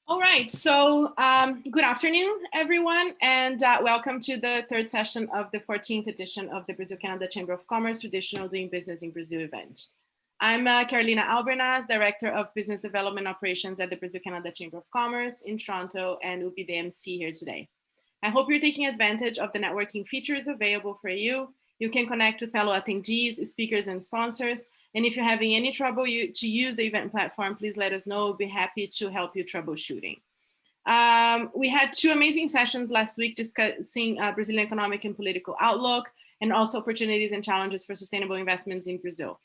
All right, so good afternoon, everyone, and welcome to the third session of the 14th edition of the Brazil-Canada Chamber of Commerce Traditional Doing Business in Brazil event. I'm Carolina Albernaz, Director of Business Development Operations at the Brazil-Canada Chamber of Commerce in Toronto, and will be the MC here today. I hope you're taking advantage of the networking features available for you. You can connect with fellow attendees, speakers, and sponsors. And if you're having any trouble to use the event platform, please let us know. We'll be happy to help you troubleshooting. We had two amazing sessions last week discussing Brazilian economic and political outlook, and also opportunities and challenges for sustainable investments in Brazil.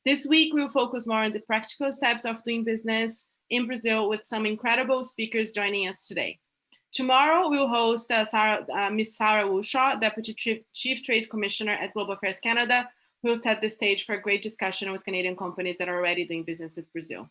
This week, we'll focus more on the practical steps of doing business in Brazil with some incredible speakers joining us today. Tomorrow, we'll host Ms. Sarah Woolshaw, Deputy Chief Trade Commissioner at Global Affairs Canada, who will set the stage for a great discussion with Canadian companies that are already doing business with Brazil.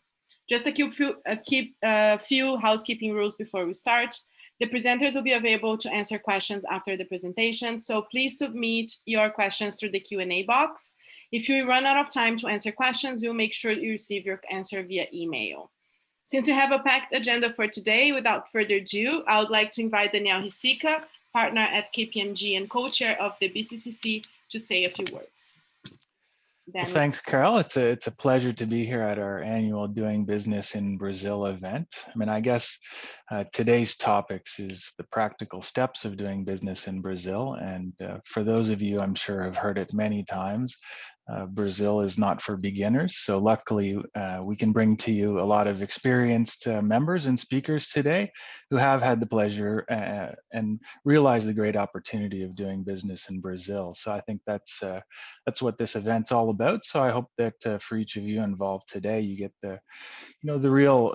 Just a few housekeeping rules before we start. The presenters will be available to answer questions after the presentation, so please submit your questions through the Q&A box. If you run out of time to answer questions, we'll make sure you receive your answer via email. Since we have a packed agenda for today, without further ado, I would like to invite Danielle Hisica, partner at KPMG and co-chair of the BCCC, to say a few words. Well, thanks, Carol. It's a pleasure to be here at our annual Doing Business in Brazil event. I mean, I guess today's topics is the practical steps of doing business in Brazil. And for those of you, I'm sure, have heard it many times, Brazil is not for beginners. So luckily, we can bring to you a lot of experienced members and speakers today who have had the pleasure and realize the great opportunity of doing business in Brazil. So I think that's what this event's all about. So I hope that for each of you involved today, you get the real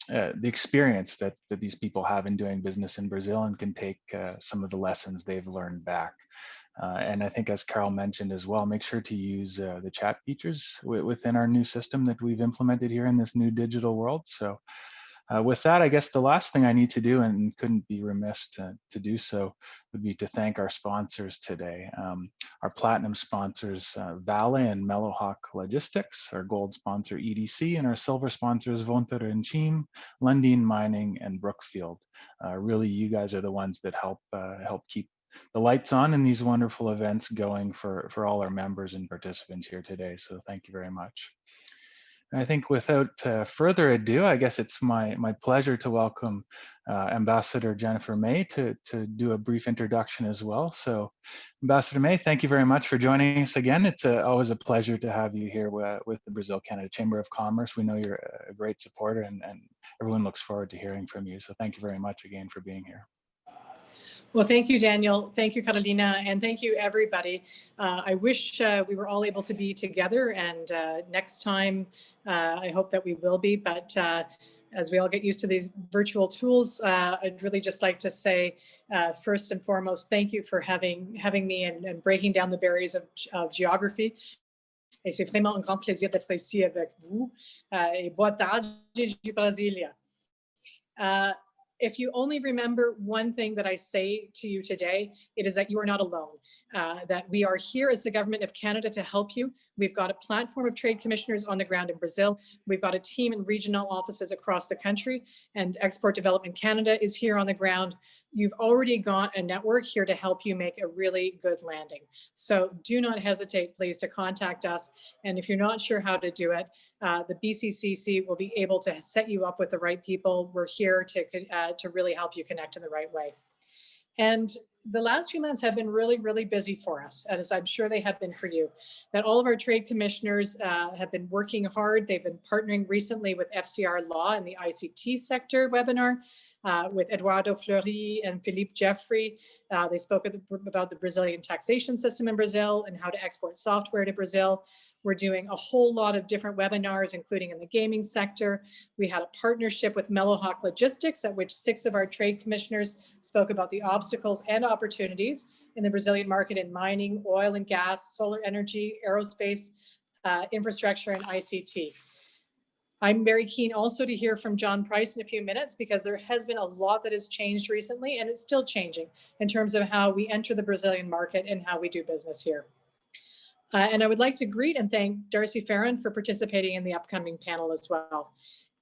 the experience that these people have in doing business in Brazil and can take some of the lessons they've learned back. And I think, as Carol mentioned as well, make sure to use the chat features within our new system that we've implemented here in this new digital world. So with that, I guess the last thing I need to do, and couldn't be remiss to do so, would be to thank our sponsors today. Our platinum sponsors, Vale and MELLOHAWK Logistics, our gold sponsor, EDC, and our silver sponsors, Vonter and Chim, Lundin Mining, and Brookfield. Really, you guys are the ones that help keep the lights on and these wonderful events going for all our members and participants here today. So thank you very much. And I think without further ado, I guess it's my pleasure to welcome Ambassador Jennifer May to do a brief introduction as well. So Ambassador May, thank you very much for joining us again. It's always a pleasure to have you here with the Brazil-Canada Chamber of Commerce. We know you're a great supporter and everyone looks forward to hearing from you. So thank you very much again for being here. Well, thank you, Daniel. Thank you, Carolina, and thank you, everybody. I wish we were all able to be together, and next time, I hope that we will be. But as we all get used to these virtual tools, I'd really just like to say, first and foremost, thank you for having me and breaking down the barriers of geography. Et c'est vraiment un grand plaisir d'être ici avec vous. Et boa tarde de Brasília. If you only remember one thing that I say to you today, it is that you are not alone, that we are here as the government of Canada to help you. We've got a platform of trade commissioners on the ground in Brazil. We've got a team in regional offices across the country, and Export Development Canada is here on the ground. You've already got a network here to help you make a really good landing. So do not hesitate, please, to contact us. And if you're not sure how to do it, the BCCC will be able to set you up with the right people. We're here to really help you connect in the right way. And the last few months have been really, really busy for us, as I'm sure they have been for you. That all of our trade commissioners have been working hard. They've been partnering recently with FCR Law in the ICT sector webinar with Eduardo, Fleury, and Philippe Jeffrey. They spoke about the Brazilian taxation system in Brazil and how to export software to Brazil. We're doing a whole lot of different webinars, including in the gaming sector. We had a partnership with MELLOHAWK Logistics, at which 6 of our trade commissioners spoke about the obstacles and opportunities in the Brazilian market in mining, oil and gas, solar energy, aerospace, infrastructure, and ICT. I'm very keen also to hear from John Price in a few minutes, because there has been a lot that has changed recently, and it's still changing in terms of how we enter the Brazilian market and how we do business here. And I would like to greet and thank Darcy Ferron for participating in the upcoming panel as well.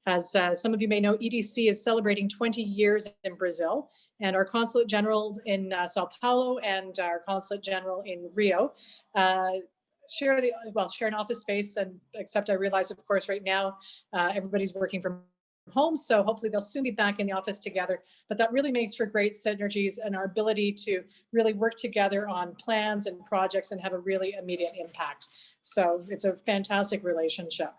As some of you may know, EDC is celebrating 20 years in Brazil, and our Consulate General in Sao Paulo and our Consulate General in Rio share an office space, and except I realize, of course, right now everybody's working from home, so hopefully they'll soon be back in the office together. But that really makes for great synergies and our ability to really work together on plans and projects and have a really immediate impact. So it's a fantastic relationship.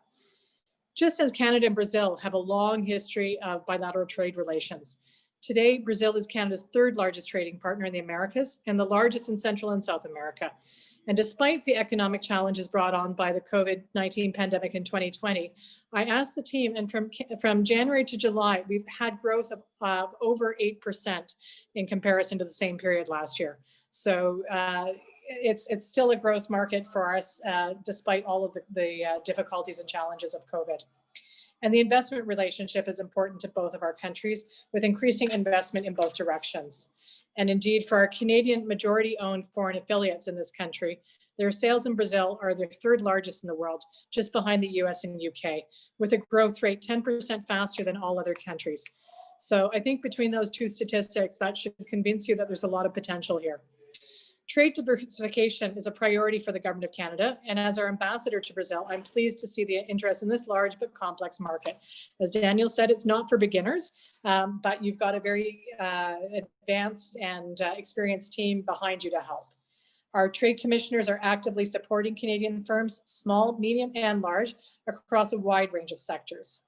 Just as Canada and Brazil have a long history of bilateral trade relations, today Brazil is Canada's third largest trading partner in the Americas and the largest in Central and South America. And despite the economic challenges brought on by the COVID-19 pandemic in 2020, I asked the team, and from January to July, we've had growth of over 8% in comparison to the same period last year. So it's still a growth market for us, despite all of the difficulties and challenges of COVID. And the investment relationship is important to both of our countries, with increasing investment in both directions. And indeed, for our Canadian majority-owned foreign affiliates in this country, their sales in Brazil are their third largest in the world, just behind the US and UK, with a growth rate 10% faster than all other countries. So I think between those two statistics, that should convince you that there's a lot of potential here. Trade diversification is a priority for the Government of Canada, and as our ambassador to Brazil, I'm pleased to see the interest in this large but complex market. As Daniel said, it's not for beginners, but you've got a very advanced and experienced team behind you to help. Our trade commissioners are actively supporting Canadian firms, small, medium, and large, across a wide range of sectors.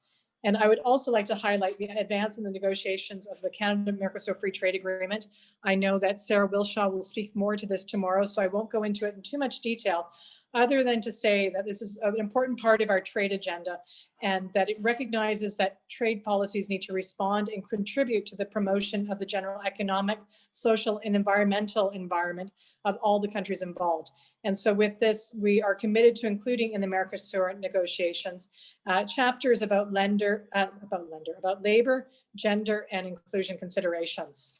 And I would also like to highlight the advance in the negotiations of the Canada-Mercosur Free Trade Agreement. I know that Sarah Wilshaw will speak more to this tomorrow, so I won't go into it in too much detail, other than to say that this is an important part of our trade agenda, and that it recognizes that trade policies need to respond and contribute to the promotion of the general economic, social, and environmental environment of all the countries involved. And so with this, we are committed to including in the Mercosur negotiations chapters about labor, gender, and inclusion considerations.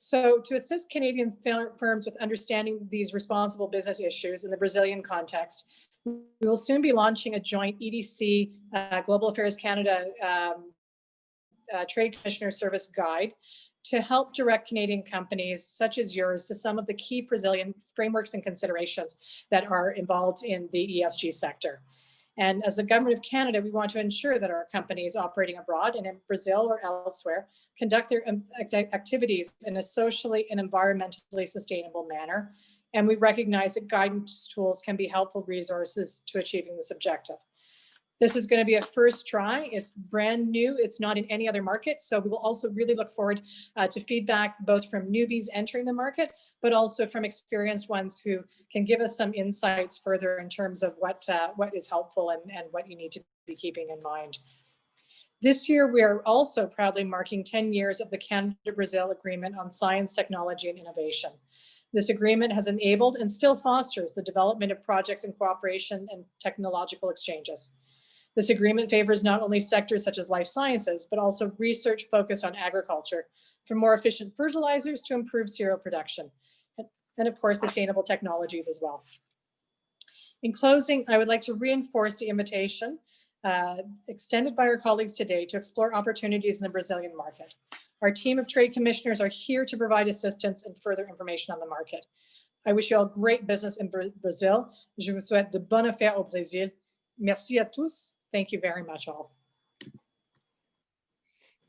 So to assist Canadian firms with understanding these responsible business issues in the Brazilian context, we will soon be launching a joint EDC Global Affairs Canada Trade Commissioner Service Guide to help direct Canadian companies such as yours to some of the key Brazilian frameworks and considerations that are involved in the ESG sector. And as the Government of Canada, we want to ensure that our companies operating abroad and in Brazil or elsewhere conduct their activities in a socially and environmentally sustainable manner. And we recognize that guidance tools can be helpful resources to achieving this objective. This is going to be a first try. It's brand new. It's not in any other market. So we will also really look forward to feedback both from newbies entering the market, but also from experienced ones who can give us some insights further in terms of what is helpful and what you need to be keeping in mind. This year, we are also proudly marking 10 years of the Canada-Brazil Agreement on Science, Technology, and Innovation. This agreement has enabled and still fosters the development of projects in cooperation and technological exchanges. This agreement favors not only sectors such as life sciences, but also research focused on agriculture, from more efficient fertilizers to improved cereal production, and of course, sustainable technologies as well. In closing, I would like to reinforce the invitation extended by our colleagues today to explore opportunities in the Brazilian market. Our team of trade commissioners are here to provide assistance and further information on the market. I wish you all great business in Brazil. Je vous souhaite de bonnes affaires au Brésil. Merci à tous. Thank you very much all.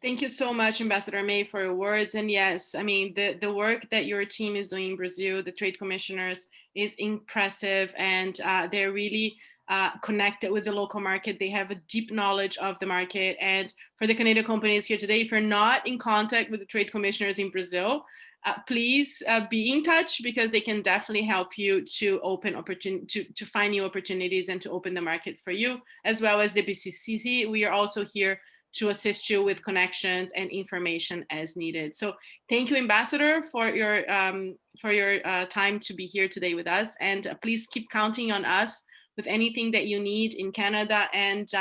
Thank you so much, Ambassador May, for your words. And yes, I mean, the work that your team is doing in Brazil, the trade commissioners, is impressive, and they're really connected with the local market. They have a deep knowledge of the market. And for the Canadian companies here today, if you're not in contact with the trade commissioners in Brazil, please be in touch, because they can definitely help you to open to find new opportunities and to open the market for you, as well as the BCCC. We are also here to assist you with connections and information as needed. So thank you, Ambassador, for your time to be here today with us. And please keep counting on us with anything that you need in Canada. And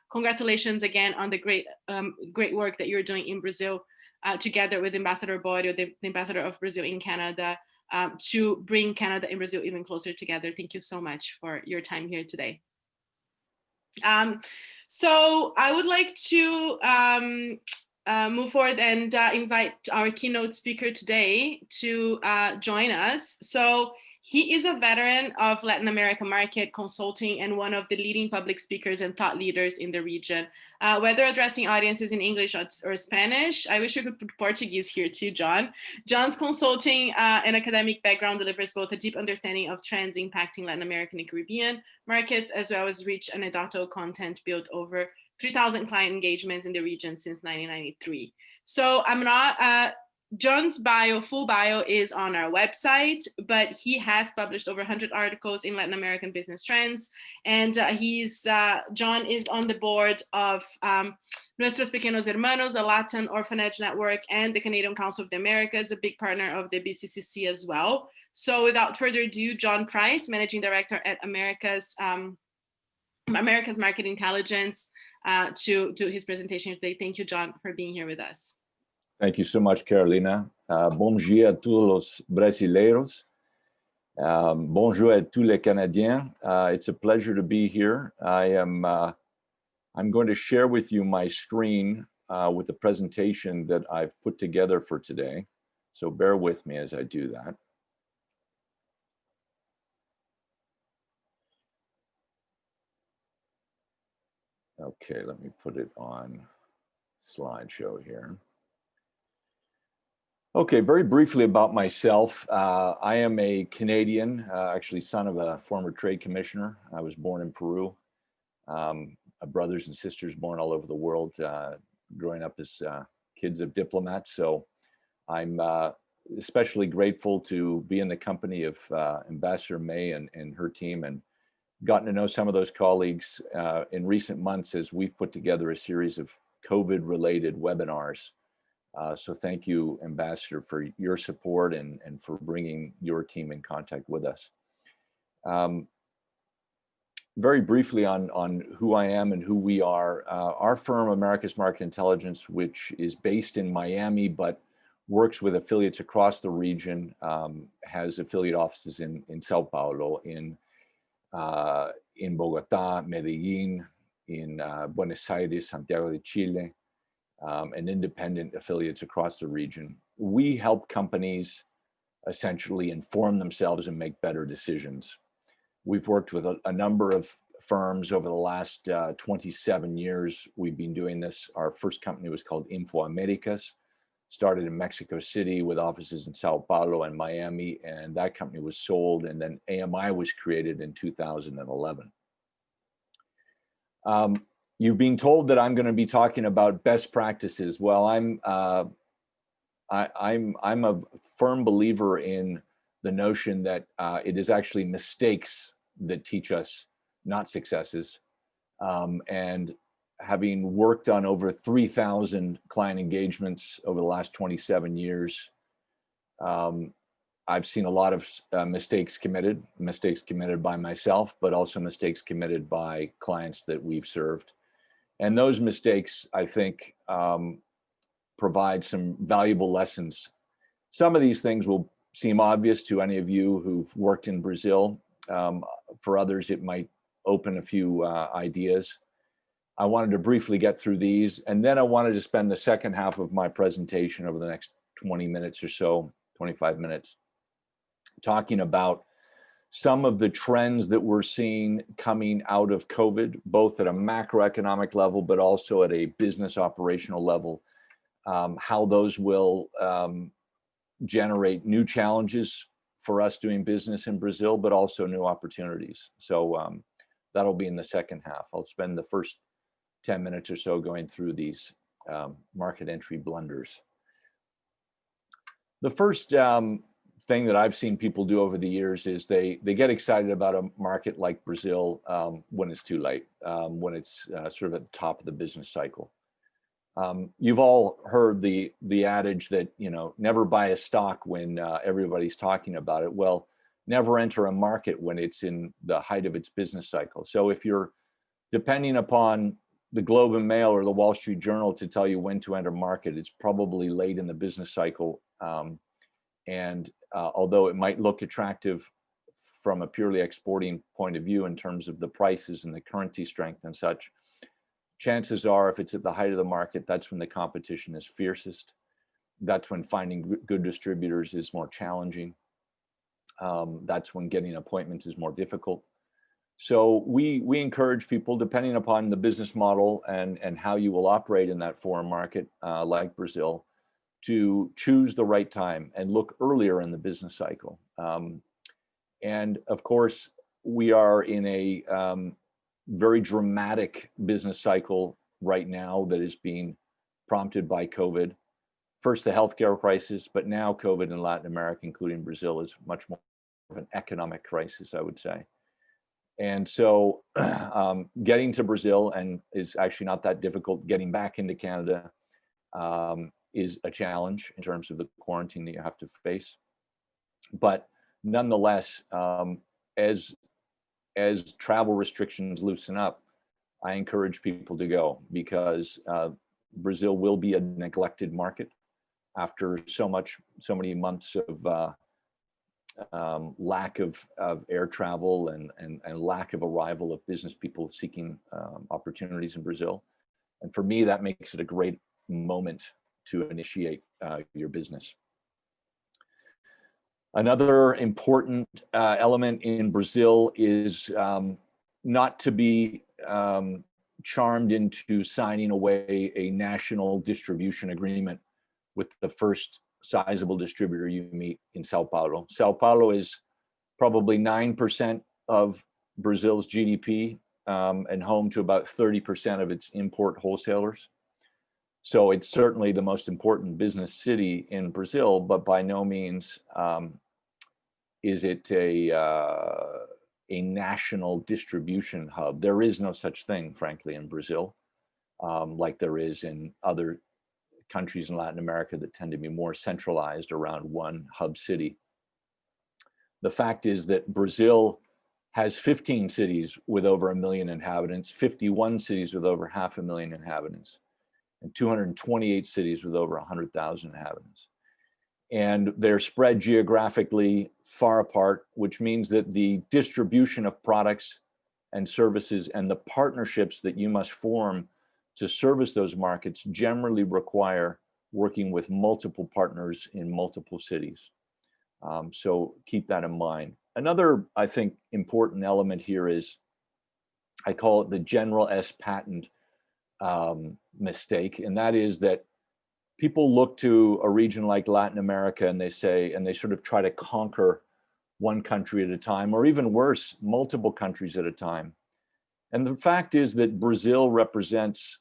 congratulations again on the great work that you're doing in Brazil, together with Ambassador Borio, the Ambassador of Brazil in Canada, to bring Canada and Brazil even closer together. Thank you so much for your time here today. So I would like to move forward and invite our keynote speaker today to join us. So he is a veteran of Latin America market consulting and one of the leading public speakers and thought leaders in the region. Whether addressing audiences in English or Spanish, I wish I could put Portuguese here too, John. John's consulting and academic background delivers both a deep understanding of trends impacting Latin American and Caribbean markets, as well as rich anecdotal content built over 3,000 client engagements in the region since 1993. So I'm not, John's full bio is on our website, but he has published over 100 articles in Latin American business trends. And John is on the board of Nuestros Pequeños Hermanos, the Latin Orphanage Network, and the Canadian Council of the Americas, a big partner of the BCCC as well. So without further ado, John Price, Managing Director at America's Market Intelligence, to his presentation today. Thank you, John, for being here with us. Thank you so much, Carolina. Bom dia a todos los brasileiros. Bonjour à tous les Canadiens. It's a pleasure to be here. I'm going to share with you my screen with the presentation that I've put together for today. So bear with me as I do that. Okay, let me put it on slideshow here. Okay, very briefly about myself. I am a Canadian, actually son of a former trade commissioner. I was born in Peru. Brothers and sisters born all over the world, growing up as kids of diplomats. So I'm especially grateful to be in the company of Ambassador May and her team, and gotten to know some of those colleagues in recent months as we've put together a series of COVID-related webinars. So thank you, Ambassador, for your support and for bringing your team in contact with us. Very briefly on who I am and who we are. Our firm, America's Market Intelligence, which is based in Miami, but works with affiliates across the region, has affiliate offices in Sao Paulo, in Bogota, Medellin, in Buenos Aires, Santiago de Chile, and independent affiliates across the region. We help companies essentially inform themselves and make better decisions. We've worked with a number of firms over the last 27 years. We've been doing this. Our first company was called Info Americas, started in Mexico City with offices in Sao Paulo and Miami, and that company was sold, and then AMI was created in 2011. You've been told that I'm going to be talking about best practices. Well, I'm a firm believer in the notion that it is actually mistakes that teach us, not successes. And having worked on over 3,000 client engagements over the last 27 years, I've seen a lot of mistakes committed by myself, but also mistakes committed by clients that we've served. And those mistakes, I think, provide some valuable lessons. Some of these things will seem obvious to any of you who've worked in Brazil. For others, it might open a few ideas. I wanted to briefly get through these, and then I wanted to spend the second half of my presentation over the next 20 minutes or so, 25 minutes, talking about some of the trends that we're seeing coming out of COVID, both at a macroeconomic level, but also at a business operational level, how those will generate new challenges for us doing business in Brazil, but also new opportunities. So that'll be in the second half. I'll spend the first 10 minutes or so going through these market entry blunders. The first thing that I've seen people do over the years is they get excited about a market like Brazil when it's too late, when it's sort of at the top of the business cycle. You've all heard the adage that, you know, never buy a stock when everybody's talking about it. Well, never enter a market when it's in the height of its business cycle. So if you're depending upon the Globe and Mail or the Wall Street Journal to tell you when to enter market, it's probably late in the business cycle. And although it might look attractive from a purely exporting point of view in terms of the prices and the currency strength and such, chances are if it's at the height of the market, that's when the competition is fiercest. That's when finding good distributors is more challenging. That's when getting appointments is more difficult. So we encourage people, depending upon the business model and how you will operate in that foreign market, like Brazil, to choose the right time and look earlier in the business cycle. And of course, we are in a very dramatic business cycle right now that is being prompted by COVID. First, the healthcare crisis, but now COVID in Latin America, including Brazil, is much more of an economic crisis, I would say. And so getting to Brazil and is actually not that difficult. Getting back into Canada is a challenge in terms of the quarantine that you have to face. But nonetheless, as travel restrictions loosen up, I encourage people to go, because Brazil will be a neglected market after so many months of lack of air travel and lack of arrival of business people seeking opportunities in Brazil. And for me, that makes it a great moment to initiate your business. Another important element in Brazil is not to be charmed into signing away a national distribution agreement with the first sizable distributor you meet in Sao Paulo. Sao Paulo is probably 9% of Brazil's GDP and home to about 30% of its import wholesalers. So it's certainly the most important business city in Brazil, but by no means is it a national distribution hub. There is no such thing, frankly, in Brazil, like there is in other countries in Latin America that tend to be more centralized around one hub city. The fact is that Brazil has 15 cities with over 1 million inhabitants, 51 cities with over 500,000 inhabitants, and 228 cities with over 100,000 inhabitants. And they're spread geographically far apart, which means that the distribution of products and services and the partnerships that you must form to service those markets generally require working with multiple partners in multiple cities. So keep that in mind. Another, I think, important element here is, I call it the General S patent mistake. And that is that people look to a region like Latin America and they sort of try to conquer one country at a time, or even worse, multiple countries at a time. And the fact is that Brazil represents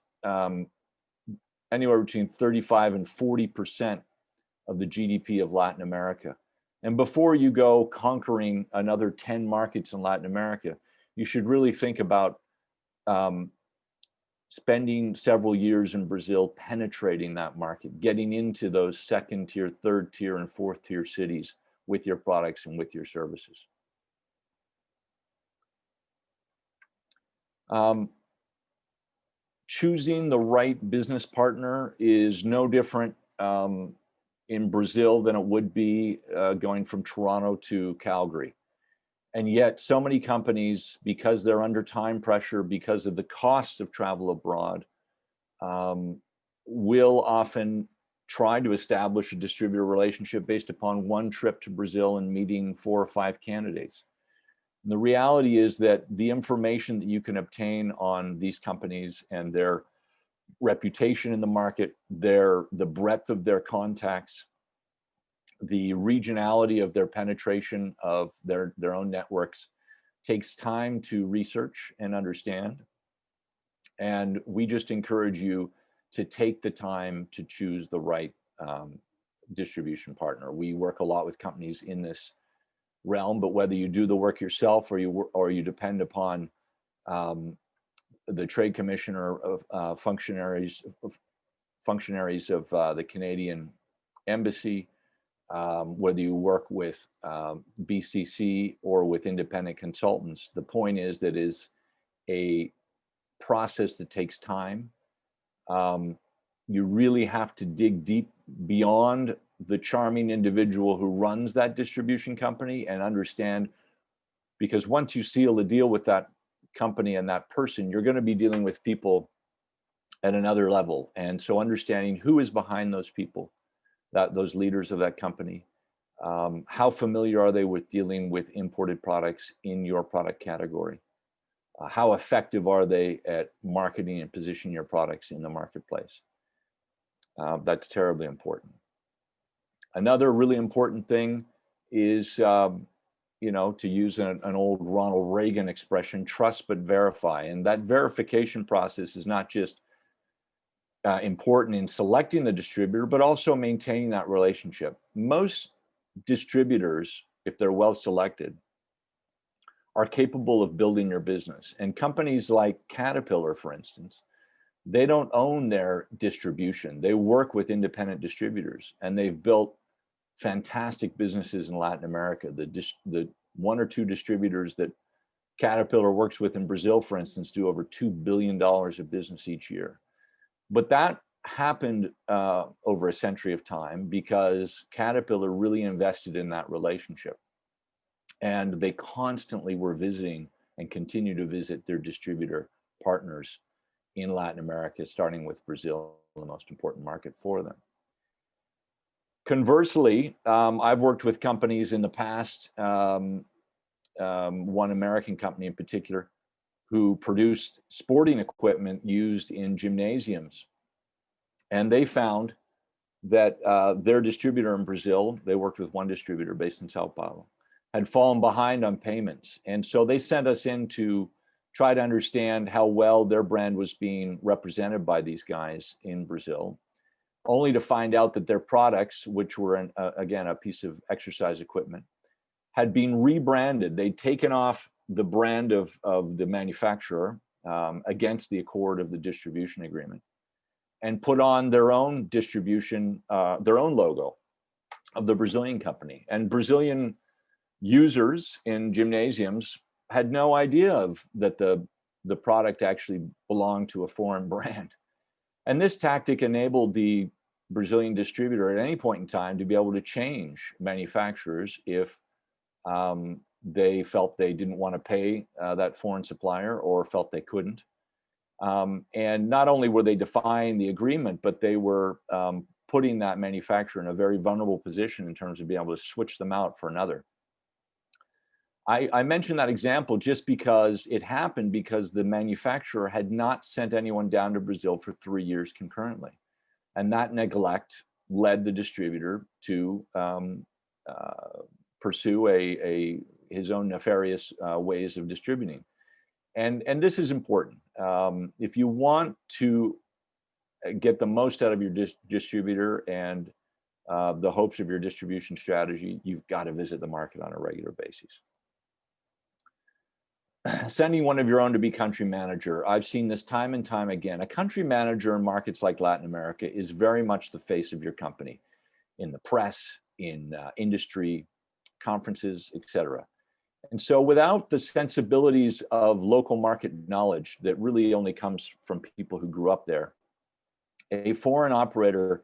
anywhere between 35 and 40% of the GDP of Latin America. And before you go conquering another 10 markets in Latin America, you should really think about spending several years in Brazil penetrating that market, getting into those second tier, third tier, and fourth tier cities with your products and with your services. Choosing the right business partner is no different in Brazil than it would be going from Toronto to Calgary. And yet so many companies, because they're under time pressure, because of the cost of travel abroad, will often try to establish a distributor relationship based upon one trip to Brazil and meeting 4 or 5 candidates. And the reality is that the information that you can obtain on these companies and their reputation in the market, the breadth of their contacts, the regionality of their penetration of their own networks takes time to research and understand. And we just encourage you to take the time to choose the right distribution partner. We work a lot with companies in this realm, but whether you do the work yourself or you depend upon the Trade Commissioner of functionaries of the Canadian Embassy, whether you work with BCC or with independent consultants, the point is that is a process that takes time. You really have to dig deep beyond the charming individual who runs that distribution company and understand Because once you seal a deal with that company and that person, you're going to be dealing with people at another level. And so understanding who is behind those people, those leaders of that company, how familiar are they with dealing with imported products in your product category? How effective are they at marketing and positioning your products in the marketplace? That's terribly important. Another really important thing is, you know, to use an old Ronald Reagan expression, trust but verify. And that verification process is not just important in selecting the distributor, but also maintaining that relationship. Most distributors, if they're well selected, are capable of building your business. And companies like Caterpillar, for instance, they don't own their distribution. They work with independent distributors, and they've built fantastic businesses in Latin America. The one or two distributors that Caterpillar works with in Brazil, for instance, do over $2 billion of business each year. But that happened over a century of time because Caterpillar really invested in that relationship. And they constantly were visiting and continue to visit their distributor partners in Latin America, starting with Brazil, the most important market for them. Conversely, I've worked with companies in the past, one American company in particular, who produced sporting equipment used in gymnasiums. And they found that their distributor in Brazil, they worked with one distributor based in Sao Paulo, had fallen behind on payments. And so they sent us in to try to understand how well their brand was being represented by these guys in Brazil, only to find out that their products, which were, again, a piece of exercise equipment, had been rebranded. They'd taken off the brand of the manufacturer against the accord of the distribution agreement and put on their own distribution, their own logo of the Brazilian company. And Brazilian users in gymnasiums had no idea that the product actually belonged to a foreign brand. And this tactic enabled the Brazilian distributor at any point in time to be able to change manufacturers if they felt they didn't want to pay that foreign supplier or felt they couldn't. And not only were they defying the agreement, but they were putting that manufacturer in a very vulnerable position in terms of being able to switch them out for another. I mentioned that example just because it happened because the manufacturer had not sent anyone down to Brazil for 3 years concurrently. And that neglect led the distributor to pursue his own nefarious ways of distributing. And this is important. If you want to get the most out of your distributor and the hopes of your distribution strategy, you've got to visit the market on a regular basis. Sending one of your own to be country manager. I've seen this time and time again. A country manager in markets like Latin America is very much the face of your company in the press, in industry, conferences, etc. And so without the sensibilities of local market knowledge that really only comes from people who grew up there, a foreign operator,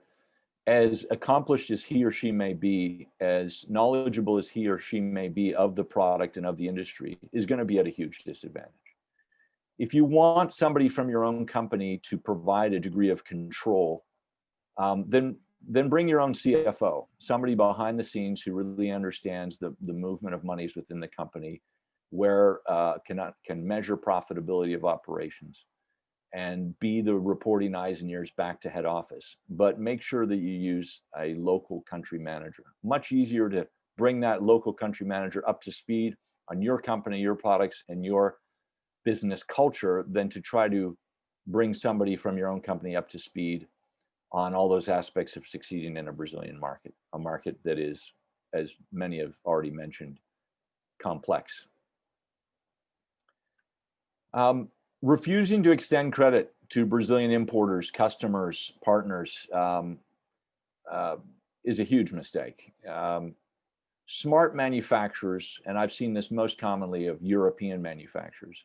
as accomplished as he or she may be, as knowledgeable as he or she may be of the product and of the industry, is going to be at a huge disadvantage. If you want somebody from your own company to provide a degree of control, then bring your own CFO, somebody behind the scenes who really understands the movement of monies within the company, where can measure profitability of operations, and be the reporting eyes and ears back to head office. But make sure that you use a local country manager. Much easier to bring that local country manager up to speed on your company, your products, and your business culture than to try to bring somebody from your own company up to speed on all those aspects of succeeding in a Brazilian market, a market that is, as many have already mentioned, complex. Refusing to extend credit to Brazilian importers, customers, partners is a huge mistake. Smart manufacturers, and I've seen this most commonly of European manufacturers,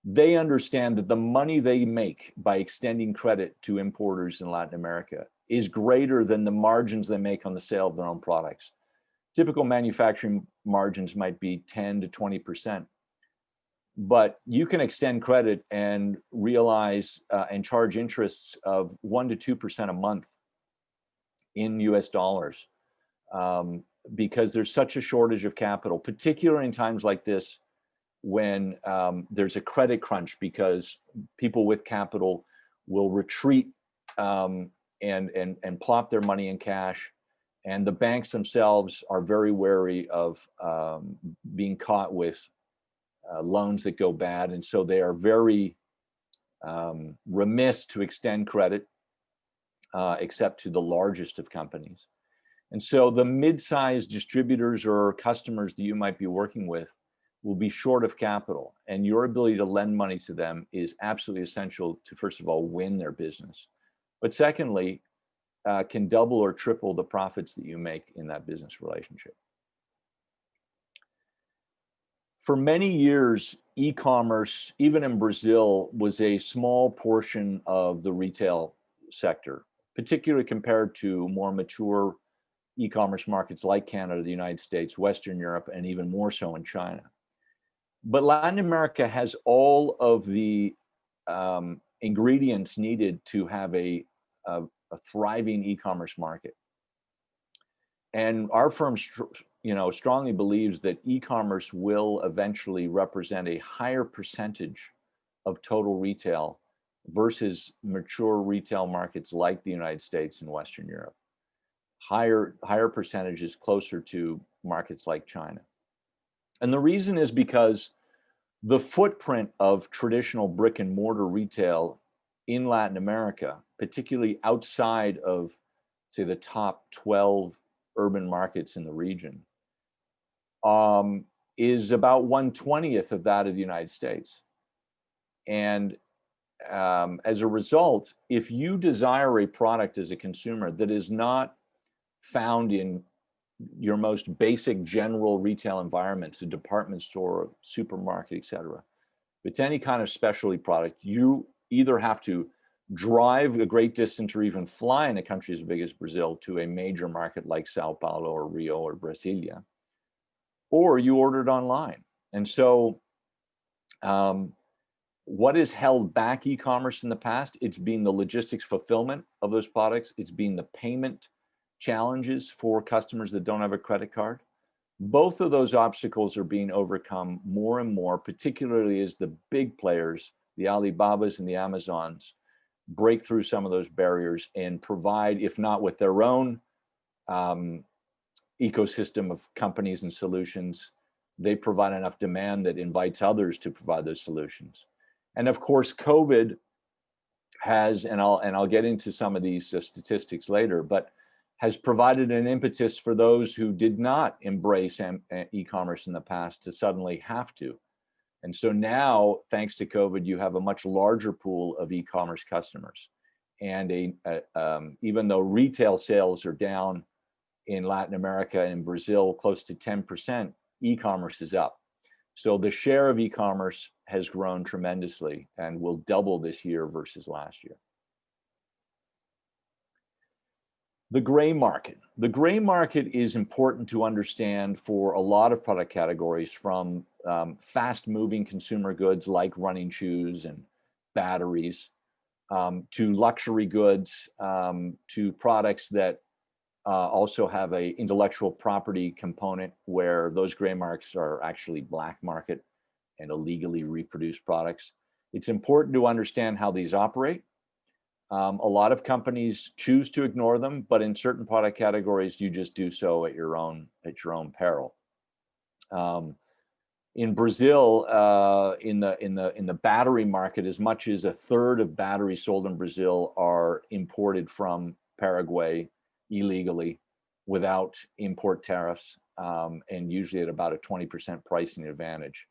they understand that the money they make by extending credit to importers in Latin America is greater than the margins they make on the sale of their own products. typical manufacturing margins might be 10 to 20%. But you can extend credit and realize and charge interests of 1 to 2% a month in US dollars, because there's such a shortage of capital, particularly in times like this when there's a credit crunch, because people with capital will retreat and plop their money in cash. And the banks themselves are very wary of being caught with loans that go bad. And so they are very remiss to extend credit, except to the largest of companies. And so the mid-sized distributors or customers that you might be working with will be short of capital, and your ability to lend money to them is absolutely essential to, first of all, win their business, but secondly, can double or triple the profits that you make in that business relationship. For many years, e-commerce, even in Brazil, was a small portion of the retail sector, particularly compared to more mature e-commerce markets like Canada, the United States, Western Europe, and even more so in China. But Latin America has all of the ingredients needed to have a thriving e-commerce market. And our firm, strongly believes that e-commerce will eventually represent a higher percentage of total retail versus mature retail markets like the United States and Western Europe. Higher percentages closer to markets like China. And the reason is because the footprint of traditional brick and mortar retail in Latin America, particularly outside of, say, the top 12 urban markets in the region, is about 1/20th of that of the United States. And as a result, if you desire a product as a consumer that is not found in your most basic general retail environments, a department store, supermarket, etc., if it's any kind of specialty product, you either have to drive a great distance or even fly in a country as big as Brazil to a major market like Sao Paulo or Rio or Brasilia, or you order it online. And so what has held back e-commerce in the past? It's been the logistics fulfillment of those products. It's been the payment challenges for customers that don't have a credit card. Both of those obstacles are being overcome more and more, particularly as the big players, the Alibabas and the Amazons, break through some of those barriers and provide, if not with their own ecosystem of companies and solutions, they provide enough demand that invites others to provide those solutions. And of course, COVID has, and I'll get into some of these statistics later, but has provided an impetus for those who did not embrace e-commerce in the past to suddenly have to. And so now, thanks to COVID, you have a much larger pool of e-commerce customers. And even though retail sales are down in Latin America and Brazil close to 10%, e-commerce is up. So the share of e-commerce has grown tremendously and will double this year versus last year. The gray market. The gray market is important to understand for a lot of product categories, from fast-moving consumer goods like running shoes and batteries, to luxury goods, to products that also have an intellectual property component where those gray markets are actually black market and illegally reproduced products. It's important to understand how these operate. A lot of companies choose to ignore them, but in certain product categories, you just do so at your own peril. In Brazil, in the battery market, as much as 1/3 of batteries sold in Brazil are imported from Paraguay illegally without import tariffs, and usually at about a 20% pricing advantage.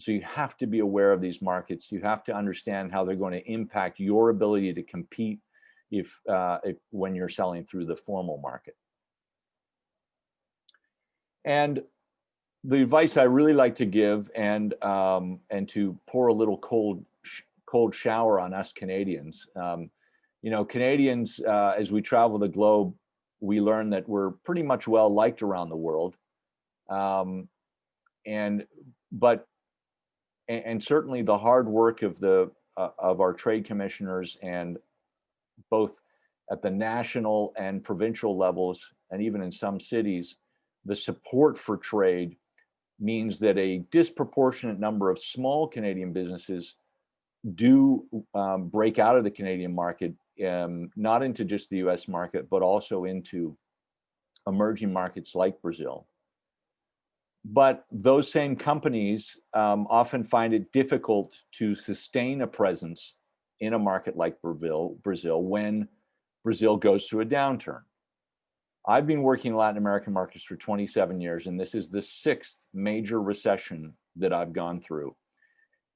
So you have to be aware of these markets. You have to understand how they're going to impact your ability to compete when you're selling through the formal market. And the advice I really like to give, and to pour a little cold shower on us Canadians. Canadians, as we travel the globe, we learn that we're pretty much well liked around the world. And certainly the hard work of our trade commissioners, and both at the national and provincial levels, and even in some cities, the support for trade means that a disproportionate number of small Canadian businesses do break out of the Canadian market, not into just the US market, but also into emerging markets like Brazil. But those same companies often find it difficult to sustain a presence in a market like Brazil when Brazil goes through a downturn. I've been working in Latin American markets for 27 years, and this is the 6th major recession that I've gone through.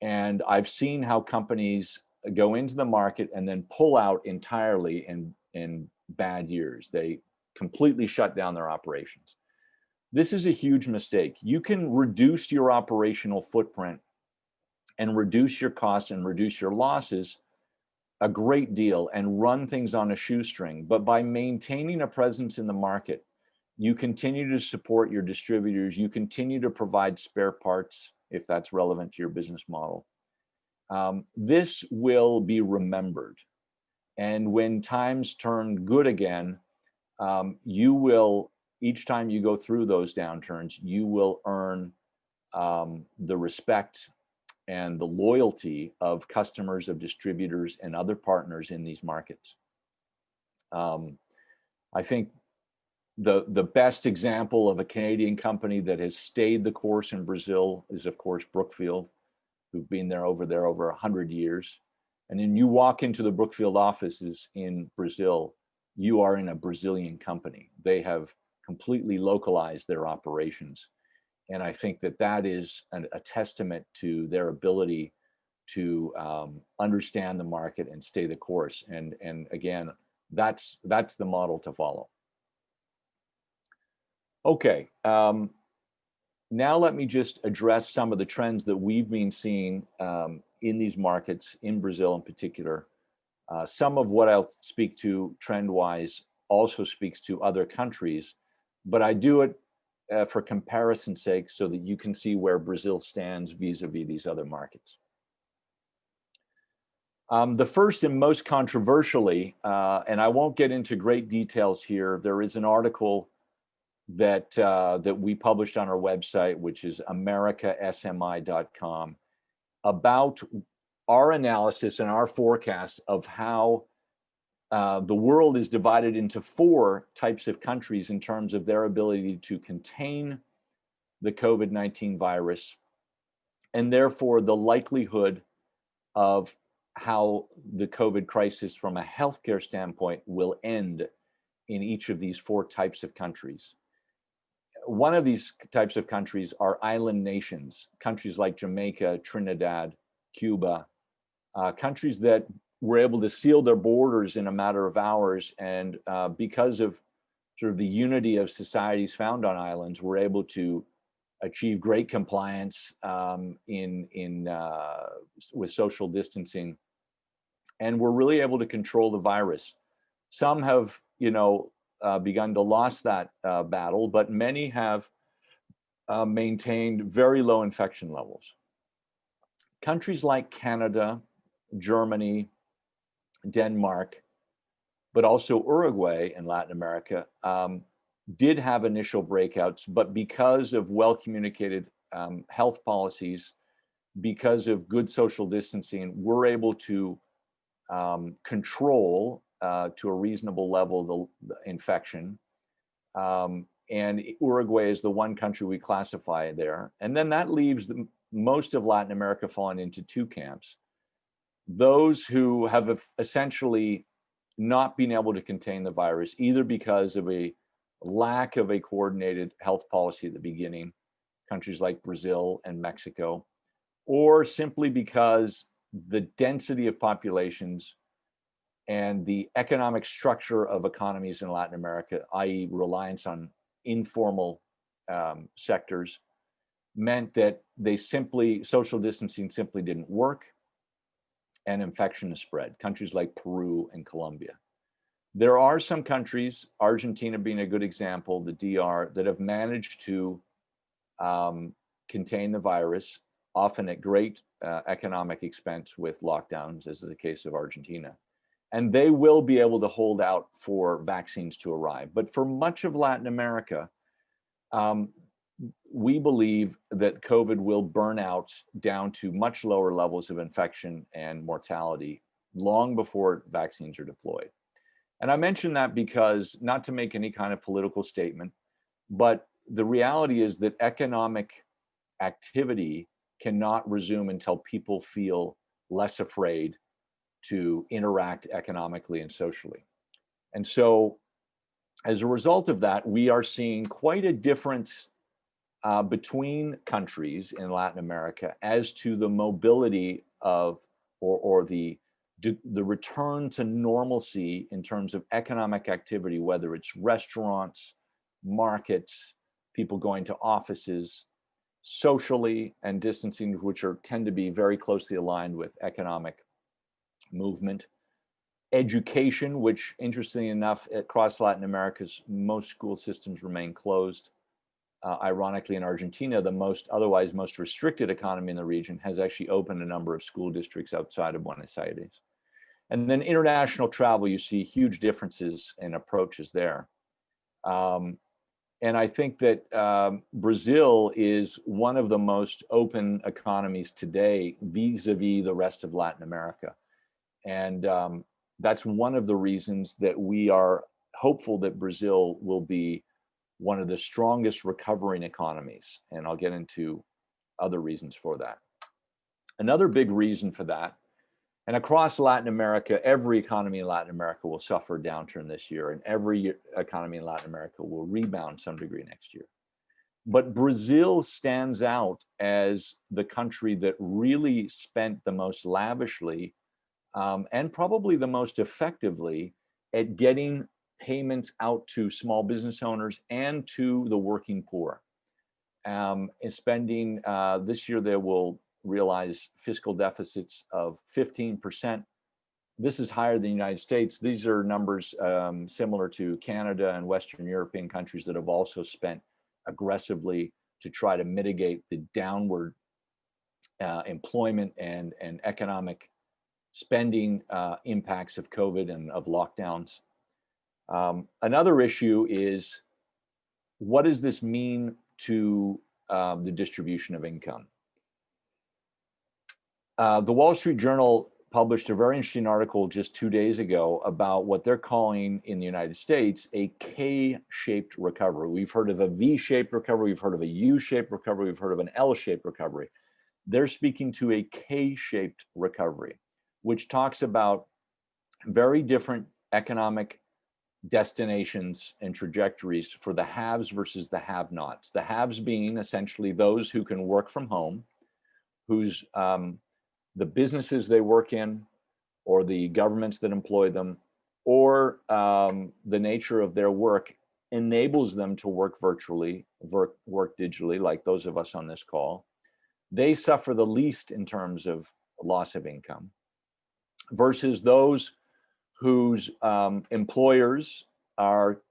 And I've seen how companies go into the market and then pull out entirely in bad years. They completely shut down their operations. This is a huge mistake. You can reduce your operational footprint and reduce your costs and reduce your losses a great deal and run things on a shoestring. But by maintaining a presence in the market, you continue to support your distributors, you continue to provide spare parts if that's relevant to your business model. This will be remembered. And when times turn good again, you will, each time you go through those downturns, you will earn the respect and the loyalty of customers, of distributors, and other partners in these markets. I think the best example of a Canadian company that has stayed the course in Brazil is, of course, Brookfield, who've been there over 100 years. And then you walk into the Brookfield offices in Brazil, you are in a Brazilian company. They have completely localized their operations. And I think that is a testament to their ability to understand the market and stay the course. And again, that's the model to follow. Okay, now let me just address some of the trends that we've been seeing in these markets, in Brazil in particular. Some of what I'll speak to trend-wise also speaks to other countries, but I do it for comparison's sake so that you can see where Brazil stands vis-a-vis these other markets. The first and most controversially, and I won't get into great details here, there is an article that we published on our website, which is americasmi.com, about our analysis and our forecast of how the world is divided into 4 types of countries in terms of their ability to contain the COVID-19 virus, and therefore the likelihood of how the COVID crisis from a healthcare standpoint will end in each of these 4 types of countries. One of these types of countries are island nations, countries like Jamaica, Trinidad, Cuba, countries that were able to seal their borders in a matter of hours, and because of sort of the unity of societies found on islands, were able to achieve great compliance with social distancing, and were really able to control the virus. Some have, begun to lose that battle, but many have maintained very low infection levels. Countries like Canada, Germany, Denmark, but also Uruguay in Latin America did have initial breakouts, but because of well-communicated health policies, because of good social distancing, we're able to control to a reasonable level the infection. And Uruguay is the one country we classify there. And then that leaves most of Latin America falling into 2 camps. Those who have essentially not been able to contain the virus, either because of a lack of a coordinated health policy at the beginning, countries like Brazil and Mexico, or simply because the density of populations and the economic structure of economies in Latin America, i.e. reliance on informal sectors, meant that social distancing simply didn't work, and infection has spread, countries like Peru and Colombia. There are some countries, Argentina being a good example, the DR, that have managed to contain the virus, often at great economic expense with lockdowns, as is the case of Argentina. And they will be able to hold out for vaccines to arrive. But for much of Latin America, we believe that COVID will burn out down to much lower levels of infection and mortality long before vaccines are deployed. And I mention that because, not to make any kind of political statement, but the reality is that economic activity cannot resume until people feel less afraid to interact economically and socially. And so as a result of that, we are seeing quite a difference between countries in Latin America as to the mobility of, or the return to normalcy in terms of economic activity, whether it's restaurants, markets, people going to offices, socially, and distancing, which tend to be very closely aligned with economic movement. Education, which interestingly enough, across Latin America's most school systems remain closed. Ironically, in Argentina, the otherwise most restricted economy in the region, has actually opened a number of school districts outside of Buenos Aires. And then international travel, you see huge differences in approaches there. And I think that Brazil is one of the most open economies today vis-a-vis the rest of Latin America. And that's one of the reasons that we are hopeful that Brazil will be one of the strongest recovering economies. And I'll get into other reasons for that. Another big reason for that, and across Latin America, every economy in Latin America will suffer a downturn this year, and every economy in Latin America will rebound some degree next year. But Brazil stands out as the country that really spent the most lavishly and probably the most effectively at getting payments out to small business owners and to the working poor. And spending this year, they will realize fiscal deficits of 15%. This is higher than the United States. These are numbers similar to Canada and Western European countries that have also spent aggressively to try to mitigate the downward employment and economic spending impacts of COVID and of lockdowns. Another issue is, what does this mean to the distribution of income? The Wall Street Journal published a very interesting article just 2 days ago about what they're calling in the United States a K-shaped recovery. We've heard of a V-shaped recovery, we've heard of a U-shaped recovery, we've heard of an L-shaped recovery. They're speaking to a K-shaped recovery, which talks about very different economic destinations and trajectories for the haves versus the have-nots. The haves being essentially those who can work from home, whose the businesses they work in, or the governments that employ them, or the nature of their work enables them to work virtually, work digitally, like those of us on this call. They suffer the least in terms of loss of income, versus those whose employers are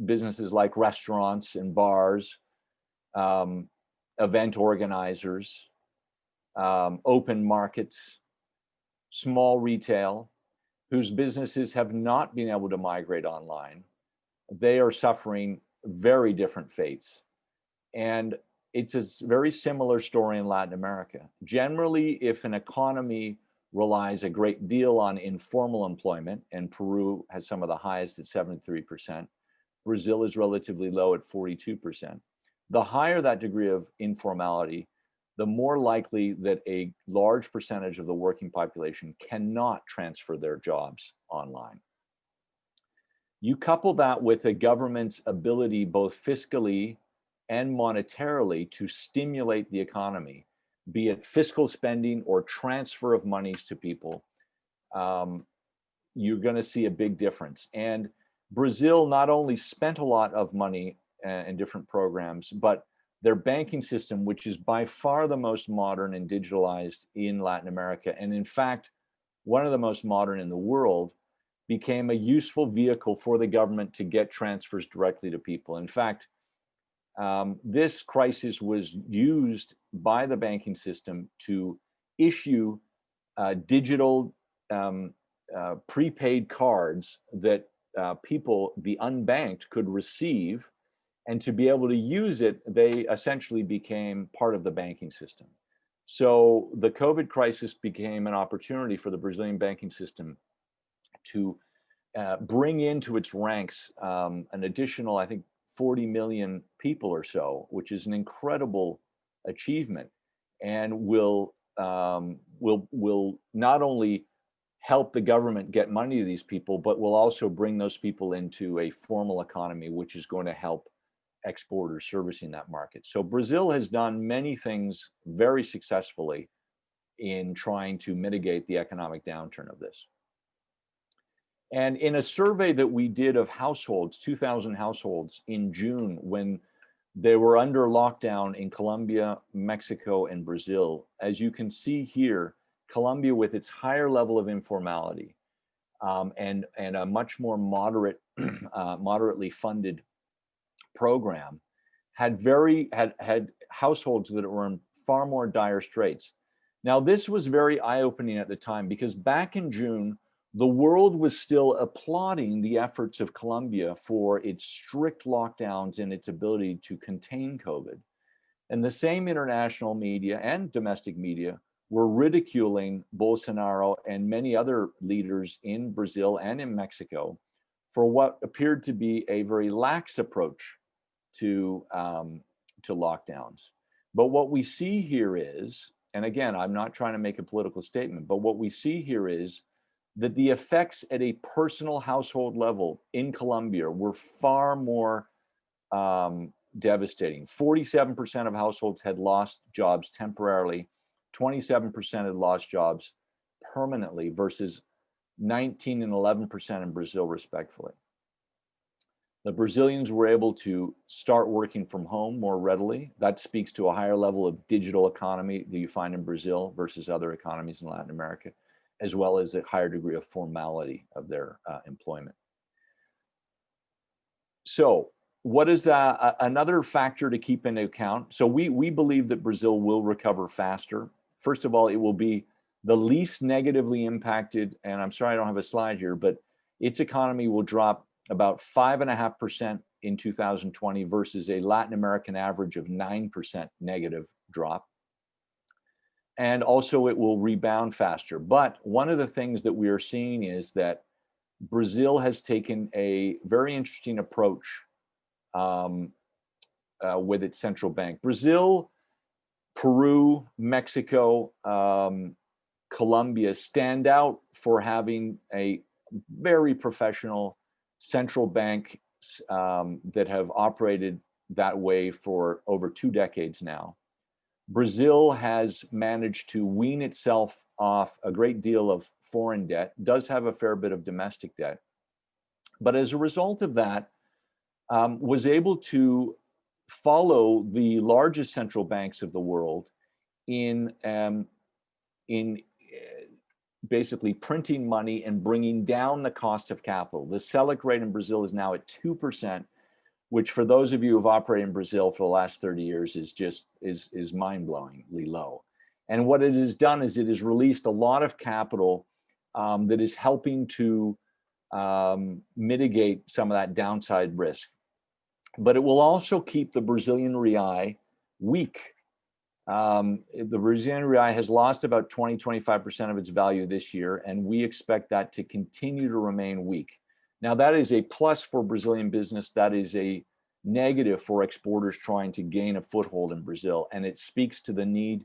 businesses like restaurants and bars, event organizers, open markets, small retail, whose businesses have not been able to migrate online. They are suffering very different fates. And it's a very similar story in Latin America. Generally, if an economy relies a great deal on informal employment, and Peru has some of the highest at 73%, Brazil is relatively low at 42%. The higher that degree of informality, the more likely that a large percentage of the working population cannot transfer their jobs online. You couple that with the government's ability, both fiscally and monetarily, to stimulate the economy, be it fiscal spending or transfer of monies to people, you're going to see a big difference. And Brazil not only spent a lot of money in different programs, but their banking system, which is by far the most modern and digitalized in Latin America, and in fact, one of the most modern in the world, became a useful vehicle for the government to get transfers directly to people. In fact, this crisis was used by the banking system to issue digital prepaid cards that people, the unbanked, could receive, and to be able to use it, they essentially became part of the banking system. So the COVID crisis became an opportunity for the Brazilian banking system to bring into its ranks an additional, I think, 40 million people or so, which is an incredible achievement, and will not only help the government get money to these people, but will also bring those people into a formal economy, which is going to help exporters servicing that market. So Brazil has done many things very successfully in trying to mitigate the economic downturn of this. And in a survey that we did of households, 2,000 households in June, when they were under lockdown in Colombia, Mexico, and Brazil, as you can see here, Colombia, with its higher level of informality and a much more moderately funded program, had households that were in far more dire straits. Now, this was very eye-opening at the time, because back in June, the world was still applauding the efforts of Colombia for its strict lockdowns and its ability to contain COVID. And the same international media and domestic media were ridiculing Bolsonaro and many other leaders in Brazil and in Mexico for what appeared to be a very lax approach to lockdowns. But what we see here is, and again, I'm not trying to make a political statement, but what we see here is that the effects at a personal household level in Colombia were far more devastating. 47% of households had lost jobs temporarily, 27% had lost jobs permanently, versus 19 and 11% in Brazil, respectively. The Brazilians were able to start working from home more readily. That speaks to a higher level of digital economy that you find in Brazil versus other economies in Latin America, as well as a higher degree of formality of their employment. So what is another factor to keep into account? So we believe that Brazil will recover faster. First of all, it will be the least negatively impacted, and I'm sorry I don't have a slide here, but its economy will drop about 5.5% in 2020 versus a Latin American average of 9% negative drop. And also it will rebound faster. But one of the things that we are seeing is that Brazil has taken a very interesting approach with its central bank. Brazil, Peru, Mexico, Colombia stand out for having a very professional central bank that have operated that way for over 2 decades now. Brazil has managed to wean itself off a great deal of foreign debt, does have a fair bit of domestic debt, but as a result of that, was able to follow the largest central banks of the world in basically printing money and bringing down the cost of capital. The Selic rate in Brazil is now at 2%, which for those of you who've operated in Brazil for the last 30 years is mind-blowingly low. And what it has done is it has released a lot of capital that is helping to mitigate some of that downside risk. But it will also keep the Brazilian real weak. The Brazilian real has lost about 20-25% of its value this year, and we expect that to continue to remain weak. Now, that is a plus for Brazilian business. That is a negative for exporters trying to gain a foothold in Brazil. And it speaks to the need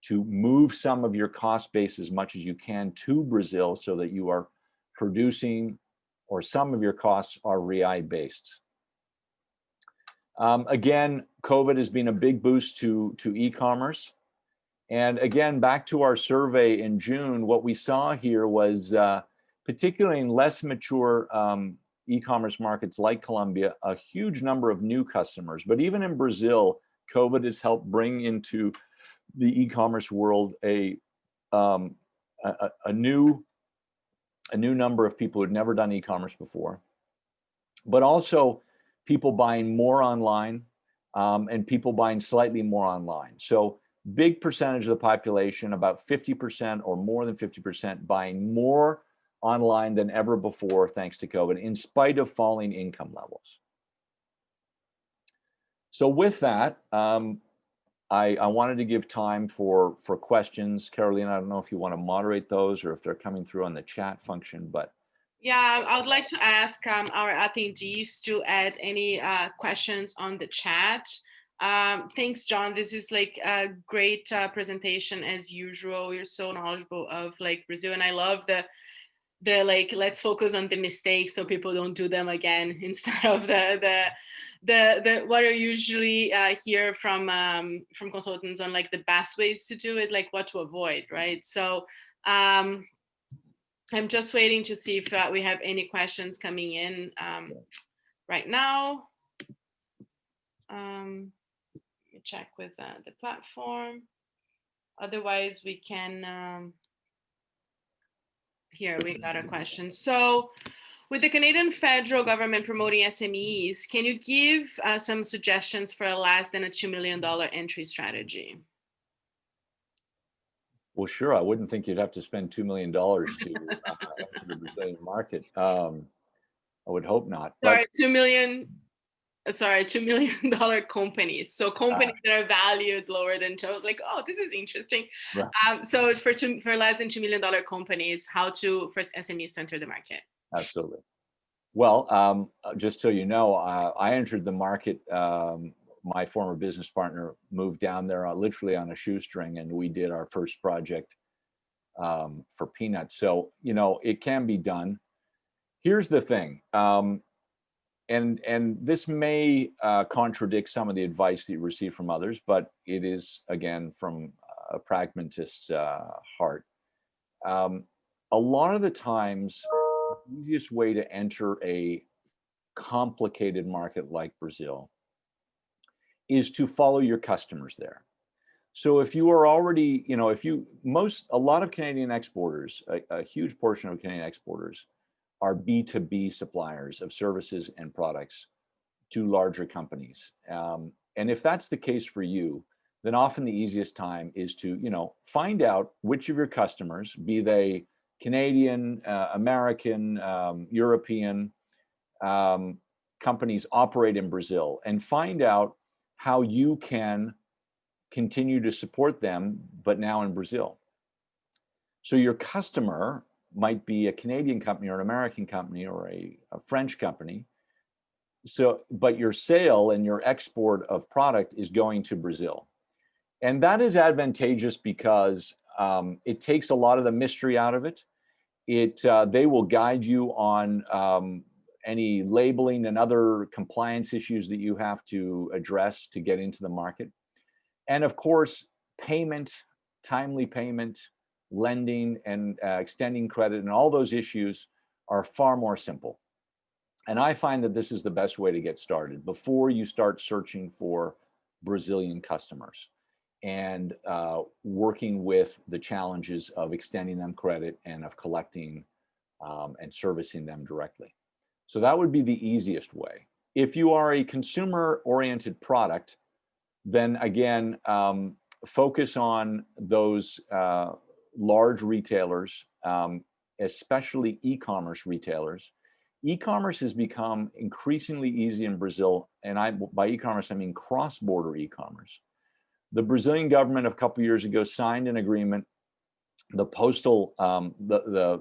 to move some of your cost base as much as you can to Brazil so that you are producing, or some of your costs are real based. Again, COVID has been a big boost to e-commerce. And again, back to our survey in June, what we saw here was, particularly in less mature e-commerce markets like Colombia, a huge number of new customers. But even in Brazil, COVID has helped bring into the e-commerce world a new number of people who'd never done e-commerce before, but also people buying more online. and people buying slightly more online. So big percentage of the population, about 50% or more than 50%, buying more online than ever before thanks to COVID, in spite of falling income levels. So with that, I wanted to give time for questions. Carolina, I don't know if you want to moderate those or if they're coming through on the chat function, but. Yeah, I would like to ask our attendees to add any questions on the chat. Thanks, John. This is like a great presentation as usual. You're so knowledgeable of like Brazil, and I love the like, let's focus on the mistakes so people don't do them again, instead of the what are usually hear from consultants on like the best ways to do it, like what to avoid, right? So I'm just waiting to see if we have any questions coming in right now. Let me check with the platform. Otherwise, we can. Here we got a question. So, with the Canadian federal government promoting SMEs, can you give some suggestions for a less than a $2 million entry strategy? Well, sure. I wouldn't think you'd have to spend $2 million to enter the Brazilian market. I would hope not. Sorry, $2 million companies. So companies that are valued lower than two. Like, oh, this is interesting. Right. So for less than $2 million companies, how to first SMEs to enter the market? Absolutely. Well, just so you know, I entered the market. My former business partner moved down there literally on a shoestring, and we did our first project for peanuts. So, you know, it can be done. Here's the thing, and this may contradict some of the advice that you receive from others, but it is, again, from a pragmatist's heart. A lot of the times, the easiest way to enter a complicated market like Brazil is to follow your customers there. So if you are already, you know, a lot of Canadian exporters, a huge portion of Canadian exporters are B2B suppliers of services and products to larger companies. And if that's the case for you, then often the easiest time is to, you know, find out which of your customers, be they Canadian, American, European companies, operate in Brazil, and find out how you can continue to support them, but now in Brazil. So your customer might be a Canadian company or an American company or a French company. So, but your sale and your export of product is going to Brazil. And that is advantageous because it takes a lot of the mystery out of it. They will guide you on any labeling and other compliance issues that you have to address to get into the market. And of course, payment, timely payment, lending, and extending credit, and all those issues are far more simple. And I find that this is the best way to get started before you start searching for Brazilian customers and working with the challenges of extending them credit and of collecting and servicing them directly. So that would be the easiest way. If you are a consumer-oriented product, then again, focus on those large retailers, especially e-commerce retailers. E-commerce has become increasingly easy in Brazil, and by e-commerce I mean cross-border e-commerce. The Brazilian government a couple of years ago signed an agreement. The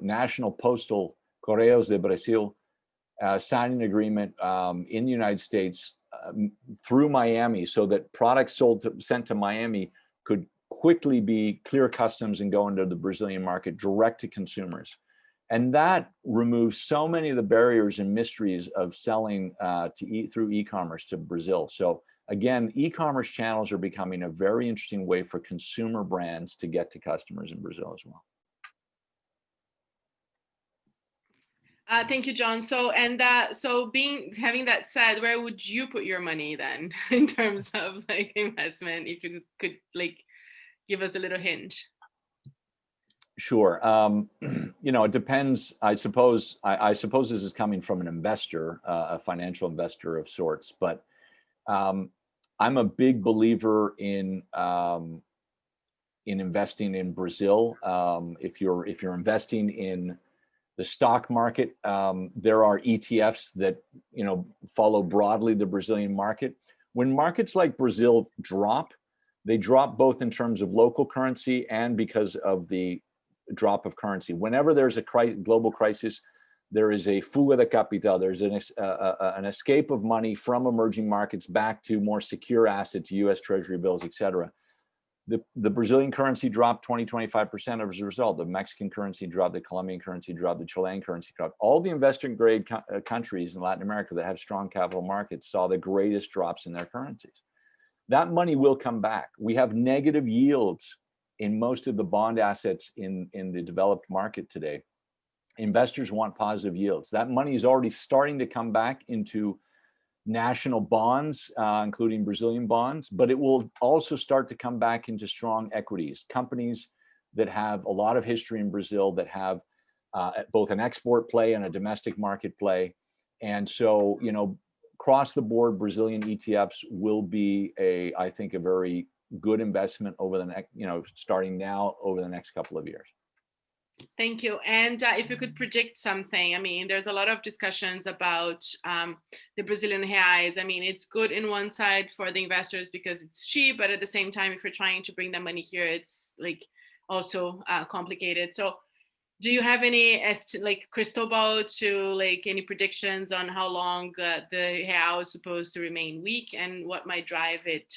National Postal Correios de Brasil signed an agreement in the United States through Miami, so that products sent to Miami could quickly be clear customs and go into the Brazilian market direct to consumers. And that removes so many of the barriers and mysteries of selling through e-commerce to Brazil. So again, e-commerce channels are becoming a very interesting way for consumer brands to get to customers in Brazil as well. Thank you, John. So, and having that said, where would you put your money then in terms of like investment? If you could like give us a little hint. Sure. You know, it depends. I suppose this is coming from an investor, a financial investor of sorts. But I'm a big believer in investing in Brazil. If you're investing in the stock market, there are ETFs that follow broadly the Brazilian market. When markets like Brazil drop, they drop both in terms of local currency and because of the drop of currency. Whenever there's a global crisis, there is a fuga de capital. There's an escape of money from emerging markets back to more secure assets, U.S. Treasury bills, et cetera. The Brazilian currency dropped 20-25% as a result. The Mexican currency dropped, the Colombian currency dropped, the Chilean currency dropped. All the investment grade countries in Latin America that have strong capital markets saw the greatest drops in their currencies. That money will come back. We have negative yields in most of the bond assets in the developed market today. Investors want positive yields. That money is already starting to come back into national bonds, including Brazilian bonds, but it will also start to come back into strong equities. Companies that have a lot of history in Brazil, that have both an export play and a domestic market play. And so, across the board, Brazilian ETFs will be I think a very good investment over the next, starting now over the next couple of years. Thank you. And if you could predict something, I mean, there's a lot of discussions about the Brazilian reais. I mean, it's good in one side for the investors because it's cheap, but at the same time, if you're trying to bring the money here, it's like also complicated. So do you have any crystal ball to any predictions on how long the real is supposed to remain weak and what might drive it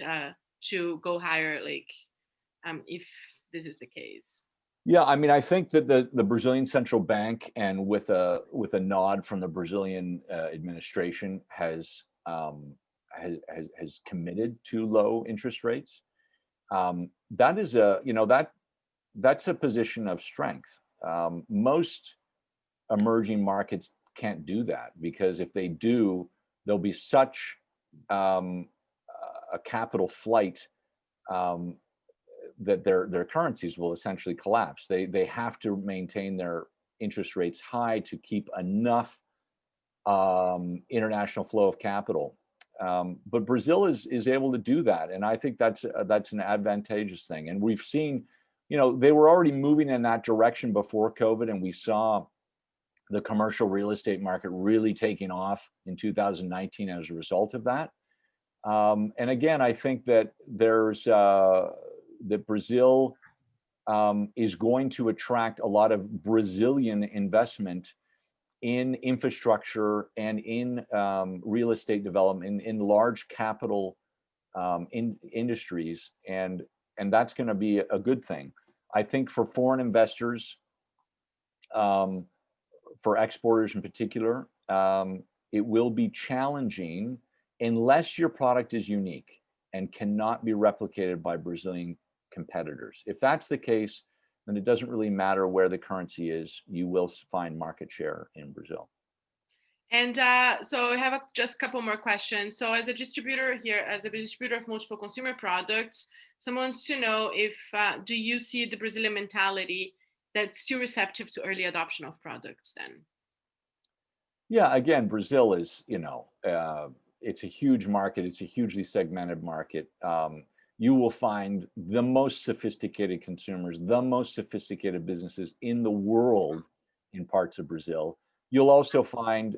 to go higher, if this is the case? Yeah, I mean, I think that the Brazilian central bank, and with a nod from the Brazilian administration, has committed to low interest rates. That is that's a position of strength. Most emerging markets can't do that because if they do, there'll be such a capital flight that their currencies will essentially collapse. They have to maintain their interest rates high to keep enough international flow of capital. But Brazil is able to do that, and I think that's an advantageous thing. And we've seen, they were already moving in that direction before COVID, and we saw the commercial real estate market really taking off in 2019 as a result of that. And again, I think that that Brazil is going to attract a lot of Brazilian investment in infrastructure and in real estate development, in large capital industries, and that's going to be a good thing. I think for foreign investors, for exporters in particular, it will be challenging unless your product is unique and cannot be replicated by Brazilian competitors. If that's the case, then it doesn't really matter where the currency is. You will find market share in Brazil. And so I have just a couple more questions. So as a distributor here, as a distributor of multiple consumer products, someone wants to know if, do you see the Brazilian mentality that's still receptive to early adoption of products then? Yeah, again, Brazil is, it's a huge market. It's a hugely segmented market. You will find the most sophisticated consumers, the most sophisticated businesses in the world in parts of Brazil. You'll also find,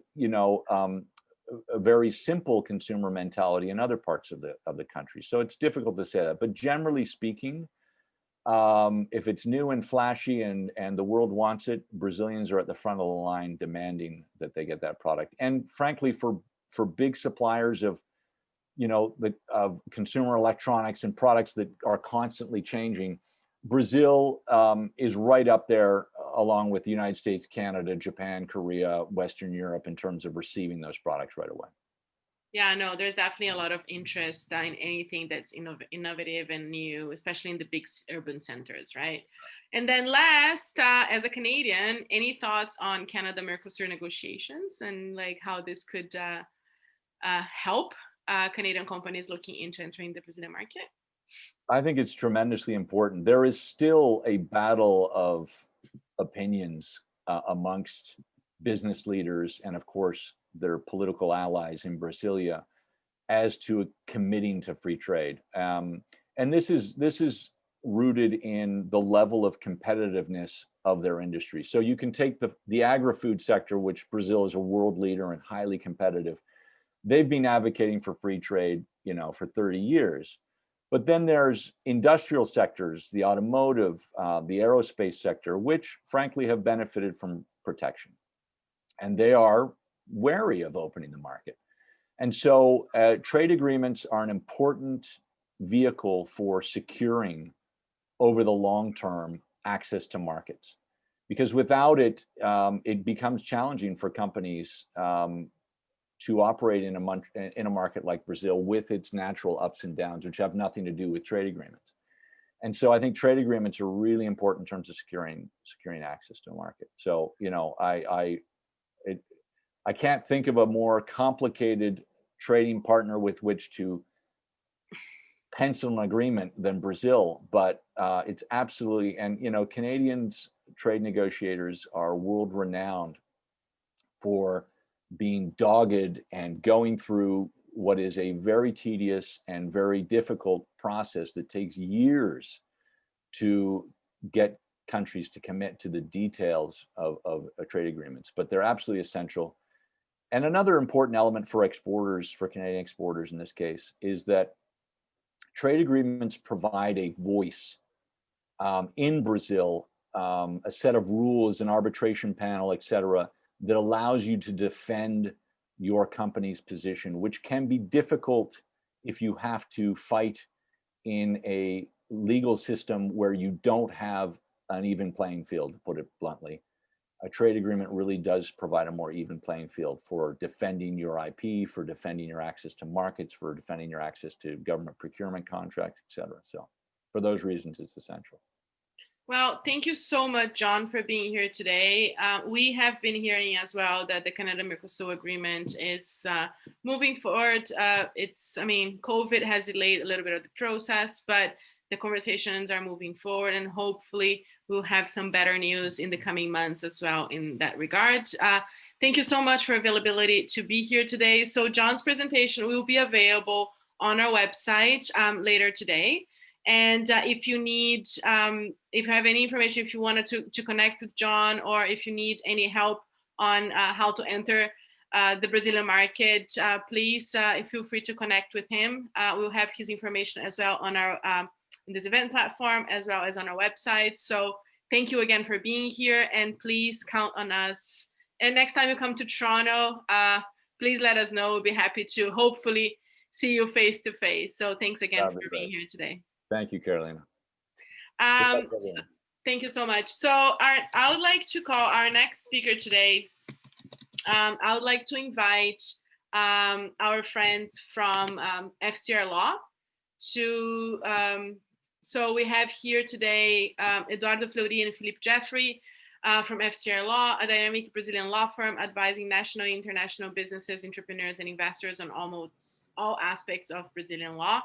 a very simple consumer mentality in other parts of the country. So it's difficult to say that. But generally speaking, if it's new and flashy and the world wants it, Brazilians are at the front of the line demanding that they get that product. And frankly, for big suppliers of consumer electronics and products that are constantly changing, Brazil is right up there along with the United States, Canada, Japan, Korea, Western Europe in terms of receiving those products right away. Yeah, no, there's definitely a lot of interest in anything that's innovative and new, especially in the big urban centers, right? And then last, as a Canadian, any thoughts on Canada-Mercosur negotiations and how this could help Canadian companies looking into entering the Brazilian market? I think it's tremendously important. There is still a battle of opinions amongst business leaders and, of course, their political allies in Brasilia as to committing to free trade. And this is rooted in the level of competitiveness of their industry. So you can take the agri-food sector, which Brazil is a world leader and highly competitive. They've been advocating for free trade, for 30 years. But then there's industrial sectors, the automotive, the aerospace sector, which frankly have benefited from protection. And they are wary of opening the market. And so trade agreements are an important vehicle for securing over the long term access to markets. Because without it, it becomes challenging for companies to operate in a market like Brazil with its natural ups and downs, which have nothing to do with trade agreements. And so I think trade agreements are really important in terms of securing access to a market. So, I can't think of a more complicated trading partner with which to pencil an agreement than Brazil, but it's absolutely, and Canadians trade negotiators are world renowned for being dogged and going through what is a very tedious and very difficult process that takes years to get countries to commit to the details of trade agreements, but they're absolutely essential. And another important element for exporters, for Canadian exporters in this case, is that trade agreements provide a voice in Brazil, a set of rules, an arbitration panel, et cetera, that allows you to defend your company's position, which can be difficult if you have to fight in a legal system where you don't have an even playing field, to put it bluntly. A trade agreement really does provide a more even playing field for defending your IP, for defending your access to markets, for defending your access to government procurement contracts, et cetera. So for those reasons, it's essential. Well, thank you so much, John, for being here today. We have been hearing as well that the Canada-Mercosur agreement is moving forward. COVID has delayed a little bit of the process, but the conversations are moving forward, and hopefully we'll have some better news in the coming months as well in that regard. Thank you so much for availability to be here today. So John's presentation will be available on our website later today. And if you need, if you have any information, if you wanted to connect with John, or if you need any help on how to enter the Brazilian market, please feel free to connect with him. We'll have his information as well on our in this event platform, as well as on our website. So thank you again for being here, and please count on us. And next time you come to Toronto, please let us know. We'll be happy to hopefully see you face to face. So thanks again for being here today. Thank you, Carolina. Thank you so much. So I would like to call our next speaker today. I would like to invite our friends from FCR Law to, so we have here today Eduardo, Fleury, and Philippe Jeffrey from FCR Law, a dynamic Brazilian law firm advising national and international businesses, entrepreneurs, and investors on almost all aspects of Brazilian law.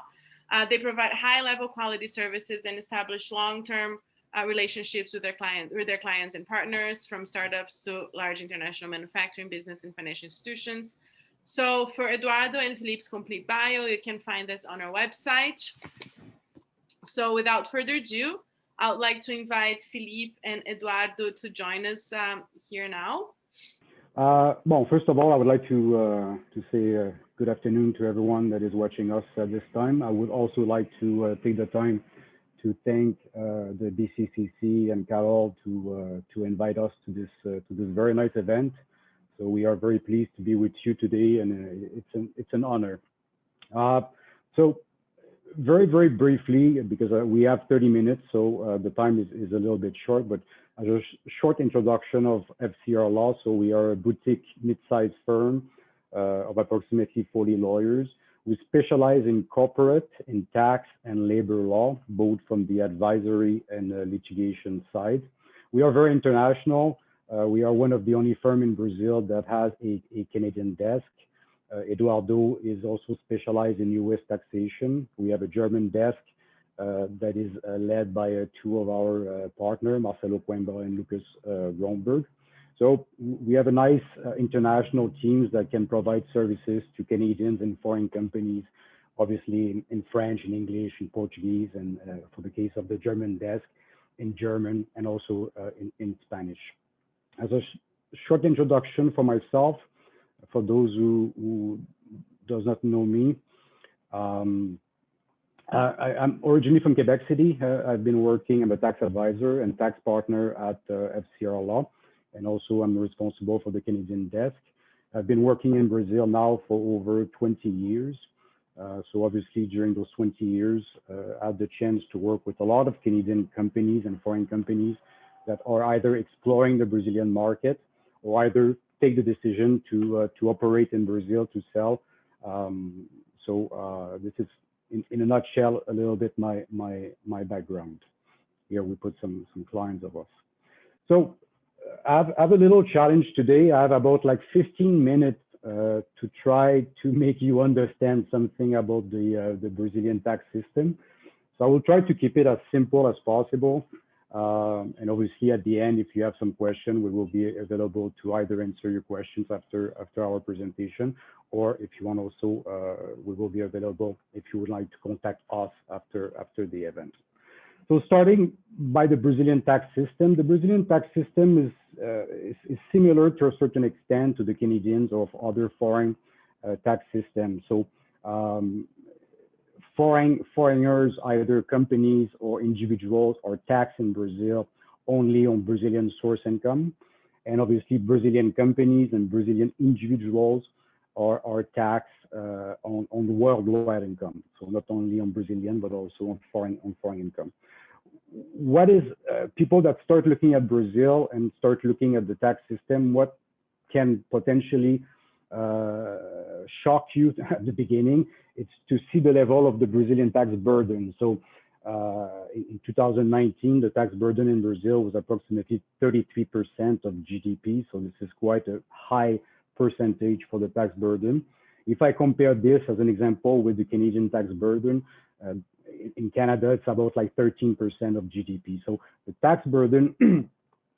They provide high-level quality services and establish long-term relationships with their clients and partners, from startups to large international manufacturing, business, and financial institutions. So for Eduardo and Philippe's complete bio, you can find this on our website. So without further ado, I would like to invite Philippe and Eduardo to join us here now. Well, first of all, I would like to say good afternoon to everyone that is watching us at this time. I would also like to take the time to thank the BCCC and Carol to invite us to this very nice event. So we are very pleased to be with you today, and it's an honor. So very briefly, because we have 30 minutes, so the time is a little bit short, but as a short introduction of FCR Law. So we are a boutique mid-sized firm of approximately 40 lawyers. We specialize in corporate, in tax and labor law, both from the advisory and litigation side. We are very international. We are one of the only firms in Brazil that has a Canadian desk. Eduardo is also specialized in US taxation. We have a German desk that is led by two of our partners, Marcelo Coimbra and Lucas Rhomberg. So we have a nice international teams that can provide services to Canadians and foreign companies, obviously in French, in English, in Portuguese, and for the case of the German desk, in German, and also in Spanish. As a short introduction for myself, for those who does not know me, I'm originally from Quebec City. I've been working, I'm a tax advisor and tax partner at FCR Law, and also I'm responsible for the Canadian desk. I've been working in Brazil now for over 20 years. So obviously during those 20 years, I had the chance to work with a lot of Canadian companies and foreign companies that are either exploring the Brazilian market or either take the decision to operate in Brazil to sell. This is in a nutshell a little bit my background. Here we put some clients of us. So I have a little challenge today. I have about like 15 minutes to try to make you understand something about the Brazilian tax system. So I will try to keep it as simple as possible. And obviously at the end, if you have some question, we will be available to either answer your questions after our presentation, or if you want also, we will be available if you would like to contact us after the event. So starting by the Brazilian tax system, the Brazilian tax system is similar to a certain extent to the Canadians or other foreign tax systems. So foreigners, either companies or individuals, are taxed in Brazil only on Brazilian source income. And obviously Brazilian companies and Brazilian individuals are taxed on the worldwide income. So not only on Brazilian, but also on foreign income. What is people that start looking at Brazil and start looking at the tax system, what can potentially shock you at the beginning? It's to see the level of the Brazilian tax burden. So in 2019, the tax burden in Brazil was approximately 33% of GDP. So this is quite a high percentage for the tax burden. If I compare this as an example with the Canadian tax burden, in Canada, it's about like 13% of GDP. So the tax burden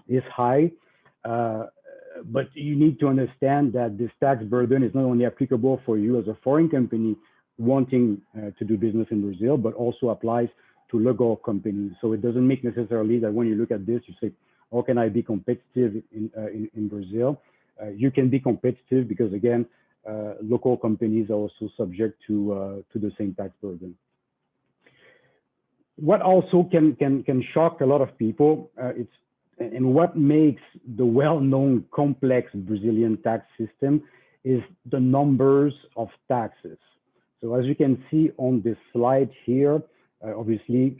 is high, but you need to understand that this tax burden is not only applicable for you as a foreign company wanting to do business in Brazil, but also applies to local companies. So it doesn't make necessarily that when you look at this, you say, how can I be competitive in Brazil? You can be competitive because again, local companies are also subject to the same tax burden. What also can shock a lot of people, and what makes the well-known complex Brazilian tax system is the numbers of taxes. So as you can see on this slide here, obviously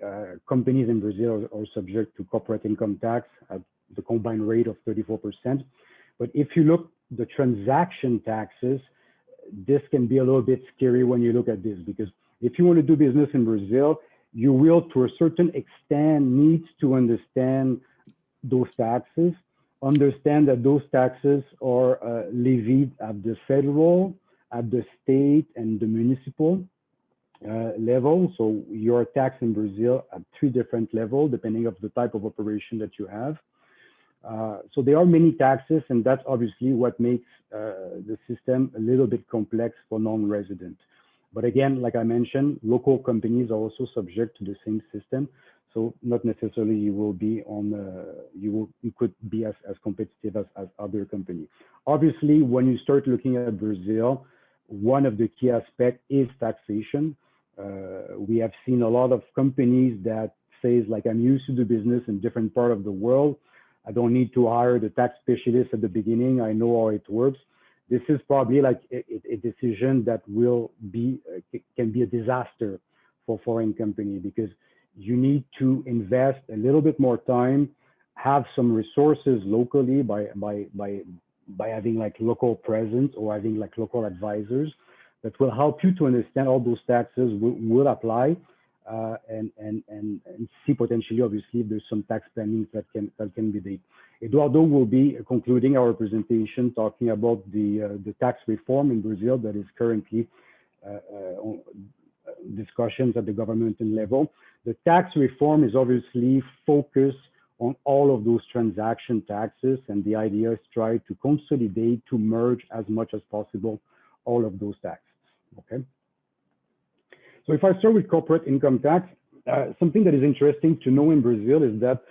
companies in Brazil are subject to corporate income tax at the combined rate of 34%. But if you look at the transaction taxes, this can be a little bit scary when you look at this, because if you want to do business in Brazil, you will, to a certain extent, need to understand those taxes, understand that those taxes are levied at the federal, at the state, and the municipal level. So you're taxed in Brazil at 3 different levels, depending on the type of operation that you have. So there are many taxes, and that's obviously what makes the system a little bit complex for non-residents. But again, like I mentioned, local companies are also subject to the same system. So not necessarily you will be on, you could be as competitive as other companies. Obviously, when you start looking at Brazil, one of the key aspects is taxation. We have seen a lot of companies that says like, I'm used to do business in different part of the world. I don't need to hire the tax specialist at the beginning. I know how it works. This is probably like a decision that will be, can be a disaster for foreign company, because you need to invest a little bit more time, have some resources locally by having like local presence or having like local advisors that will help you to understand all those taxes will apply and see potentially, obviously, if there's some tax planning that can be made. Eduardo will be concluding our presentation talking about the tax reform in Brazil that is currently on discussions at the governmental level. The tax reform is obviously focused on all of those transaction taxes. And the idea is try to consolidate, to merge as much as possible all of those taxes, okay? So if I start with corporate income tax, something that is interesting to know in Brazil is that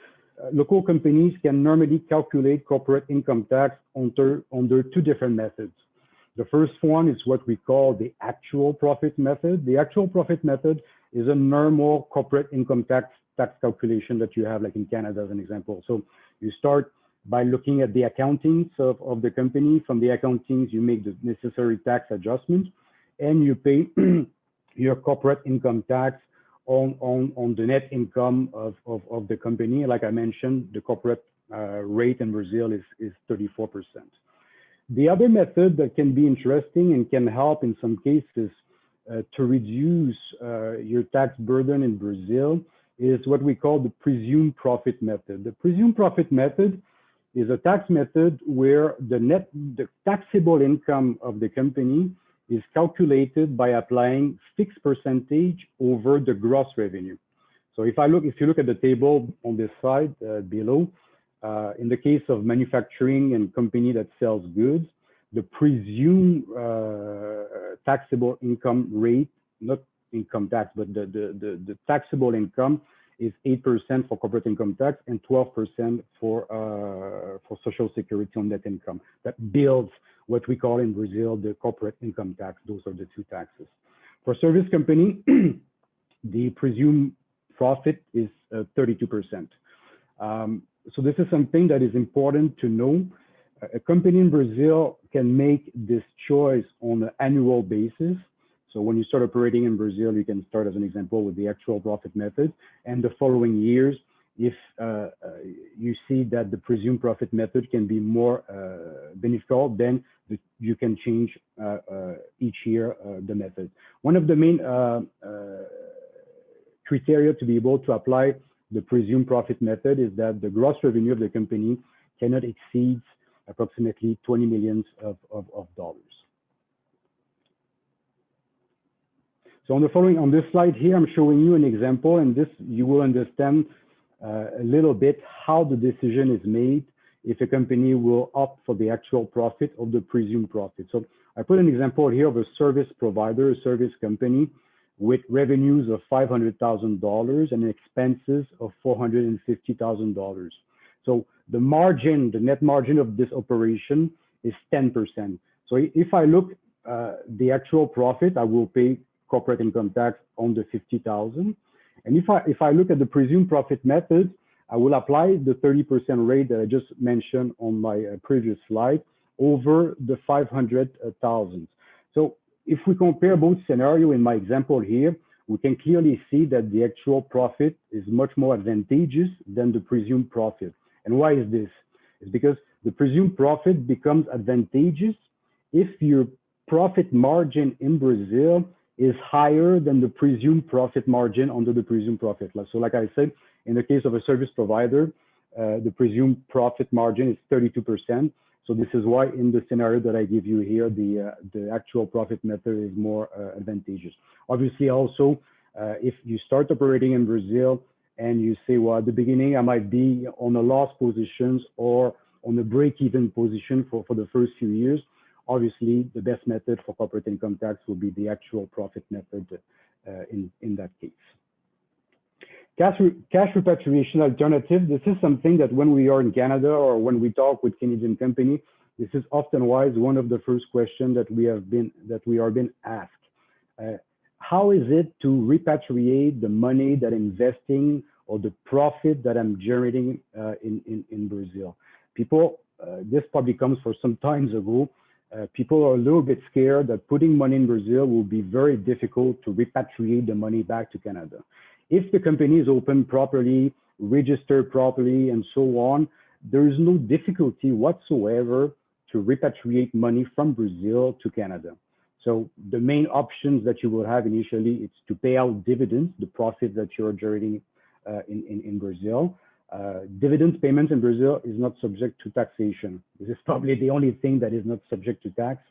local companies can normally calculate corporate income tax under two different methods. The first one is what we call the actual profit method. The actual profit method is a normal corporate income tax calculation that you have, like in Canada as an example. So you start by looking at the accountings of the company. From the accountings, you make the necessary tax adjustments, and you pay your corporate income tax on the net income of the company. Like I mentioned, the corporate rate in Brazil is 34%. The other method that can be interesting and can help in some cases to reduce your tax burden in Brazil is what we call the presumed profit method. The presumed profit method is a tax method where the taxable income of the company is calculated by applying fixed percentage over the gross revenue. So if you look at the table on this side below, in the case of manufacturing and company that sells goods, the presumed taxable income rate, not income tax, but the taxable income is 8% for corporate income tax and 12% for social security on net income. That builds what we call in Brazil the corporate income tax. Those are the two taxes. For service company, the presumed profit is 32%. So this is something that is important to know. A company in Brazil can make this choice on an annual basis. So when you start operating in Brazil, you can start as an example with the actual profit method. And the following years, if you see that the presumed profit method can be more beneficial, then you can change each year the method. One of the main criteria to be able to apply the presumed profit method is that the gross revenue of the company cannot exceed approximately $20 million of dollars. So on this slide here, I'm showing you an example, and this you will understand a little bit how the decision is made if a company will opt for the actual profit or the presumed profit. So I put an example here of a service provider, a service company with revenues of $500,000 and expenses of $450,000. So the margin, the net margin of this operation is 10%. So if I look the actual profit, I will pay corporate income tax on the 50,000. And if I look at the presumed profit method, I will apply the 30% rate that I just mentioned on my previous slide over the 500,000. So if we compare both scenarios in my example here, we can clearly see that the actual profit is much more advantageous than the presumed profit. And why is this? It's because the presumed profit becomes advantageous if your profit margin in Brazil is higher than the presumed profit margin under the presumed profit. So like I said, in the case of a service provider, the presumed profit margin is 32%. So this is why in the scenario that I give you here, the actual profit method is more advantageous. Obviously also, if you start operating in Brazil and you say, well, at the beginning, I might be on a loss positions or on a break-even position for the first few years, obviously the best method for corporate income tax will be the actual profit method in that case. Cash repatriation alternative. This is something that when we are in Canada or when we talk with Canadian company, this is often one of the first questions that we are being asked. How is it to repatriate the money that I'm investing or the profit that I'm generating in Brazil? People, this probably comes for some times ago. People are a little bit scared that putting money in Brazil will be very difficult to repatriate the money back to Canada. If the company is open properly, registered properly, and so on, there is no difficulty whatsoever to repatriate money from Brazil to Canada. So the main options that you will have initially is to pay out dividends, the profit that you're generating in Brazil. Dividends payments in Brazil is not subject to taxation. This is probably the only thing that is not subject to tax.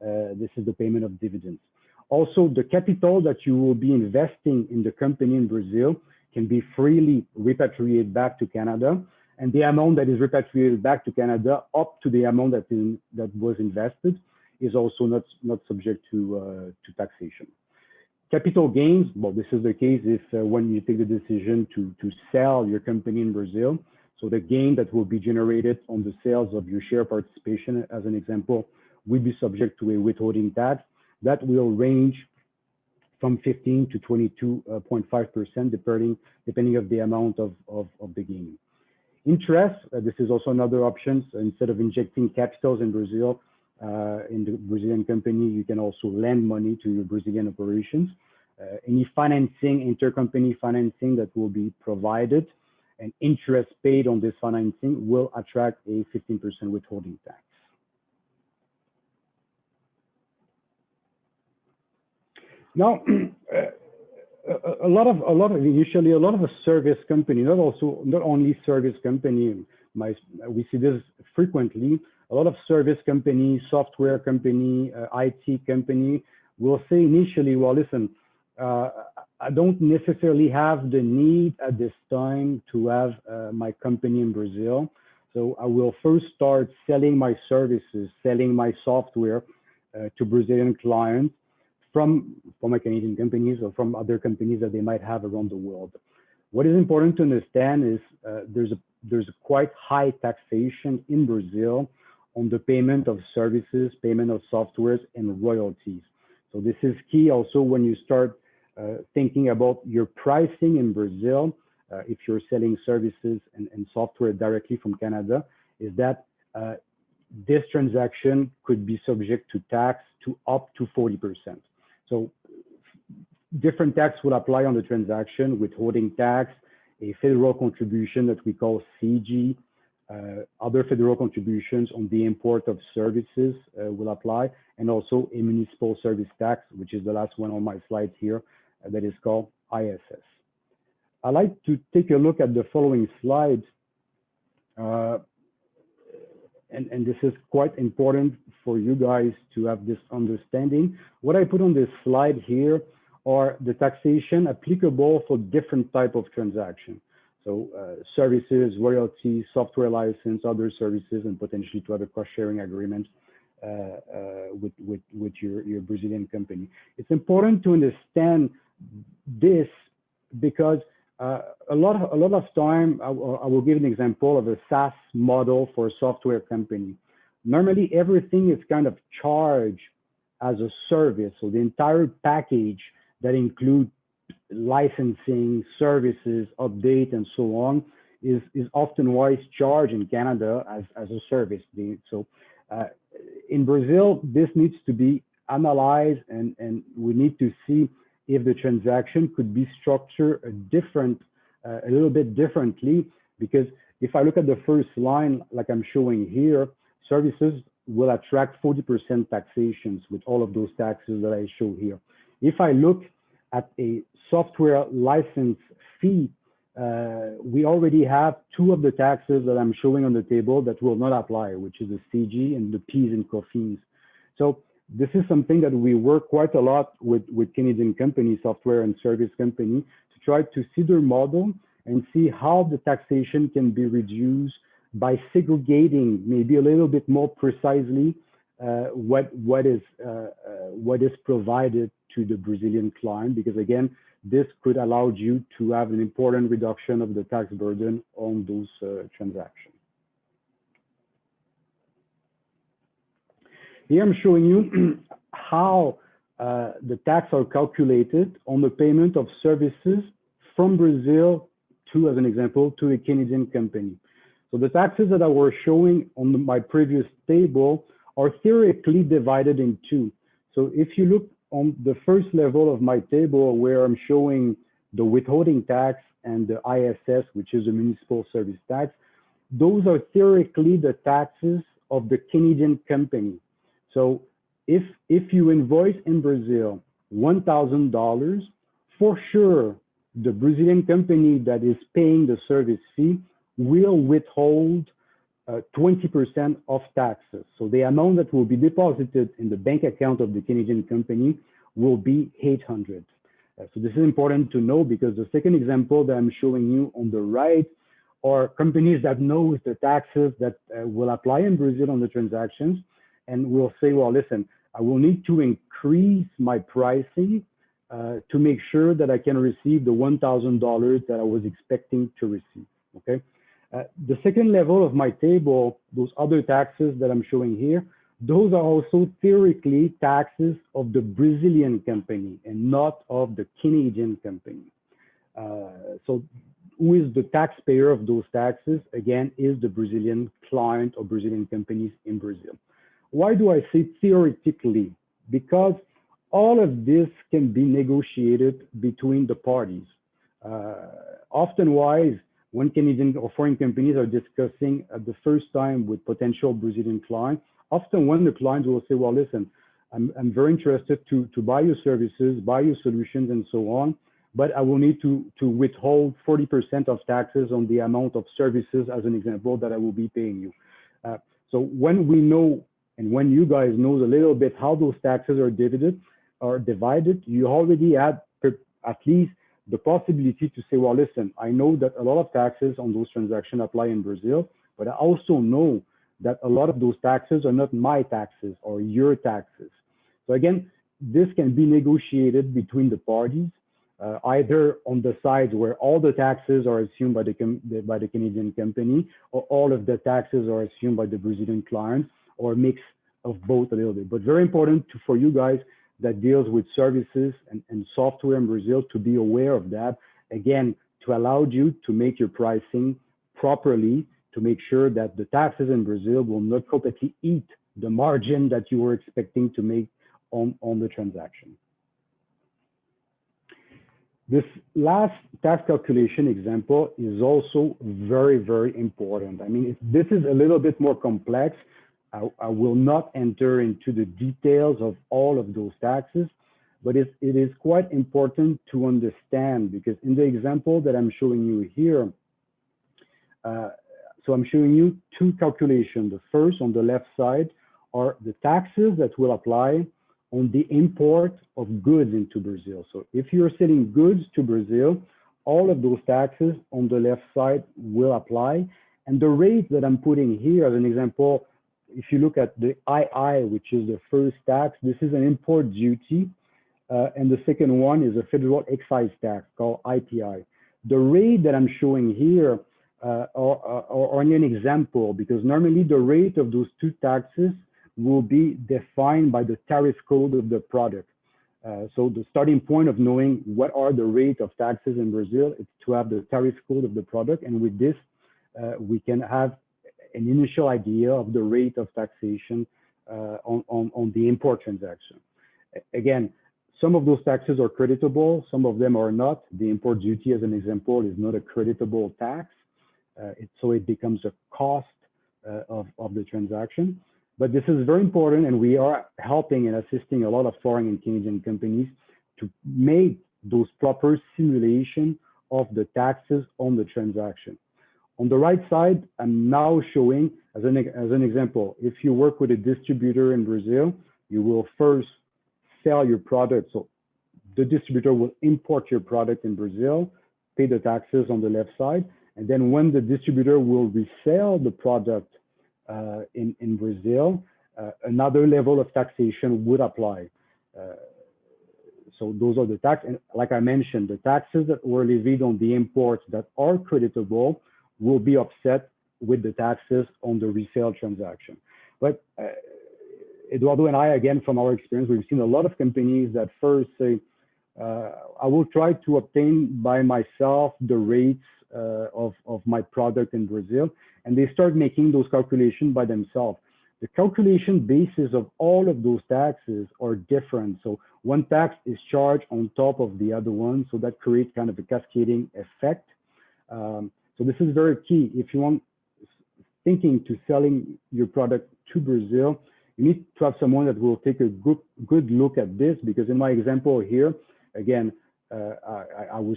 This is the payment of dividends. Also, the capital that you will be investing in the company in Brazil can be freely repatriated back to Canada. and the amount that is repatriated back to Canada up to the amount that was invested is also not subject to taxation. Capital gains, well, this is the case if when you take the decision to sell your company in Brazil. So the gain that will be generated on the sales of your share participation, as an example, will be subject to a withholding tax that will range from 15 to 22.5%, depending of the amount of the gain. Interest, this is also another option. So instead of injecting capitals in Brazil, in the Brazilian company, you can also lend money to your Brazilian operations. Any financing, intercompany financing that will be provided and interest paid on this financing will attract a 15% withholding tax. Now, a lot of a service company, not only service company, we see this frequently. A lot of service company, software company, IT company will say initially, well, listen, I don't necessarily have the need at this time to have my company in Brazil. So I will first start selling my services, selling my software to Brazilian clients from my Canadian companies or from other companies that they might have around the world. What is important to understand is there's a quite high taxation in Brazil on the payment of services, payment of softwares, and royalties. So this is key also when you start thinking about your pricing in Brazil, if you're selling services and software directly from Canada, is that this transaction could be subject to tax to up to 40%. So different tax will apply on the transaction: withholding tax, a federal contribution that we call CG, other federal contributions on the import of services will apply, and also a municipal service tax, which is the last one on my slide here, that is called ISS. I'd like to take a look at the following slides, and this is quite important for you guys to have this understanding. What I put on this slide here are the taxation applicable for different type of transaction. So services, royalties, software license, other services, and potentially to have a cost-sharing agreement with your Brazilian company. It's important to understand this because a lot of time, I will give an example of a SaaS model for a software company. Normally, everything is kind of charged as a service. So the entire package that includes licensing, services, update, and so on is often wise charged in Canada as a service. So in Brazil, this needs to be analyzed, and we need to see if the transaction could be structured a little bit differently, because if I look at the first line, like I'm showing here, services will attract 40% taxations with all of those taxes that I show here. If I look at a software license fee, we already have two of the taxes that I'm showing on the table that will not apply, which is the CG and the P's and COFINS. So this is something that we work quite a lot with Canadian companies, software and service company, to try to see their model and see how the taxation can be reduced by segregating maybe a little bit more precisely what is provided to the Brazilian client, because again, this could allow you to have an important reduction of the tax burden on those transactions. Here I'm showing you how the tax are calculated on the payment of services from Brazil to, as an example, to a Canadian company. So the taxes that I was showing on my previous table are theoretically divided in two. So if you look on the first level of my table where I'm showing the withholding tax and the ISS, which is a municipal service tax, those are theoretically the taxes of the Canadian company. So if you invoice in Brazil $1,000, for sure, the Brazilian company that is paying the service fee will withhold 20% of taxes. So the amount that will be deposited in the bank account of the Canadian company will be 800. So this is important to know, because the second example that I'm showing you on the right or companies that knows the taxes that will apply in Brazil on the transactions, and will say, well, listen, I will need to increase my pricing to make sure that I can receive the $1,000 that I was expecting to receive, okay? The second level of my table, those other taxes that I'm showing here, those are also theoretically taxes of the Brazilian company and not of the Canadian company. So who is the taxpayer of those taxes? Again, is the Brazilian client or Brazilian companies in Brazil. Why do I say theoretically? Because all of this can be negotiated between the parties. Often when Canadian or foreign companies are discussing at the first time with potential Brazilian clients, often when the clients will say, well, listen, I'm very interested to buy your services, buy your solutions and so on, but I will need to withhold 40% of taxes on the amount of services, as an example, that I will be paying you. So when we know, and when you guys know a little bit how those taxes are divided, you already had at least the possibility to say, well, listen, I know that a lot of taxes on those transactions apply in Brazil, but I also know that a lot of those taxes are not my taxes or your taxes. So again, this can be negotiated between the parties, either on the sides where all the taxes are assumed by the Canadian company, or all of the taxes are assumed by the Brazilian client, or a mix of both a little bit. But very important for you guys that deals with services and software in Brazil to be aware of that, again, to allow you to make your pricing properly, to make sure that the taxes in Brazil will not completely eat the margin that you were expecting to make on the transaction. This last tax calculation example is also very, very important. I mean, this is a little bit more complex. I will not enter into the details of all of those taxes, but it is quite important to understand, because in the example that I'm showing you here, so I'm showing you two calculations. The first on the left side are the taxes that will apply on the import of goods into Brazil. So if you're selling goods to Brazil, all of those taxes on the left side will apply. And the rate that I'm putting here as an example, if you look at the II, which is the first tax, this is an import duty. And the second one is a federal excise tax called IPI. The rate that I'm showing here are only an example, because normally the rate of those two taxes will be defined by the tariff code of the product. So the starting point of knowing what are the rate of taxes in Brazil is to have the tariff code of the product. And with this, we can have an initial idea of the rate of taxation on the import transaction. Again, some of those taxes are creditable, some of them are not. The import duty, as an example, is not a creditable tax. So it becomes a cost of the transaction. But this is very important, and we are helping and assisting a lot of foreign and Canadian companies to make those proper simulation of the taxes on the transaction. On the right side, I'm now showing, as an example, if you work with a distributor in Brazil, you will first sell your product. So the distributor will import your product in Brazil, pay the taxes on the left side, and then when the distributor will resell the product in Brazil, another level of taxation would apply. So those are the tax, and like I mentioned, the taxes that were levied on the imports that are creditable will be offset with the taxes on the resale transaction. But Eduardo and I, again, from our experience, we've seen a lot of companies that first say, I will try to obtain by myself the rates of my product in Brazil, and they start making those calculations by themselves. The calculation basis of all of those taxes are different. So one tax is charged on top of the other one, so that creates kind of a cascading effect. So this is very key. If you want thinking to selling your product to Brazil, you need to have someone that will take a good look at this, because in my example here, again, I was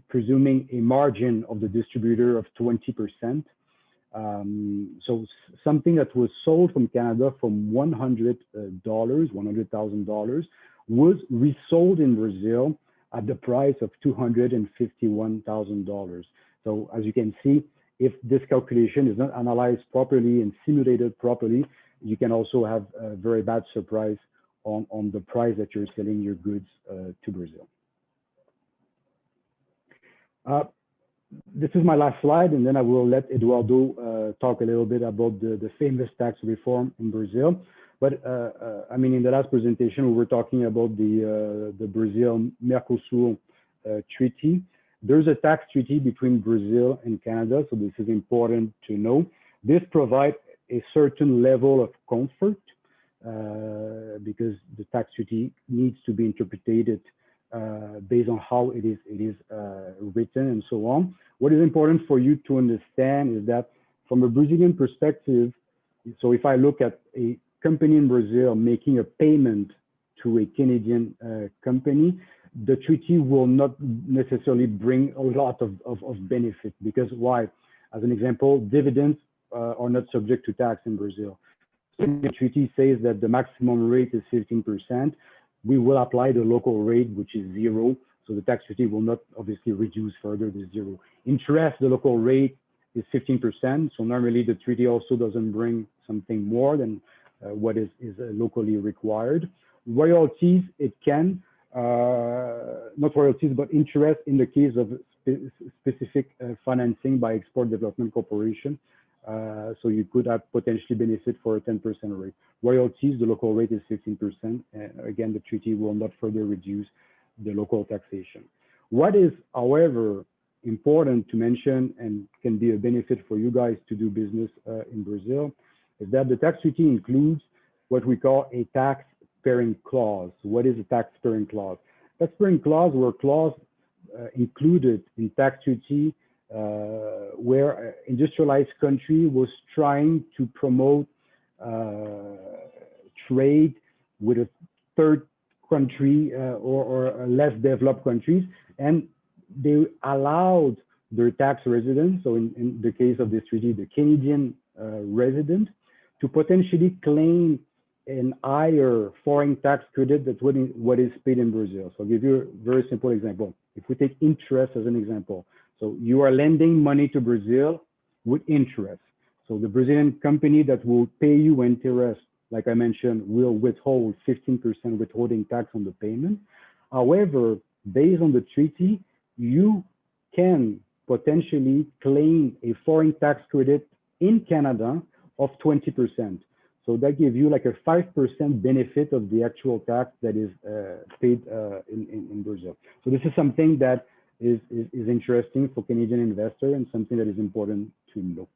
presuming a margin of the distributor of 20%. So something that was sold from Canada from $100,000 was resold in Brazil at the price of $251,000. So as you can see, if this calculation is not analyzed properly and simulated properly, you can also have a very bad surprise on the price that you're selling your goods to Brazil. This is my last slide, and then I will let Eduardo talk a little bit about the famous tax reform in Brazil. But I mean, in the last presentation, we were talking about the Brazil-Mercosur treaty. There's a tax treaty between Brazil and Canada, so this is important to know. This provides a certain level of comfort because the tax treaty needs to be interpreted based on how it is written and so on. What is important for you to understand is that from a Brazilian perspective, so if I look at a company in Brazil making a payment to a Canadian company, the treaty will not necessarily bring a lot of benefit, because why? As an example, dividends are not subject to tax in Brazil. So the treaty says that the maximum rate is 15%. We will apply the local rate, which is 0. So the tax treaty will not obviously reduce further to 0. Interest, the local rate is 15%. So normally the treaty also doesn't bring something more than what is locally required. Royalties, it can. Not royalties, but interest in the case of specific financing by Export Development Corporation. So you could have potentially benefit for a 10% rate. Royalties, the local rate is 15%. Again, the treaty will not further reduce the local taxation. What is, however, important to mention and can be a benefit for you guys to do business in Brazil is that the tax treaty includes what we call a tax sparing clause. What is a tax sparing clause? Tax sparing clause were clause included in tax treaty where industrialized country was trying to promote trade with a third country or less developed countries, and they allowed their tax residents, so in the case of this treaty, the Canadian resident, to potentially claim an higher foreign tax credit than what is paid in Brazil. So I'll give you a very simple example. If we take interest as an example, so you are lending money to Brazil with interest. So the Brazilian company that will pay you interest, like I mentioned, will withhold 15% withholding tax on the payment. However, based on the treaty, you can potentially claim a foreign tax credit in Canada of 20%. So that gives you like a 5% benefit of the actual tax that is paid in Brazil. So this is something that is interesting for Canadian investor and something that is important to know.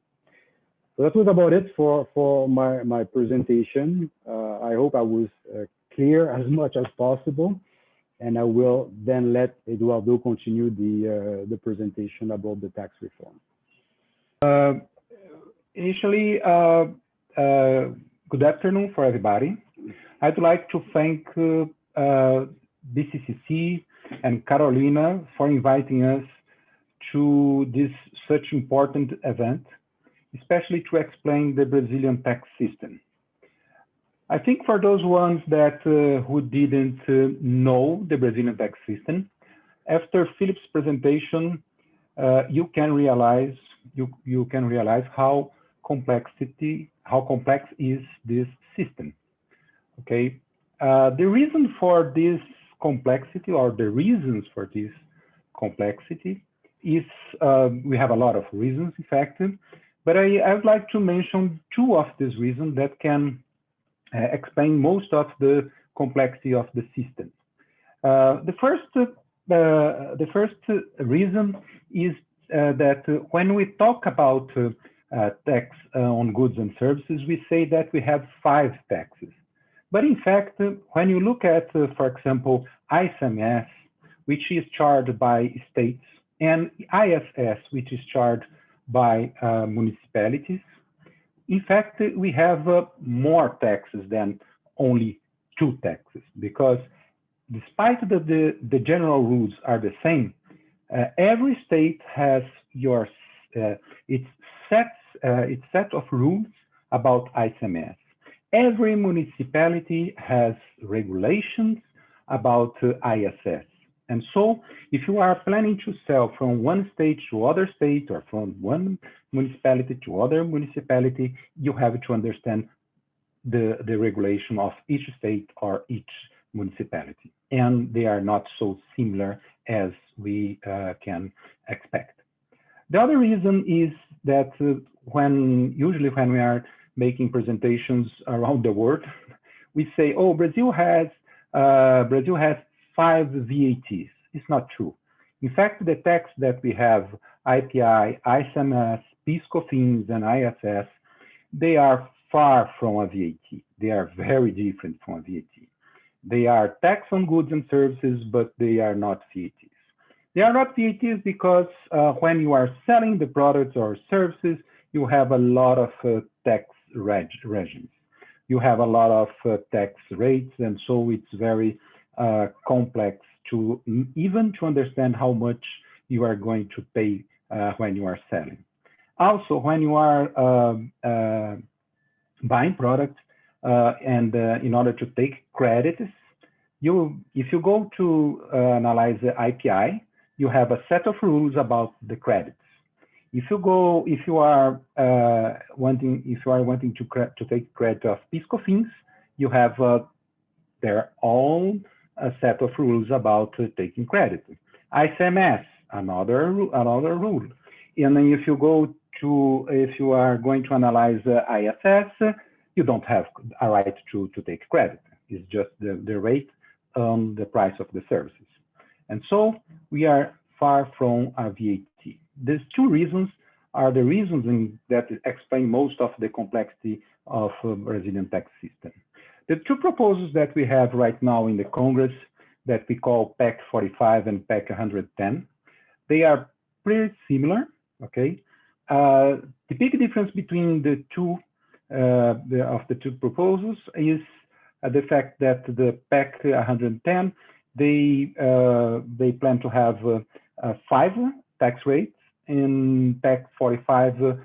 So that was about it for my presentation. I hope I was clear as much as possible. And I will then let Eduardo continue the presentation about the tax reform. Initially, good afternoon for everybody. I'd like to thank BCCC and Carolina for inviting us to this such important event, especially to explain the Brazilian tax system. I think for those ones that who didn't know the Brazilian tax system, after Philippe's presentation, you can realize how complex is this system. Okay, the reason for this complexity, or the reasons for this complexity, is we have a lot of reasons, in fact, but I would like to mention two of these reasons that can explain most of the complexity of the system. The first reason is that when we talk about tax on goods and services, we say that we have 5 taxes. But in fact, when you look at, for example, ICMS, which is charged by states, and ISS, which is charged by municipalities, in fact, we have more taxes than only 2 taxes, because despite that the general rules are the same, every state has its set of rules about ICMS. Every municipality has regulations about ISS. And so if you are planning to sell from one state to other state or from one municipality to other municipality, you have to understand the regulation of each state or each municipality. And they are not so similar as we can expect. The other reason is that usually when we are making presentations around the world, we say, oh, Brazil has 5 VATs. It's not true. In fact, the tax that we have, IPI, ICMS, PIS/COFINS, and ISS, they are far from a VAT. They are very different from a VAT. They are tax on goods and services, but they are not VATs. They are not VATs because when you are selling the products or services, you have a lot of tax regimes. You have a lot of tax rates, and so it's very complex to even to understand how much you are going to pay when you are selling. Also, when you are buying products and in order to take credits, if you go to analyze the IPI, you have a set of rules about the credits. If you are wanting to take credit of PIS/COFINS, you have their own set of rules about taking credit. ICMS, another rule. And then if you are going to analyze ISS, you don't have a right to take credit. It's just the rate on the price of the services. And so we are far from a VAT. These two reasons are the reasons that explain most of the complexity of Brazilian tax system. The two proposals that we have right now in the Congress that we call PEC 45 and PEC 110, they are pretty similar, okay? The big difference between the two of the two proposals is the fact that the PEC 110, they plan to have 5 tax rates. In PEC 45,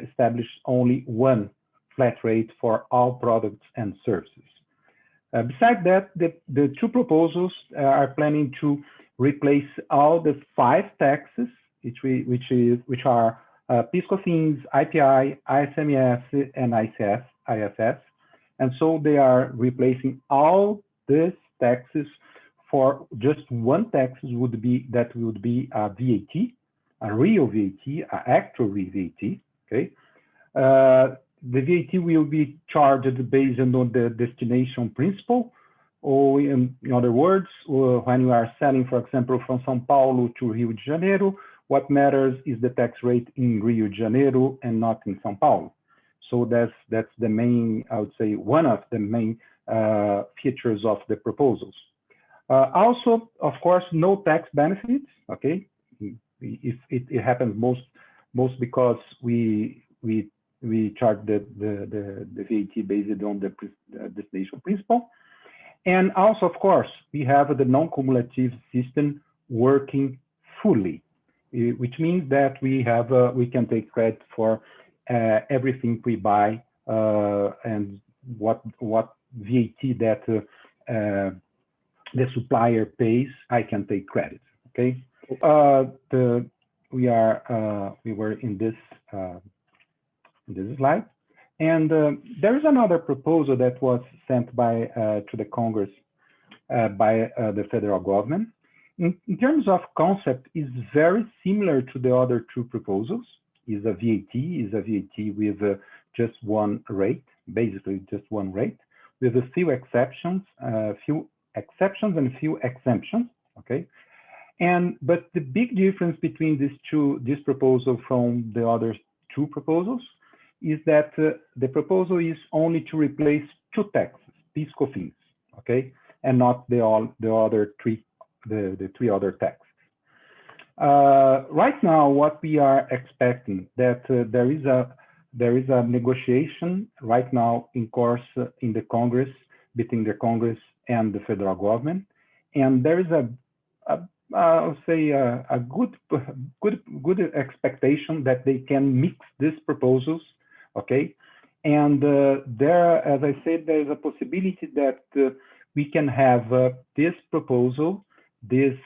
establish only 1 flat rate for all products and services. Besides that, the two proposals are planning to replace all the 5 taxes, which are PIS/COFINS, IPI, ICMS, and ISS. And so they are replacing all these taxes for just 1 tax would be a VAT, a real VAT, an actual VAT, okay? The VAT will be charged based on the destination principle, or in other words, when you are selling, for example, from São Paulo to Rio de Janeiro, what matters is the tax rate in Rio de Janeiro and not in São Paulo. So that's the main, I would say, one of the main features of the proposals. Also, of course, no tax benefits, okay? If it happens most because we charge the VAT based on the destination principle. And also, of course, we have the non-cumulative system working fully, which means that we can take credit for everything we buy and what VAT that the supplier pays, I can take credit. Okay. We were in this slide, and there is another proposal that was sent to the Congress by the federal government. In terms of concept, is very similar to the other two proposals. Is a VAT with just 1 rate, basically just 1 rate, with a few exceptions and a few exemptions. Okay. But the big difference between this proposal from the other two proposals is that the proposal is only to replace 2 taxes, PIS/COFINS, okay, and not the 3 other taxes. Right now, what we are expecting that there is a negotiation right now in course in the Congress between the Congress and the federal government, and there is I would say a good expectation that they can mix these proposals, okay? And there, as I said, there is a possibility that we can have this proposal the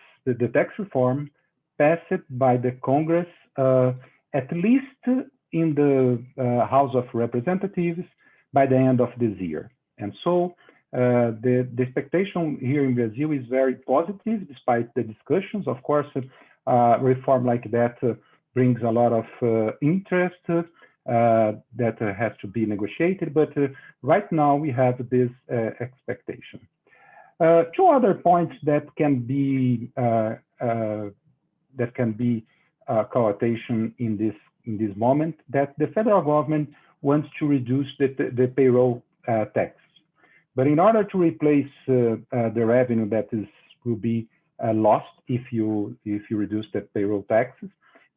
tax reform passed by the Congress, at least in the House of Representatives by the end of this year. And so the expectation here in Brazil is very positive, despite the discussions. Of course, reform like that brings a lot of interest that has to be negotiated, but right now we have this expectation. Two other points that can be call attention in this moment, that the federal government wants to reduce the payroll tax, but in order to replace the revenue that will be lost if you reduce the payroll taxes,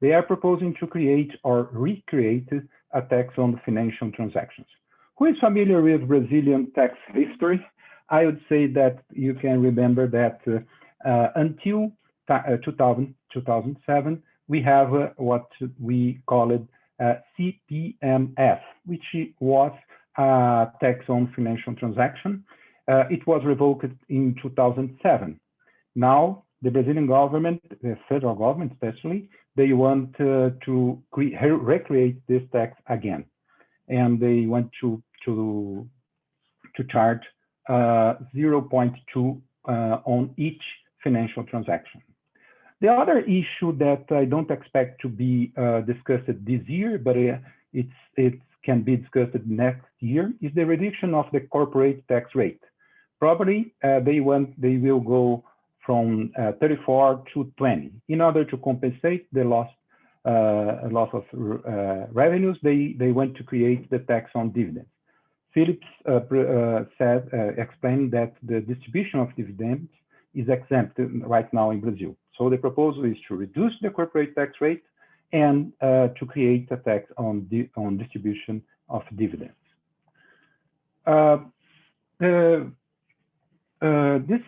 they are proposing to create or recreate a tax on financial transactions. Who is familiar with Brazilian tax history? I would say that you can remember that until 2007, we have what we call it CPMF, which was a tax on financial transaction. It was revoked in 2007. Now, the Brazilian government, the federal government especially, they want to recreate this tax again, and they want to charge 0.2 on each financial transaction. The other issue that I don't expect to be discussed this year, but it can be discussed next year, is the reduction of the corporate tax rate. Probably they will go from 34 to 20 in order to compensate the loss of revenues. They want to create the tax on dividends. Philippe explained that the distribution of dividends is exempt right now in Brazil. So the proposal is to reduce the corporate tax rate and to create a tax on distribution of dividends. This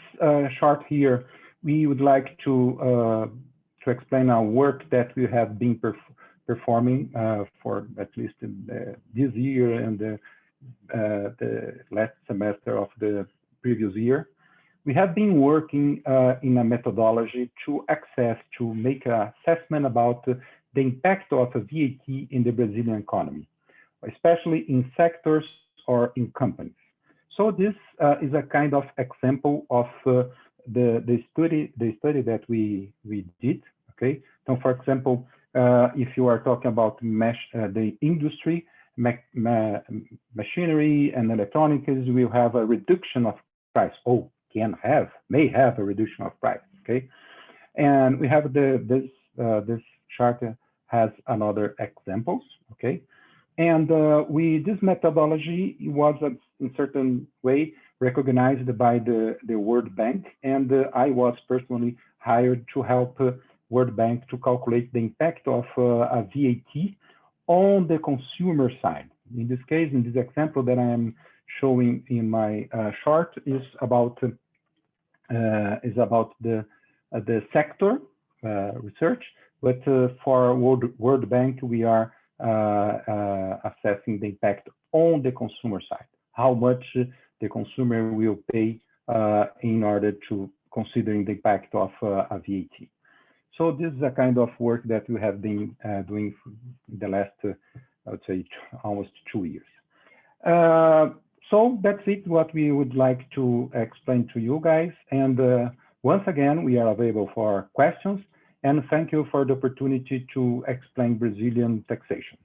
chart here, we would like to explain our work that we have been performing for at least this year and the last semester of the previous year. We have been working in a methodology to make an assessment about the impact of a VAT in the Brazilian economy, especially in sectors or in companies. So this is a kind of example of the study that we did. Okay, so for example, if you are talking about the industry, machinery and electronics, will have a reduction of price. Oh, may have a reduction of price. Okay, and we have this chart has another examples. Okay, and this methodology was in certain way recognized by the World Bank, and I was personally hired to help World Bank to calculate the impact of a VAT on the consumer side. In this case, in this example that I am showing in my chart is about the sector research, but for World Bank we are assessing the impact on the consumer side, how much the consumer will pay in order to considering the impact of a VAT. So this is a kind of work that we have been doing in the last, I would say, almost 2 years. So that's it, what we would like to explain to you guys. And once again, we are available for questions. And thank you for the opportunity to explain Brazilian taxation.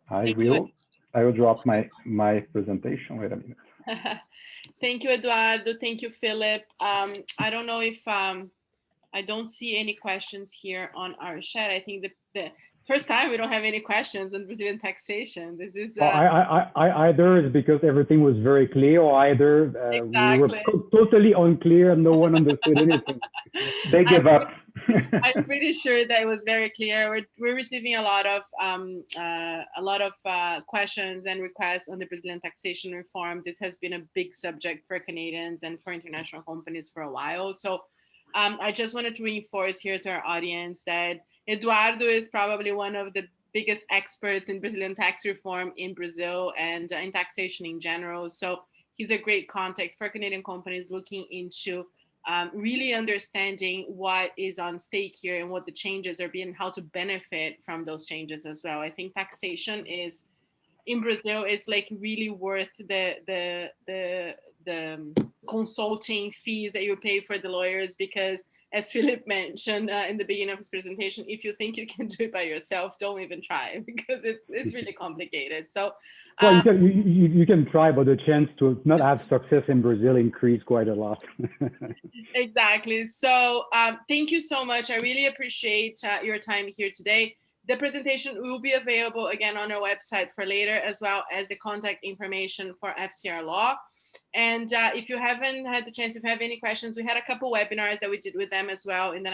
I will drop my presentation. Wait a minute. Thank you, Eduardo. Thank you, Philippe. I don't know if I don't see any questions here on our chat. I think the first time we don't have any questions on Brazilian taxation. This is either is because everything was very clear, or either exactly. we were totally unclear and no one understood anything. They give up. I'm pretty sure that it was very clear. We're receiving a lot of questions and requests on the Brazilian taxation reform. This has been a big subject for Canadians and for international companies for a while. So I just wanted to reinforce here to our audience that Eduardo is probably one of the biggest experts in Brazilian tax reform in Brazil and in taxation in general. So he's a great contact for Canadian companies looking into really understanding what is on stake here and what the changes are being, how to benefit from those changes as well. I think taxation is, in Brazil, it's like really worth the consulting fees that you pay for the lawyers, because as Philippe mentioned in the beginning of his presentation, if you think you can do it by yourself, don't even try, because it's really complicated. So well, you can try, but the chance to not have success in Brazil increase quite a lot. Exactly. So thank you so much. I really appreciate your time here today. The presentation will be available again on our website for later, as well as the contact information for FCR Law. And if you haven't had the chance, if you have any questions, we had a couple webinars that we did with them as well in the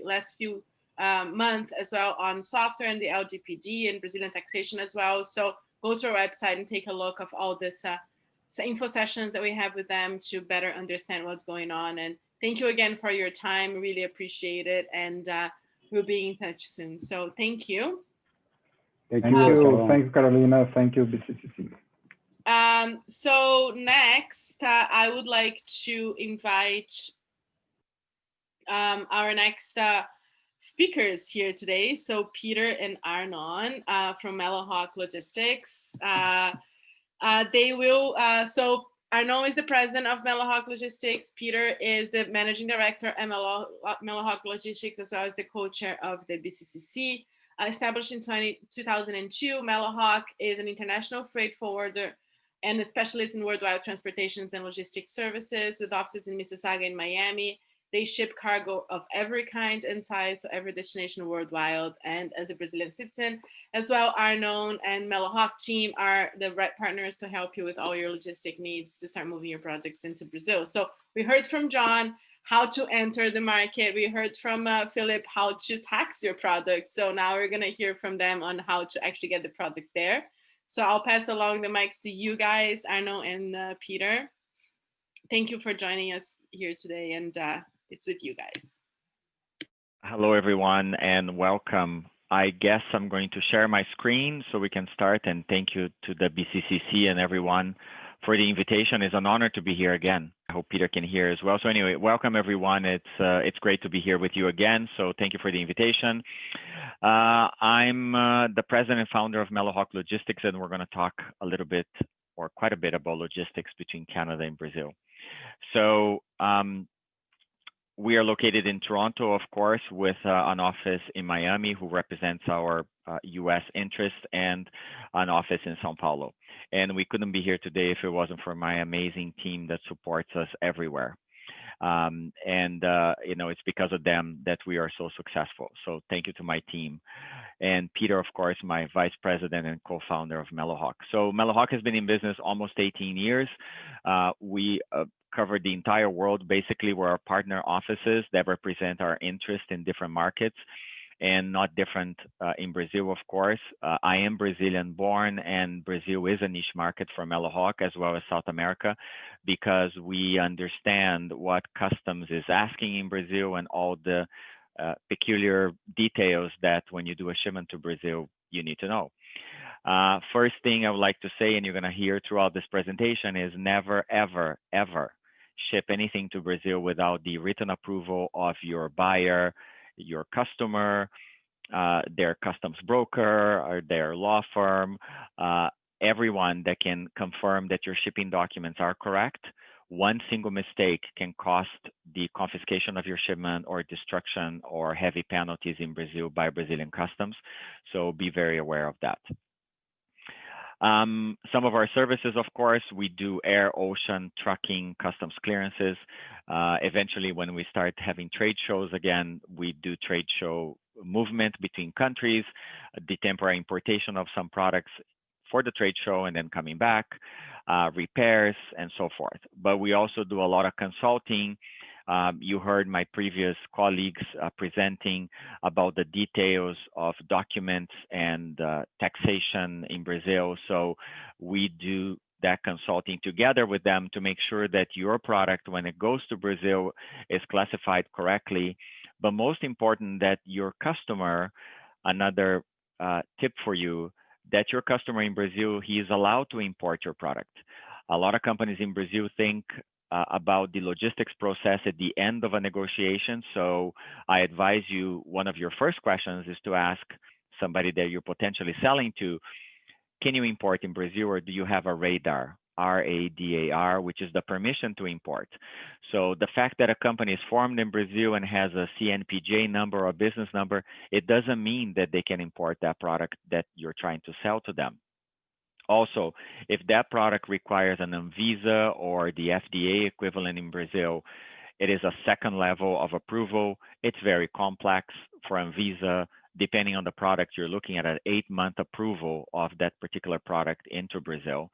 last few months as well on software and the LGPD and Brazilian taxation as well. So go to our website and take a look of all this info sessions that we have with them to better understand what's going on. And thank you again for your time. Really appreciate it. And we'll be in touch soon. So thank you. Thank you. Thanks, Carolina. Thank you, BCCC. So next, I would like to invite our next speakers here today. So Peter and Arnon from MELLOHAWK Logistics. They will, so Arnon is the president of MELLOHAWK Logistics. Peter is the managing director at MELLOHAWK Logistics, as well as the co-chair of the BCCC. Established in 2002, MELLOHAWK is an international freight forwarder and a specialist in worldwide transportations and logistics services with offices in Mississauga and Miami. They ship cargo of every kind and size to every destination worldwide. And as a Brazilian citizen, as well, Arnon and MELLOHAWK team are the right partners to help you with all your logistic needs to start moving your products into Brazil. So we heard from John how to enter the market. We heard from Philippe how to tax your product. So now we're going to hear from them on how to actually get the product there. So I'll pass along the mics to you guys, Arnon and Peter. Thank you for joining us here today, and it's with you guys. Hello, everyone, and welcome. I guess I'm going to share my screen so we can start, and thank you to the BCCC and everyone for the invitation. It's an honor to be here again. I hope Peter can hear as well. So anyway, welcome everyone. It's great to be here with you again. So thank you for the invitation. I'm the president and founder of MELLOHAWK Logistics, and we're going to talk a little bit or quite a bit about logistics between Canada and Brazil. So we are located in Toronto, of course, with an office in Miami who represents our US interest, and an office in Sao Paulo. And we couldn't be here today if it wasn't for my amazing team that supports us everywhere. You know, it's because of them that we are so successful. So thank you to my team. And Peter, of course, my vice president and co-founder of MELLOHAWK. So MELLOHAWK has been in business almost 18 years. We cover the entire world. Basically, we're our partner offices that represent our interest in different markets, and not different in Brazil, of course. I am Brazilian born, and Brazil is a niche market for MELLOHAWK, as well as South America, because we understand what customs is asking in Brazil and all the peculiar details that when you do a shipment to Brazil, you need to know. First thing I would like to say, and you're going to hear throughout this presentation, is never, ever, ever ship anything to Brazil without the written approval of your buyer, your customer, their customs broker, or their law firm, everyone that can confirm that your shipping documents are correct. One single mistake can cost the confiscation of your shipment or destruction or heavy penalties in Brazil by Brazilian customs. So be very aware of that. Some of our services, of course, we do air, ocean, trucking, customs clearances. Eventually, when we start having trade shows again, we do trade show movement between countries, the temporary importation of some products for the trade show and then coming back, repairs, and so forth. But we also do a lot of consulting. You heard my previous colleagues presenting about the details of documents and taxation in Brazil. So we do that consulting together with them to make sure that your product, when it goes to Brazil, is classified correctly. But most important, that your customer, another tip for you, that your customer in Brazil, he is allowed to import your product. A lot of companies in Brazil think about the logistics process at the end of a negotiation. So I advise you, one of your first questions is to ask somebody that you're potentially selling to, can you import in Brazil, or do you have a radar? RADAR, which is the permission to import. So the fact that a company is formed in Brazil and has a CNPJ number or a business number, it doesn't mean that they can import that product that you're trying to sell to them. Also, if that product requires an Anvisa or the FDA equivalent in Brazil, it is a second level of approval. It's very complex for Anvisa. Depending on the product, you're looking at an 8-month approval of that particular product into Brazil.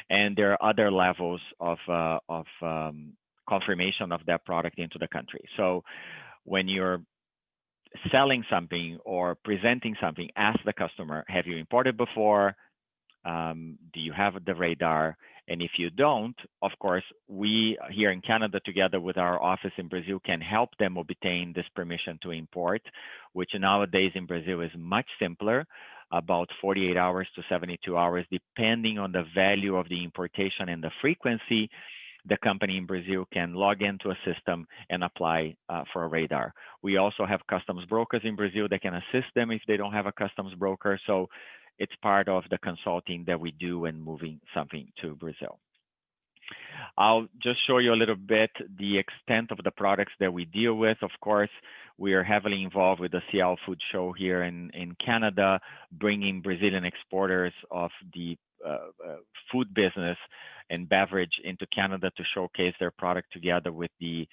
And there are other levels of confirmation of that product into the country. So when you're selling something or presenting something, ask the customer, have you imported before? Do you have the radar? And if you don't, of course, we here in Canada, together with our office in Brazil, can help them obtain this permission to import, which nowadays in Brazil is much simpler, about 48 hours to 72 hours, depending on the value of the importation and the frequency. The company in Brazil can log into a system and apply for a radar. We also have customs brokers in Brazil that can assist them if they don't have a customs broker. So it's part of the consulting that we do when moving something to Brazil. I'll just show you a little bit the extent of the products that we deal with. Of course, we are heavily involved with the CL Food Show here in Canada, bringing Brazilian exporters of the food business and beverage into Canada to showcase their product together with the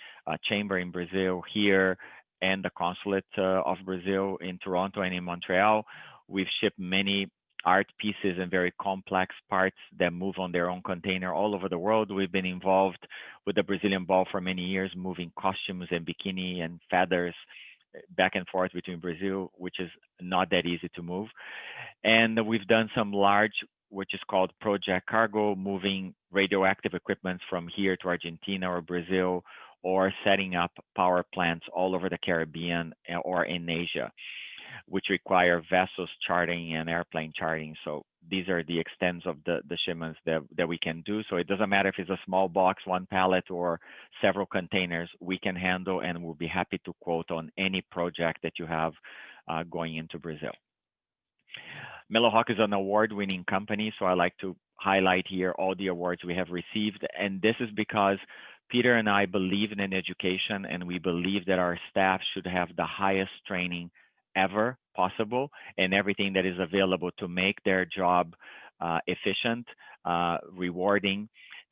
chamber in Brazil here and the consulate of Brazil in Toronto and in Montreal. We've shipped many art pieces and very complex parts that move on their own container all over the world. We've been involved with the Brazilian Ball for many years, moving costumes and bikini and feathers back and forth between Brazil, which is not that easy to move. And we've done some large, which is called project cargo, moving radioactive equipment from here to Argentina or Brazil, or setting up power plants all over the Caribbean or in Asia, which require vessels charting and airplane charting. So these are the extents of the shipments that we can do. So it doesn't matter if it's a small box, one pallet, or several containers, we can handle, and we'll be happy to quote on any project that you have going into Brazil. MELLOHAWK is an award-winning company, so I like to highlight here all the awards we have received. And this is because Peter and I believe in education, and we believe that our staff should have the highest training ever possible, and everything that is available to make their job efficient, rewarding.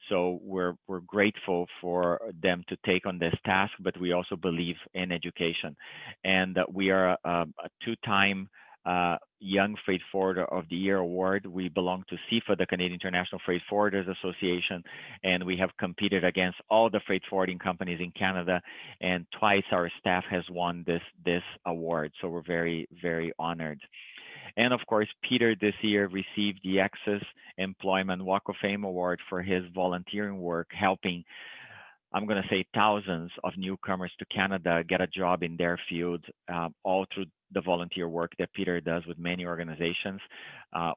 So we're grateful for them to take on this task, but we also believe in education. And we are a 2-time Young Freight Forwarder of the Year award. We belong to CIFA, the Canadian International Freight Forwarders Association, and we have competed against all the freight forwarding companies in Canada, and twice our staff has won this award. So we're very, very honored. And of course, Peter this year received the Access Employment Walk of Fame Award for his volunteering work, helping, I'm going to say, thousands of newcomers to Canada get a job in their field, all through the volunteer work that Peter does with many organizations.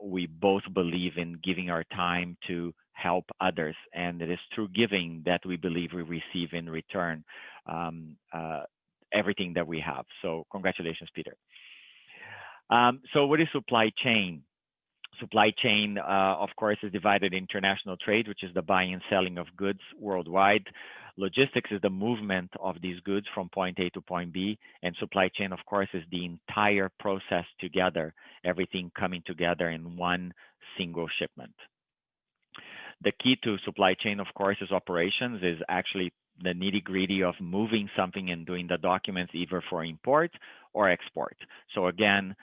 We both believe in giving our time to help others, and it is through giving that we believe we receive in return everything that we have. So congratulations, Peter. So what is supply chain? Supply chain, of course, is divided in international trade, which is the buying and selling of goods worldwide. Logistics is the movement of these goods from point A to point B. And supply chain, of course, is the entire process together, everything coming together in one single shipment. The key to supply chain, of course, is operations, is actually the nitty-gritty of moving something and doing the documents either for import or export. So again,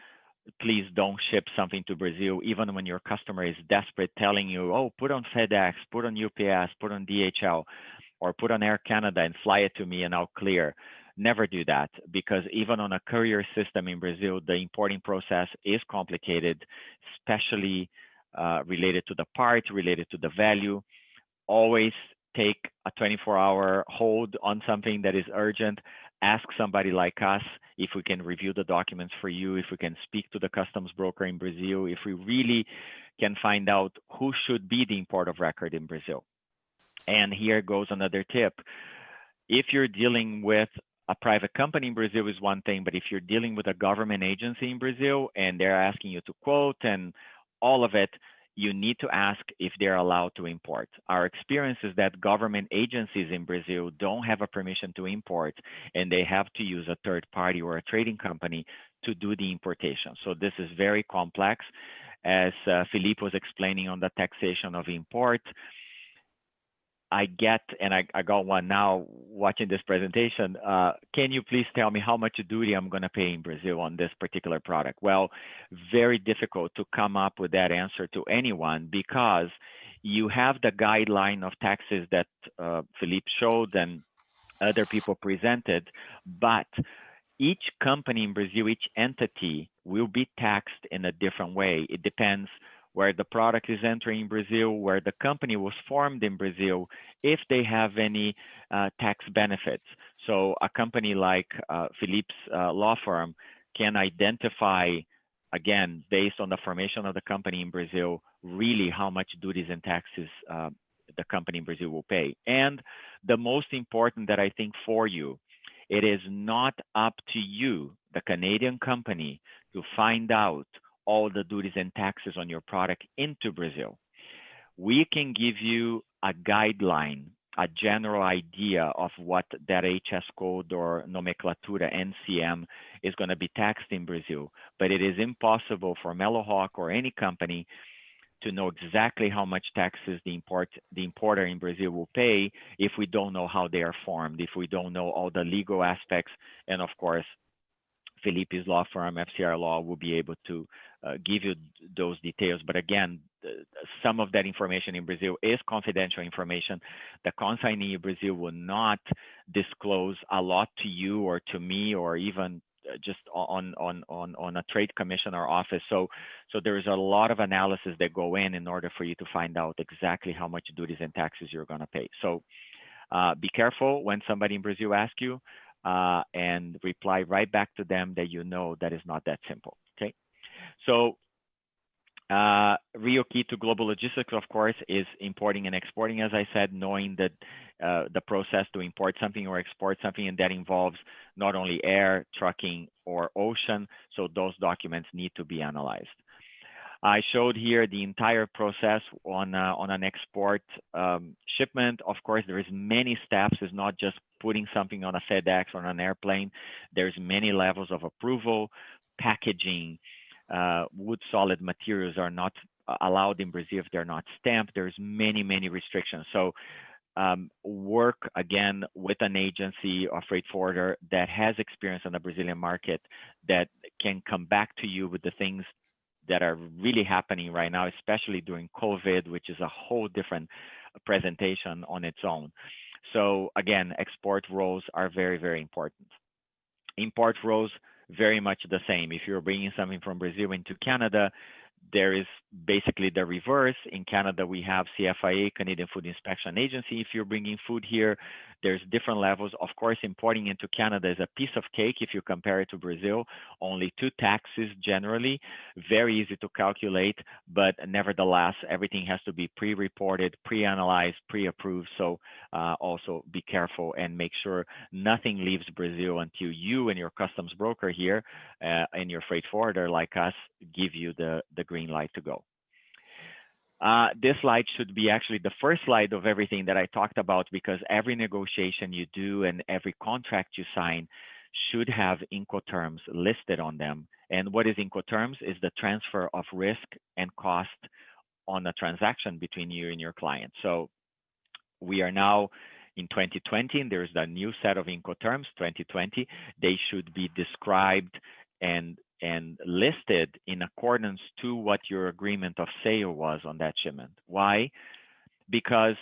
please don't ship something to Brazil, even when your customer is desperate, telling you, oh, put on FedEx, put on UPS, put on DHL, or put on Air Canada and fly it to me and I'll clear. Never do that, because even on a courier system in Brazil, the importing process is complicated, especially related to the part, related to the value. Always take a 24-hour hold on something that is urgent. Ask somebody like us if we can review the documents for you, if we can speak to the customs broker in Brazil, if we really can find out who should be the import of record in Brazil. And here goes another tip. If you're dealing with a private company in Brazil is one thing, but if you're dealing with a government agency in Brazil and they're asking you to quote and all of it, you need to ask if they're allowed to import. Our experience is that government agencies in Brazil don't have a permission to import, and they have to use a third party or a trading company to do the importation. So this is very complex. As Philippe was explaining on the taxation of import, I get, and I got one now watching this presentation. Can you please tell me how much duty I'm going to pay in Brazil on this particular product? Well, very difficult to come up with that answer to anyone because you have the guideline of taxes that Philippe showed and other people presented, but each company in Brazil, each entity will be taxed in a different way. It depends where the product is entering in Brazil, where the company was formed in Brazil, if they have any tax benefits. So a company like Philippe's law firm can identify, again, based on the formation of the company in Brazil, really how much duties and taxes the company in Brazil will pay. And the most important that I think for you, it is not up to you, the Canadian company, to find out all the duties and taxes on your product into Brazil. We can give you a guideline, a general idea of what that HS code or nomenclatura NCM is going to be taxed in Brazil, but it is impossible for MELLOHAWK or any company to know exactly how much taxes the importer in Brazil will pay if we don't know how they are formed, if we don't know all the legal aspects, and of course, Philippe's law firm, FCR Law, will be able to give you those details. But again, some of that information in Brazil is confidential information. The consignee in Brazil will not disclose a lot to you or to me or even just on a trade commissioner office. So there's a lot of analysis that go in order for you to find out exactly how much duties and taxes you're going to pay. So be careful when somebody in Brazil asks you, and reply right back to them that you know that is not that simple, okay? So real key to global logistics, of course, is importing and exporting, as I said, knowing that the process to import something or export something, and that involves not only air, trucking, or ocean, so those documents need to be analyzed. I showed here the entire process on an export shipment. Of course, there is many steps. It's not just putting something on a FedEx or on an airplane. There's many levels of approval, packaging, wood solid materials are not allowed in Brazil if they're not stamped. There's many, many restrictions. So work again with an agency or freight forwarder that has experience on the Brazilian market that can come back to you with the things that are really happening right now, especially during COVID, which is a whole different presentation on its own. So again, export rules are very, very important. Import rules, very much the same. If you're bringing something from Brazil into Canada, there is basically the reverse. In Canada, we have CFIA, Canadian Food Inspection Agency. If you're bringing food here, there's different levels. Of course, importing into Canada is a piece of cake if you compare it to Brazil. Only 2 taxes generally, very easy to calculate, but nevertheless, everything has to be pre-reported, pre-analyzed, pre-approved. So also be careful and make sure nothing leaves Brazil until you and your customs broker here and your freight forwarder like us give you the green light to go. This slide should be actually the first slide of everything that I talked about, because every negotiation you do and every contract you sign should have Incoterms listed on them. And what is Incoterms is the transfer of risk and cost on a transaction between you and your client. So we are now in 2020, and there's a new set of Incoterms, 2020. They should be described and listed in accordance to what your agreement of sale was on that shipment. Why? Because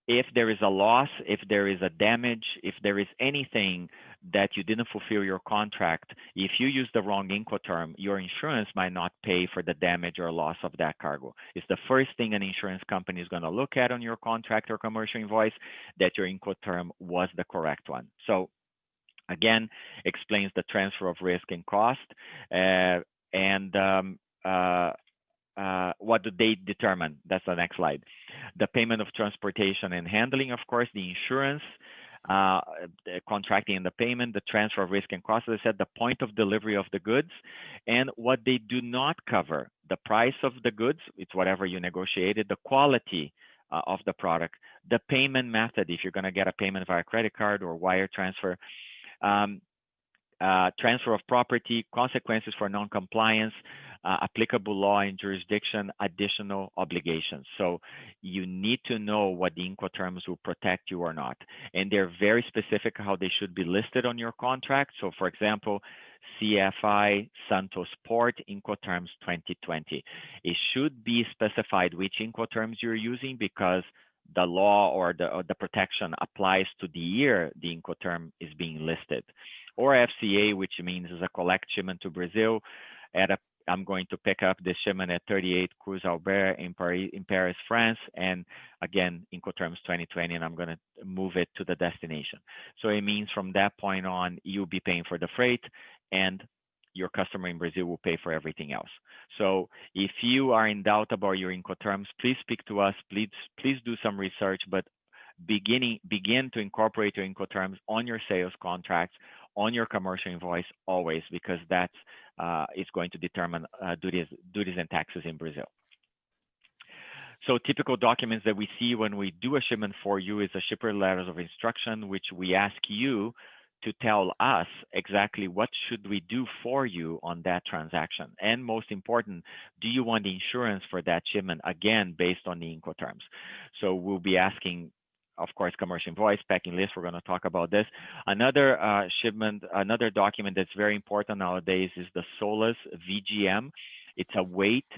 if there is a loss, if there is a damage, if there is anything that you didn't fulfill your contract, if you use the wrong Incoterm, your insurance might not pay for the damage or loss of that cargo. It's the first thing an insurance company is going to look at on your contract or commercial invoice, that your Incoterm was the correct one. So again, explains the transfer of risk and cost. what do they determine? That's the next slide. The payment of transportation and handling, of course, the insurance, the contracting and the payment, the transfer of risk and costs, as I said, the point of delivery of the goods, and what they do not cover, the price of the goods, it's whatever you negotiated, the quality of the product, the payment method, if you're going to get a payment via credit card or wire transfer, transfer of property, consequences for non-compliance, applicable law and jurisdiction, additional obligations. So you need to know what the Incoterms will protect you or not. And they're very specific how they should be listed on your contract. So for example, CFI Santos Port Incoterms 2020. It should be specified which Incoterms you're using because the law or the protection applies to the year the Incoterm is being listed. Or FCA, which means is a collect shipment to Brazil at a I'm going to pick up this shipment at 38 Cruz Albert in Paris, France, and again, Incoterms 2020, and I'm going to move it to the destination. So it means from that point on, you'll be paying for the freight, and your customer in Brazil will pay for everything else. So if you are in doubt about your Incoterms, please speak to us. Please do some research, but begin to incorporate your Incoterms on your sales contracts, on your commercial invoice always, because that's is going to determine duties and taxes in Brazil. So typical documents that we see when we do a shipment for you is a shipper letters of instruction, which we ask you to tell us exactly what should we do for you on that transaction. And most important, do you want insurance for that shipment, again, based on the Incoterms. So we'll be asking, of course, commercial invoice, packing list, we're going to talk about this. Another another document that's very important nowadays is the SOLAS VGM. It's a weight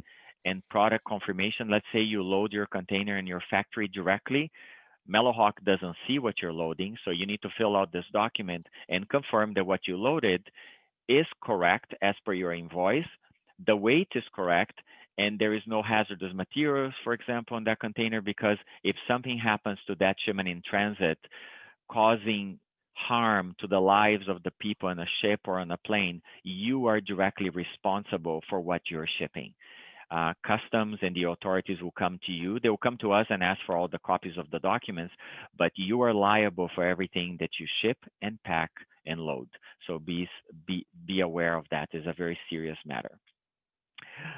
and product confirmation. Let's say you load your container in your factory directly. MELLOHAWK doesn't see what you're loading, so you need to fill out this document and confirm that what you loaded is correct as per your invoice. The weight is correct, and there is no hazardous materials, for example, in that container, because if something happens to that shipment in transit, causing harm to the lives of the people on a ship or on a plane, you are directly responsible for what you're shipping. Customs and the authorities will come to you. They will come to us and ask for all the copies of the documents, but you are liable for everything that you ship and pack and load. So be aware of that. It's a very serious matter.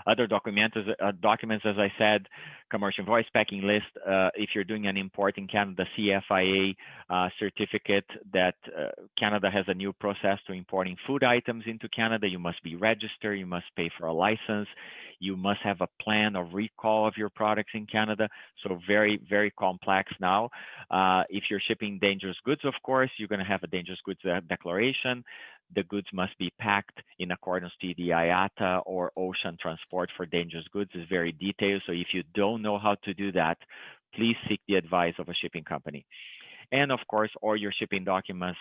Other documents, as I said, commercial invoice, packing list. If you're doing an import in Canada, CFIA certificate that Canada has a new process to importing food items into Canada. You must be registered. You must pay for a license. You must have a plan of recall of your products in Canada. So very, very complex now. If you're shipping dangerous goods, of course, you're going to have a dangerous goods declaration. The goods must be packed in accordance to the IATA or ocean transport for dangerous goods is very detailed. So if you don't know how to do that, please seek the advice of a shipping company. And of course, all your shipping documents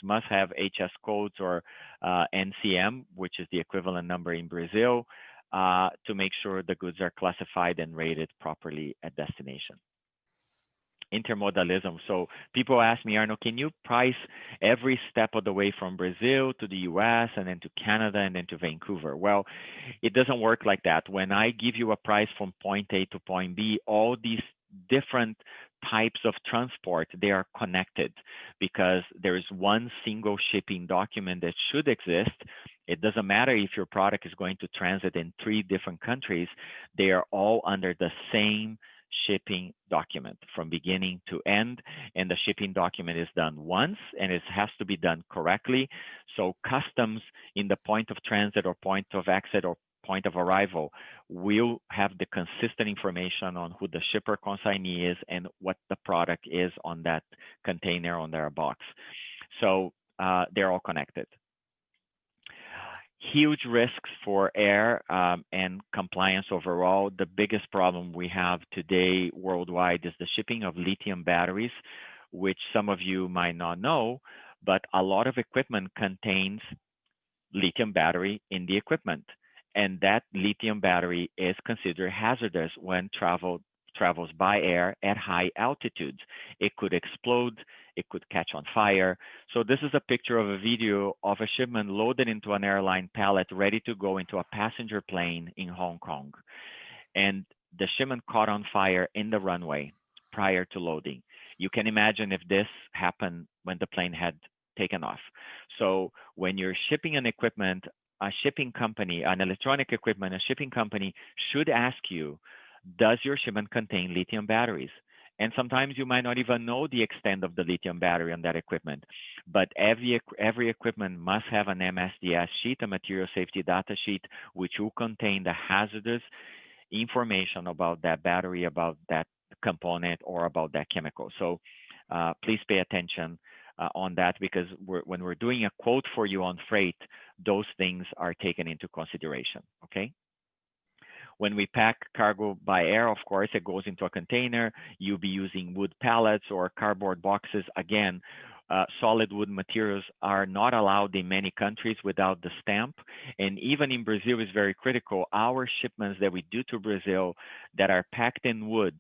must have HS codes or NCM, which is the equivalent number in Brazil, to make sure the goods are classified and rated properly at destination. Intermodalism. So people ask me, Arno, can you price every step of the way from Brazil to the US and then to Canada and then to Vancouver? Well, it doesn't work like that. When I give you a price from point A to point B, all these different types of transport, they are connected because there is one single shipping document that should exist. It doesn't matter if your product is going to transit in 3 different countries, they are all under the same shipping document from beginning to end, and the shipping document is done once and it has to be done correctly. So customs in the point of transit or point of exit or point of arrival will have the consistent information on who the shipper consignee is and what the product is on that container on their box. So they're all connected. Huge risks for air and compliance overall. The biggest problem we have today worldwide is the shipping of lithium batteries, which some of you might not know, but a lot of equipment contains lithium battery in the equipment. And that lithium battery is considered hazardous when travels by air at high altitudes. It could explode it could catch on fire. So this is a picture of a video of a shipment loaded into an airline pallet ready to go into a passenger plane in Hong Kong. And the shipment caught on fire in the runway prior to loading. You can imagine if this happened when the plane had taken off. So when you're shipping an equipment, a shipping company, an electronic equipment, a shipping company should ask you, does your shipment contain lithium batteries? And sometimes you might not even know the extent of the lithium battery on that equipment. But every equipment must have an MSDS sheet, a material safety data sheet, which will contain the hazardous information about that battery, about that component, or about that chemical. So please pay attention on that, because when we're doing a quote for you on freight, those things are taken into consideration, okay? When we pack cargo by air, of course, it goes into a container. You'll be using wood pallets or cardboard boxes. Again, solid wood materials are not allowed in many countries without the stamp. And even in Brazil is very critical. Our shipments that we do to Brazil that are packed in wood,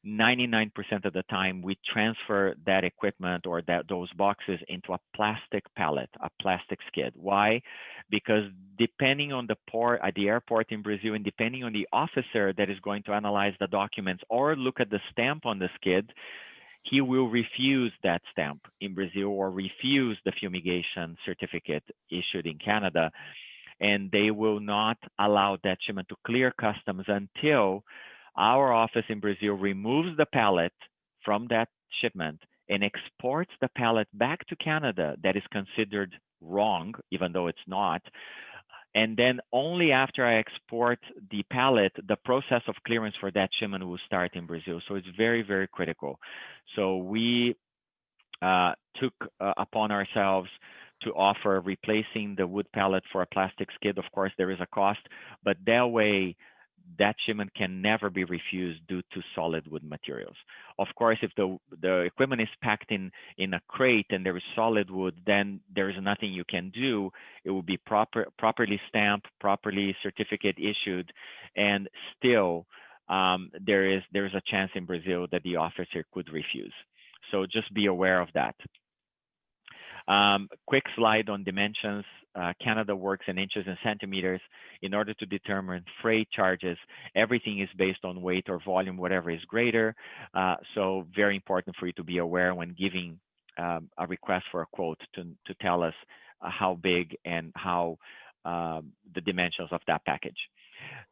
99% of the time we transfer that equipment or those boxes into a plastic pallet, a plastic skid. Why? Because depending on the port at the airport in Brazil, and depending on the officer that is going to analyze the documents or look at the stamp on the skid, he will refuse that stamp in Brazil or refuse the fumigation certificate issued in Canada. And they will not allow that shipment to clear customs until our office in Brazil removes the pallet from that shipment and exports the pallet back to Canada. That is considered wrong, even though it's not. And then only after I export the pallet, the process of clearance for that shipment will start in Brazil. So it's very, very critical. So we took upon ourselves to offer replacing the wood pallet for a plastic skid. Of course, there is a cost, but that way, that shipment can never be refused due to solid wood materials. Of course, if the equipment is packed in a crate and there is solid wood, then there is nothing you can do. It will be properly stamped, properly certificate issued, and still there is a chance in Brazil that the officer could refuse. So just be aware of that. Quick slide on dimensions. Canada works in inches and centimeters. In order to determine freight charges, everything is based on weight or volume, whatever is greater. So very important for you to be aware when giving a request for a quote to tell us how big and how the dimensions of that package.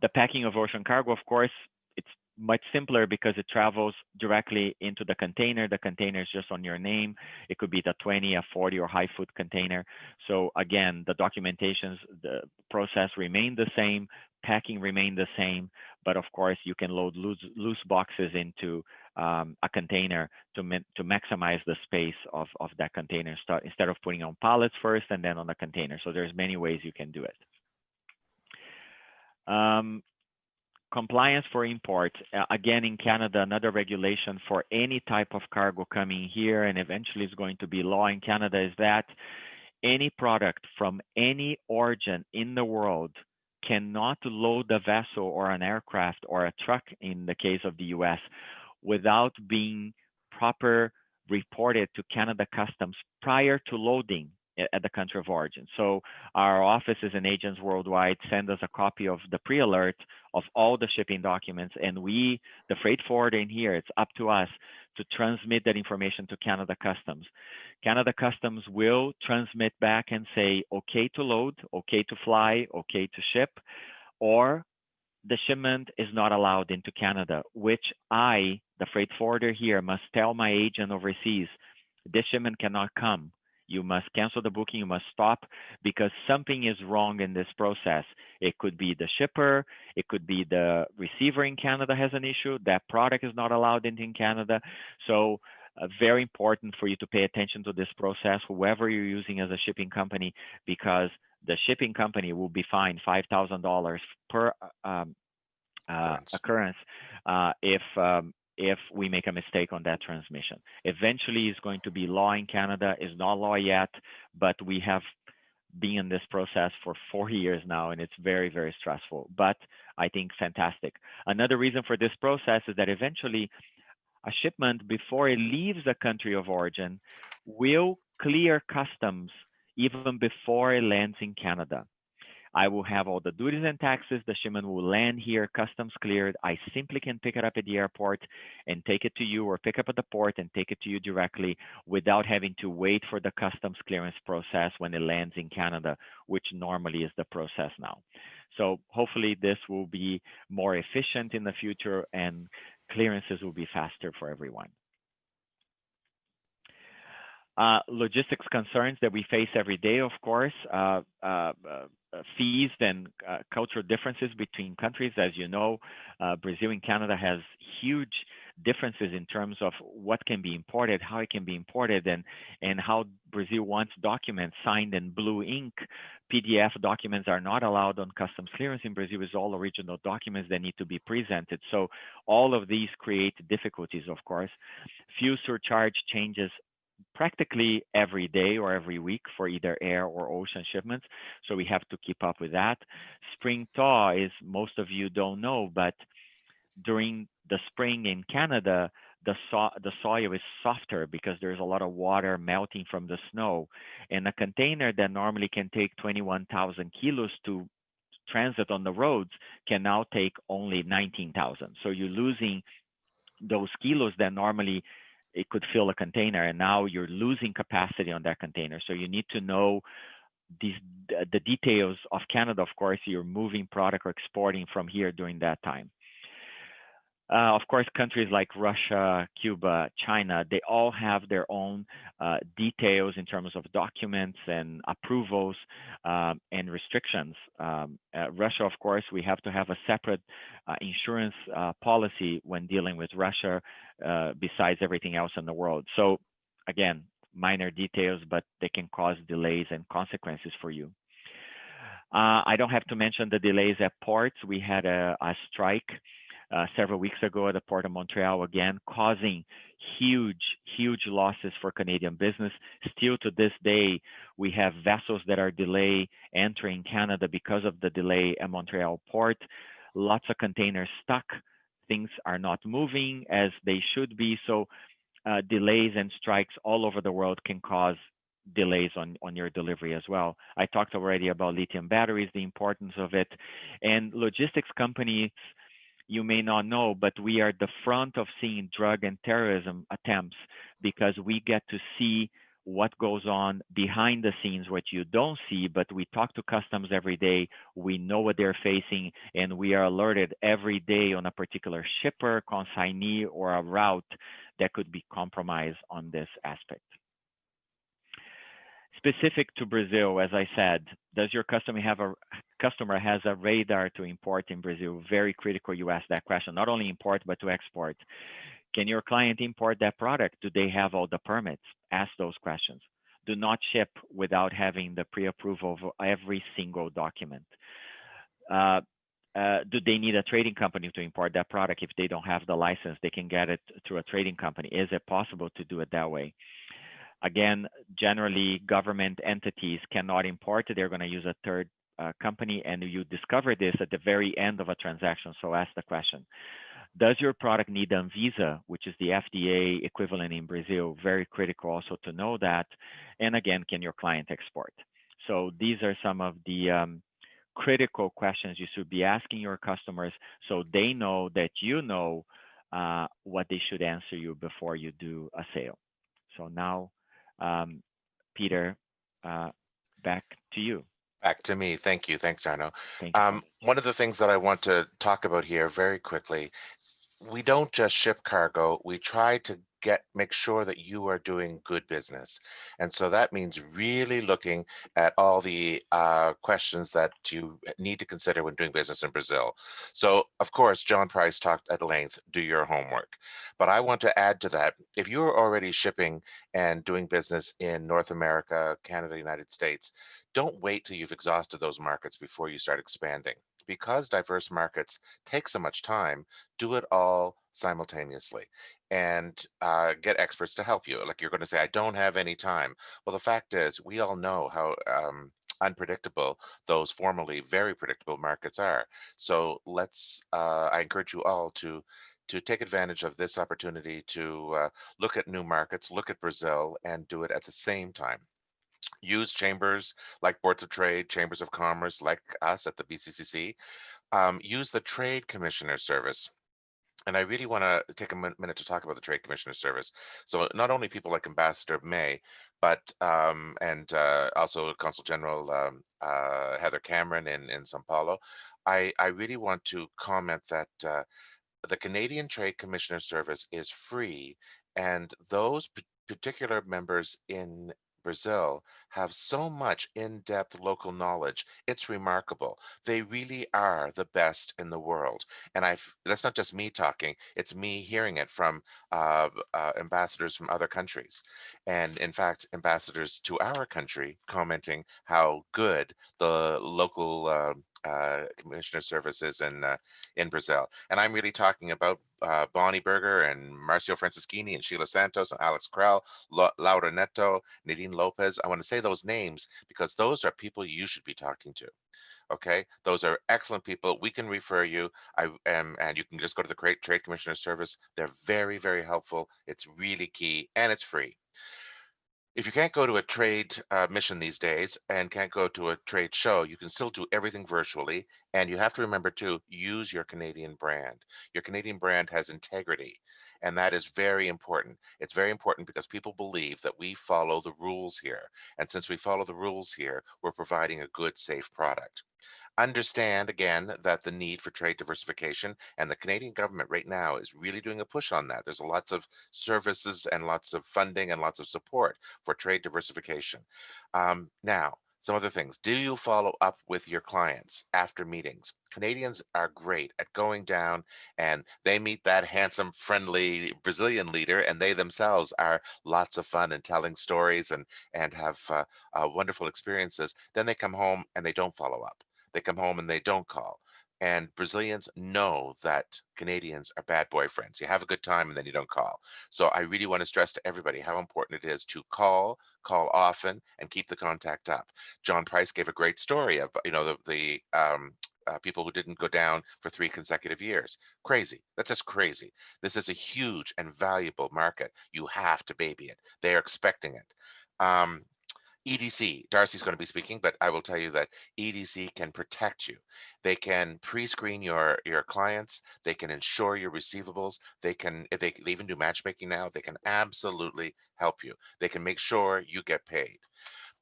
The packing of ocean cargo, of course, it's much simpler because it travels directly into the container. The container is just on your name. It could be the 20, a 40, or high foot container. So again, the documentations, the process remain the same, packing remain the same, but of course you can load loose boxes into a container to maximize the space of that container instead of putting on pallets first and then on the container. So there's many ways you can do it. Compliance for import. Again, in Canada, another regulation for any type of cargo coming here, and eventually is going to be law in Canada, is that any product from any origin in the world cannot load a vessel or an aircraft or a truck, in the case of the US, without being proper reported to Canada Customs prior to loading at the country of origin. So our offices and agents worldwide send us a copy of the pre-alert of all the shipping documents, and we, the freight forwarder in here, it's up to us to transmit that information to Canada Customs. Canada Customs will transmit back and say, okay to load, okay to fly, okay to ship, or the shipment is not allowed into Canada, which I, the freight forwarder here, must tell my agent overseas, this shipment cannot come. You must cancel the booking, you must stop, because something is wrong in this process. It could be the shipper, it could be the receiver in Canada has an issue, that product is not allowed in Canada. So very important for you to pay attention to this process, whoever you're using as a shipping company, because the shipping company will be fined $5,000 per occurrence if we make a mistake on that transmission. Eventually, it's going to be law in Canada. It's not law yet, but we have been in this process for 4 years now, and it's very, very stressful, but I think fantastic. Another reason for this process is that eventually a shipment before it leaves the country of origin will clear customs even before it lands in Canada. I will have all the duties and taxes. The shipment will land here, customs cleared. I simply can pick it up at the airport and take it to you, or pick up at the port and take it to you directly without having to wait for the customs clearance process when it lands in Canada, which normally is the process now. So hopefully this will be more efficient in the future and clearances will be faster for everyone. Logistics concerns that we face every day, of course, fees and cultural differences between countries. As you know, Brazil and Canada has huge differences in terms of what can be imported, how it can be imported, and how Brazil wants documents signed in blue ink. PDF documents are not allowed on customs clearance in Brazil. It's all original documents that need to be presented. So all of these create difficulties, of course. Fuel surcharge changes practically every day or every week for either air or ocean shipments. So we have to keep up with that. Spring thaw is, most of you don't know, but during the spring in Canada, the soil is softer because there's a lot of water melting from the snow. And a container that normally can take 21,000 kilos to transit on the roads can now take only 19,000. So you're losing those kilos that normally it could fill a container, and now you're losing capacity on that container. So you need to know the details of Canada. Of course, you're moving product or exporting from here during that time. Of course, countries like Russia, Cuba, China, they all have their own details in terms of documents and approvals and restrictions. Russia, of course, we have to have a separate insurance policy when dealing with Russia, besides everything else in the world. So again, minor details, but they can cause delays and consequences for you. I don't have to mention the delays at ports. We had a strike several weeks ago at the Port of Montreal, again, causing huge losses for Canadian business. Still to this day, we have vessels that are delayed entering Canada because of the delay at Montreal Port. Lots of containers stuck. Things are not moving as they should be. So delays and strikes all over the world can cause delays on your delivery as well. I talked already about lithium batteries, the importance of it. And logistics companies, you may not know, but we are the front of seeing drug and terrorism attempts because we get to see what goes on behind the scenes, what you don't see, but we talk to customs every day. We know what they're facing, and we are alerted every day on a particular shipper, consignee, or a route that could be compromised on this aspect. Specific to Brazil, as I said, does your customer has a radar to import in Brazil? Very critical you ask that question, not only import, but to export. Can your client import that product? Do they have all the permits? Ask those questions. Do not ship without having the pre-approval of every single document. Do they need a trading company to import that product? If they don't have the license, they can get it through a trading company. Is it possible to do it that way? Again, generally, government entities cannot import. They're going to use a third company, and you discover this at the very end of a transaction. So ask the question. Does your product need Anvisa, which is the FDA equivalent in Brazil? Very critical also to know that. And again, can your client export? So these are some of the critical questions you should be asking your customers so they know that you know what they should answer you before you do a sale. So now, Peter, back to you. Back to me. Thank you. Thanks, Arno. Thank you. One of the things that I want to talk about here very quickly, we don't just ship cargo. We try to make sure that you are doing good business. And so that means really looking at all the questions that you need to consider when doing business in Brazil. So of course, John Price talked at length, do your homework. But I want to add to that, if you're already shipping and doing business in North America, Canada, United States, don't wait till you've exhausted those markets before you start expanding. Because diverse markets take so much time, do it all simultaneously and get experts to help you. Like you're going to say, I don't have any time. Well, the fact is, we all know how unpredictable those formerly very predictable markets are. So let's, I encourage you all to to take advantage of this opportunity to look at new markets, look at Brazil, and do it at the same time. Use chambers like Boards of Trade, Chambers of Commerce like us at the BCCC. Use the Trade Commissioner Service. And I really want to take a minute to talk about the Trade Commissioner Service. So not only people like Ambassador May, but also Consul General Heather Cameron in Sao Paulo. I really want to comment that the Canadian Trade Commissioner Service is free, and those particular members in Brazil have so much in-depth local knowledge. It's remarkable. They really are the best in the world. And that's not just me talking, it's me hearing it from ambassadors from other countries. And in fact, ambassadors to our country commenting how good the local commissioner services in Brazil. And I'm really talking about Bonnie Berger and Marcio Franceschini and Sheila Santos and Alex Krell, Laura Neto, Nadine Lopez. I want to say those names because those are people you should be talking to. Okay, those are excellent people. We can refer you. And you can just go to the Trade Commissioner Service. They're very, very helpful. It's really key and it's free. If you can't go to a trade mission these days and can't go to a trade show, you can still do everything virtually. And you have to remember to use your Canadian brand. Your Canadian brand has integrity, and that is very important. It's very important because people believe that we follow the rules here. And since we follow the rules here, we're providing a good, safe product. Understand again that the need for trade diversification, and the Canadian government right now is really doing a push on that. There's lots of services and lots of funding and lots of support for trade diversification. Now, some other things. Do you follow up with your clients after meetings? Canadians are great at going down and they meet that handsome, friendly Brazilian leader, and they themselves are lots of fun and telling stories and have wonderful experiences. Then they come home and they don't follow up. They come home and they don't call. And Brazilians know that Canadians are bad boyfriends. You have a good time and then you don't call. So I really want to stress to everybody how important it is to call often, and keep the contact up. John Price gave a great story of, the people who didn't go down for 3 consecutive years. Crazy. That's just crazy. This is a huge and valuable market. You have to baby it. They are expecting it. EDC, Darcy's going to be speaking, but I will tell you that EDC can protect you. They can pre-screen your clients. They can insure your receivables. They even do matchmaking now. They can absolutely help you. They can make sure you get paid.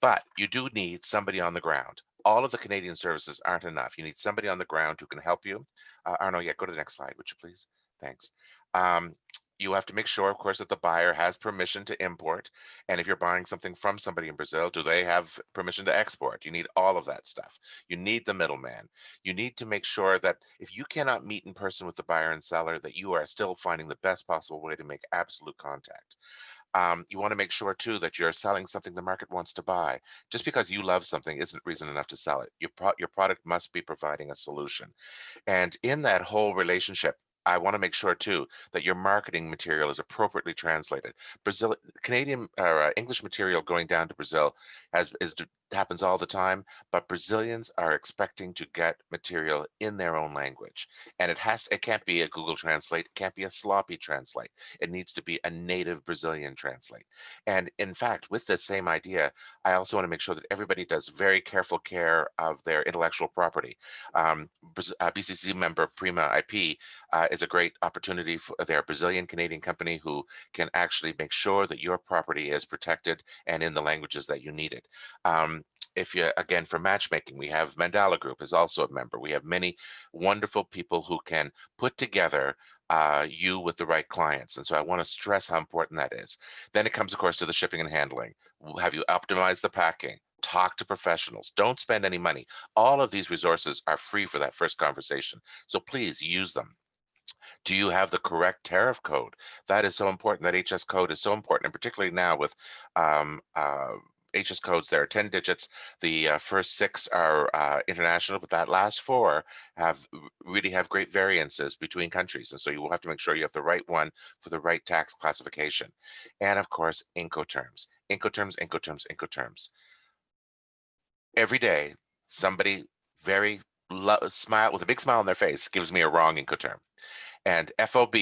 But you do need somebody on the ground. All of the Canadian services aren't enough. You need somebody on the ground who can help you. Arno, yeah, go to the next slide, would you please? Thanks. You have to make sure, of course, that the buyer has permission to import. And if you're buying something from somebody in Brazil, do they have permission to export? You need all of that stuff. You need the middleman. You need to make sure that if you cannot meet in person with the buyer and seller, that you are still finding the best possible way to make absolute contact. You want to make sure too that you're selling something the market wants to buy. Just because you love something isn't reason enough to sell it. Your product must be providing a solution. And in that whole relationship, I want to make sure too that your marketing material is appropriately translated. Canadian or English material going down to Brazil happens all the time, but Brazilians are expecting to get material in their own language, and it can't be a Google Translate, it can't be a sloppy translate. It needs to be a native Brazilian translate. And in fact, with this same idea, I also want to make sure that everybody does very careful care of their intellectual property. BCC member Prima IP is a great opportunity for their Brazilian Canadian company who can actually make sure that your property is protected and in the languages that you need it. If you, again, for matchmaking, we have Mandala Group is also a member. We have many wonderful people who can put together you with the right clients. And so I want to stress how important that is. Then it comes, of course, to the shipping and handling. Have you optimized the packing? Talk to professionals. Don't spend any money. All of these resources are free for that first conversation. So please use them. Do you have the correct tariff code? That is so important. That HS code is so important, and particularly now with HS codes, there are 10 digits. The first 6 are international, but that last 4 really have great variances between countries. And so you will have to make sure you have the right one for the right tax classification. And of course, Incoterms. Incoterms, Incoterms, Incoterms. Every day, somebody with a big smile on their face gives me a wrong Incoterm. And FOB,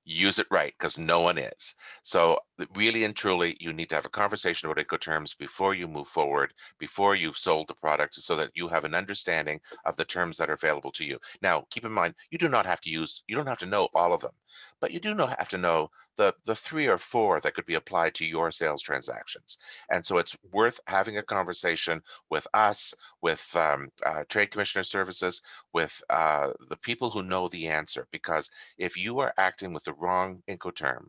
use it right, because no one is. So really and truly, you need to have a conversation about Incoterms before you move forward, before you've sold the product, so that you have an understanding of the terms that are available to you. Now, keep in mind, you don't have to know all of them, but you do have to know the 3 or 4 that could be applied to your sales transactions. And so it's worth having a conversation with us, with Trade Commissioner Services, with the people who know the answer, because if you are acting with the wrong Incoterm,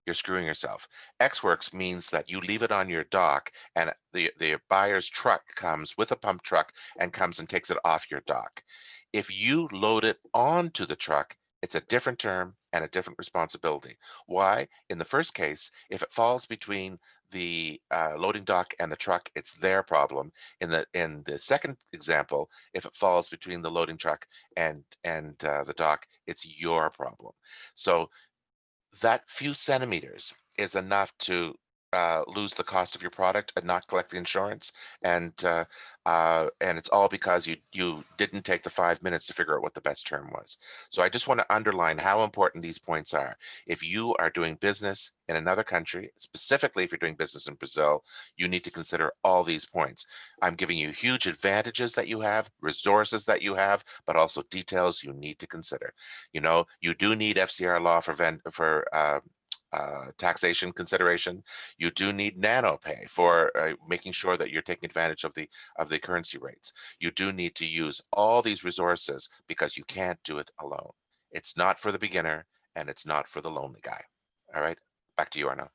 you're screwing yourself. Ex-works means that you leave it on your dock and the buyer's truck comes with a pump truck and comes and takes it off your dock. If you load it onto the truck, it's a different term and a different responsibility. Why? In the first case, if it falls between the loading dock and the truck, it's their problem. In the second example, if it falls between the loading truck and the dock, it's your problem. So that few centimeters is enough to lose the cost of your product and not collect the insurance, and it's all because you didn't take the 5 minutes to figure out what the best term was. So I just want to underline how important these points are. If you are doing business in another country, specifically if you're doing business in Brazil, you need to consider all these points. I'm giving you huge advantages that you have, resources that you have, but also details you need to consider. You know, you do need FCR Law for taxation consideration. You do need NanoPay for making sure that you're taking advantage of the currency rates. You do need to use all these resources because you can't do it alone. It's not for the beginner and it's not for the lonely guy. All right, back to you, Arnon.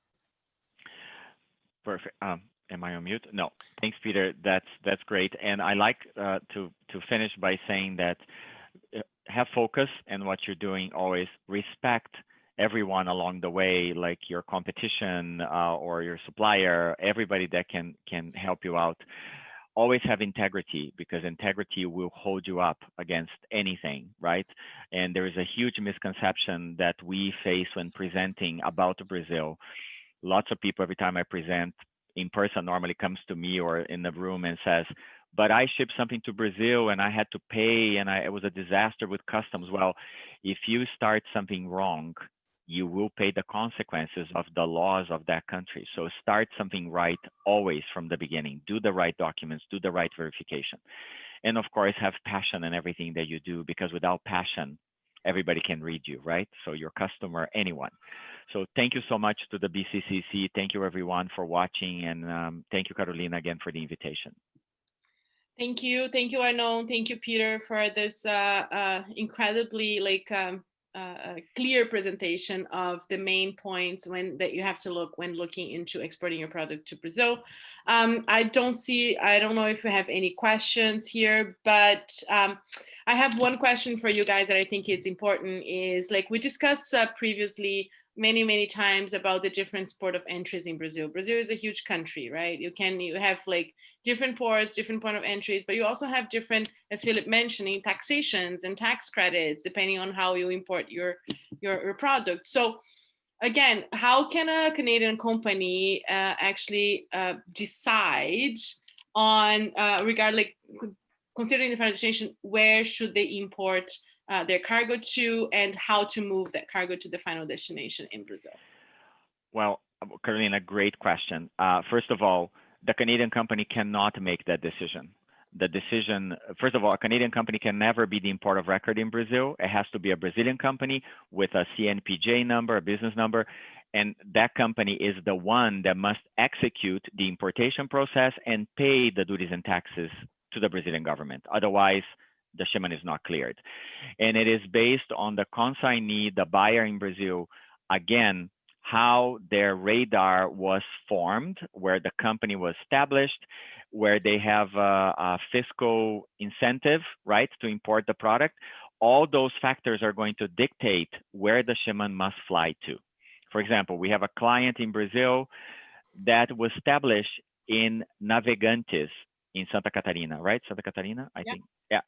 Perfect. Am I on mute? No. Thanks, Peter. That's great. And I like to finish by saying that have focus in what you're doing. Always respect everyone along the way, like your competition or your supplier, everybody that can help you out. Always have integrity, because integrity will hold you up against anything, right? And there is a huge misconception that we face when presenting about Brazil. Lots of people, every time I present in person, normally comes to me or in the room and says, but I shipped something to Brazil and I had to pay and it was a disaster with customs. Well, if you start something wrong, you will pay the consequences of the laws of that country. So start something right always from the beginning. Do the right documents, do the right verification. And of course, have passion in everything that you do, because without passion, everybody can read you, right? So your customer, anyone. So thank you so much to the BCCC. Thank you everyone for watching. And thank you, Carolina, again for the invitation. Thank you, Arnon. Thank you, Peter, for this incredibly clear presentation of the main points that you have to look when looking into exporting your product to Brazil. I don't know if we have any questions here, but I have one question for you guys that I think it's important. Is like we discussed previously many times about the different port of entries in Brazil. Brazil is a huge country, right? You have like different ports, different point of entries, but you also have different, as Philippe mentioning, taxations and tax credits depending on how you import your product. So again, how can a Canadian company actually decide on considering the final destination, where should they import their cargo to, and how to move that cargo to the final destination in Brazil? Well, Carolina, great question. First of all, the Canadian company cannot make that decision. The decision, first of all, a Canadian company can never be the import of record in Brazil. It has to be a Brazilian company with a CNPJ number, a business number, and that company is the one that must execute the importation process and pay the duties and taxes to the Brazilian government. Otherwise, the shipment is not cleared. And it is based on the consignee, the buyer in Brazil, again, how their radar was formed, where the company was established, where they have a fiscal incentive, right, to import the product. All those factors are going to dictate where the shipment must fly to. For example, we have a client in Brazil that was established in Navegantes in Santa Catarina, right? Santa Catarina, I think. Yeah.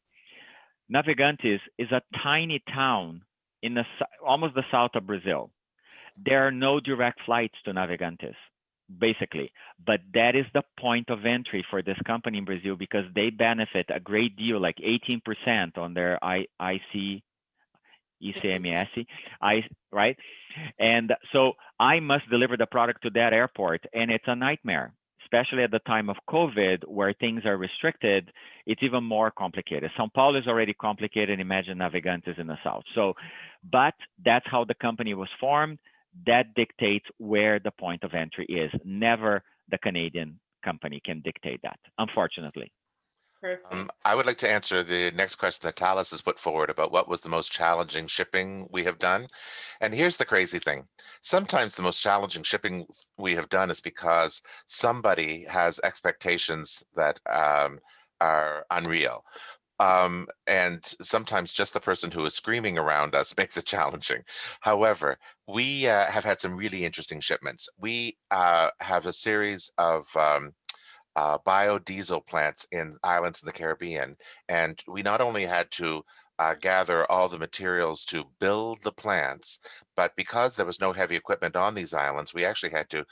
Navegantes is a tiny town in almost the south of Brazil. There are no direct flights to Navegantes, basically, but that is the point of entry for this company in Brazil, because they benefit a great deal, like 18% on their ICMS, right? And so I must deliver the product to that airport, and it's a nightmare, especially at the time of COVID, where things are restricted. It's even more complicated. São Paulo is already complicated. Imagine Navegantes in the south. So, but that's how the company was formed. That dictates where the point of entry is. Never the Canadian company can dictate that, unfortunately. I would like to answer the next question that Talis has put forward about what was the most challenging shipping we have done. And here's the crazy thing. Sometimes the most challenging shipping we have done is because somebody has expectations that are unreal. And sometimes just the person who is screaming around us makes it challenging. However, we have had some really interesting shipments. We have a series of biodiesel plants in islands in the Caribbean. And we not only had to gather all the materials to build the plants, but because there was no heavy equipment on these islands, we actually had to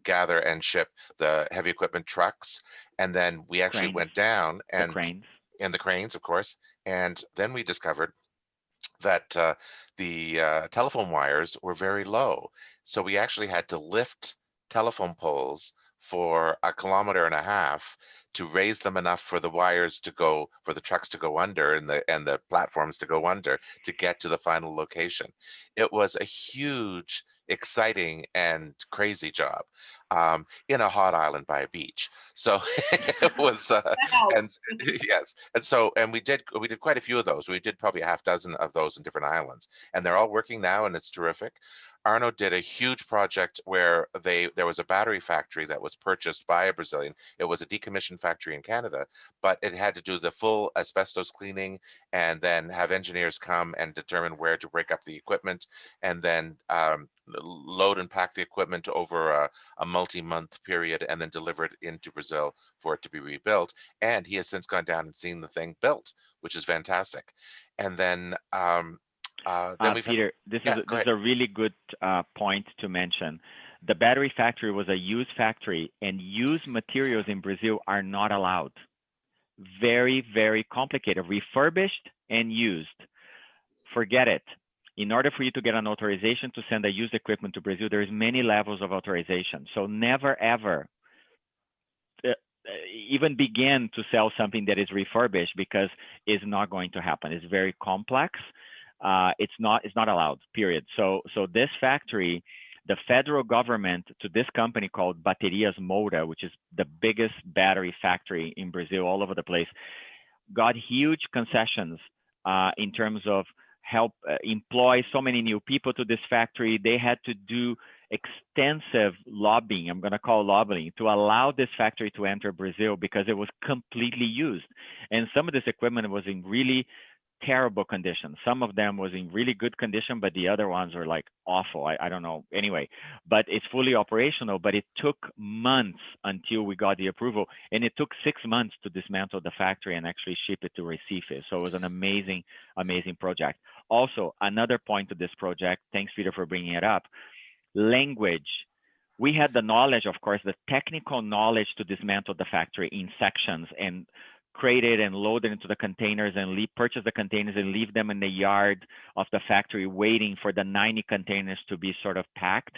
gather and ship the heavy equipment trucks. And then we actually went down and the cranes, of course. And then we discovered that the telephone wires were very low. So we actually had to lift telephone poles for 1.5 kilometers to raise them enough for the wires to go, for the trucks to go under and the platforms to go under to get to the final location. It was a huge, exciting and crazy job in a hot island by a beach. So it was, and yes, and so we did quite a few of those. We did probably 6 of those in different islands, and they're all working now, and it's terrific. Arno did a huge project where there was a battery factory that was purchased by a Brazilian. It was a decommissioned factory in Canada, but it had to do the full asbestos cleaning and then have engineers come and determine where to break up the equipment and then load and pack the equipment over a multi-month period and then deliver it into Brazil for it to be rebuilt. And he has since gone down and seen the thing built, which is fantastic. And then Peter, this is a really good point to mention. The battery factory was a used factory, and used materials in Brazil are not allowed. Very, very complicated. Refurbished and used. Forget it. In order for you to get an authorization to send a used equipment to Brazil, there's many levels of authorization. So never, ever even begin to sell something that is refurbished, because it's not going to happen. It's very complex. It's not allowed, period. So this factory, the federal government, to this company called Baterias Moura, which is the biggest battery factory in Brazil all over the place, got huge concessions in terms of help employ so many new people to this factory. They had to do extensive lobbying, I'm going to call lobbying, to allow this factory to enter Brazil because it was completely used. And some of this equipment was in really terrible condition. Some of them was in really good condition, but the other ones were like awful. I don't know. Anyway, but it's fully operational, but it took months until we got the approval. And it took 6 months to dismantle the factory and actually ship it to Recife. So it was an amazing, amazing project. Also, another point to this project, thanks Peter for bringing it up, language. We had the knowledge, of course, the technical knowledge to dismantle the factory in sections and crate it and load it into the containers and purchase the containers and leave them in the yard of the factory waiting for the 90 containers to be sort of packed.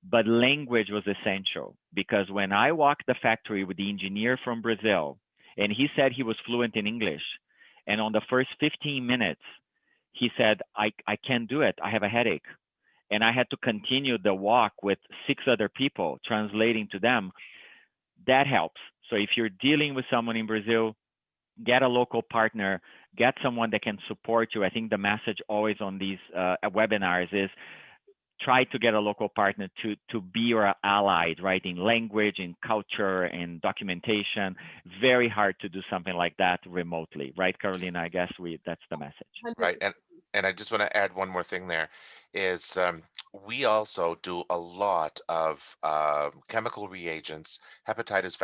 But language was essential, because when I walked the factory with the engineer from Brazil, and he said he was fluent in English, and on the first 15 minutes, he said, I can't do it. I have a headache. And I had to continue the walk with 6 other people translating to them. That helps. So if you're dealing with someone in Brazil, get a local partner, get someone that can support you. I think the message always on these webinars is try to get a local partner to be your ally, right? In language, in culture, in documentation. Very hard to do something like that remotely, right, Carolina? I guess that's the message. Right, and I just want to add one more thing there. is we also do a lot of chemical reagents, hepatitis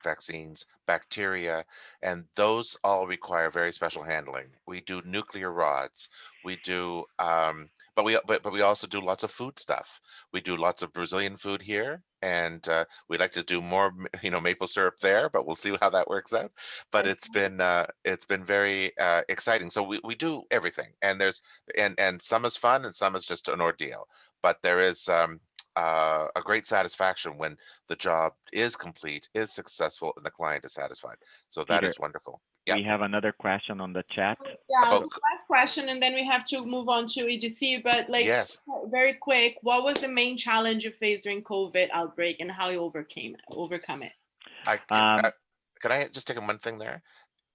vaccines, bacteria, and those all require very special handling. We do nuclear rods. We do, but we also do lots of food stuff. We do lots of Brazilian food here, and we like to do more, maple syrup there. But we'll see how that works out. But it's been very exciting. So we do everything, and and some is fun and some is just an ordeal. But there is a great satisfaction when the job is complete, is successful, and the client is satisfied. So that Peter, is wonderful. Yeah. we have another question on the chat. Yeah, so last question, and then we have to move on to EDC. But yes, very quick, what was the main challenge you faced during COVID outbreak, and how you overcome it? Can I just take one thing there?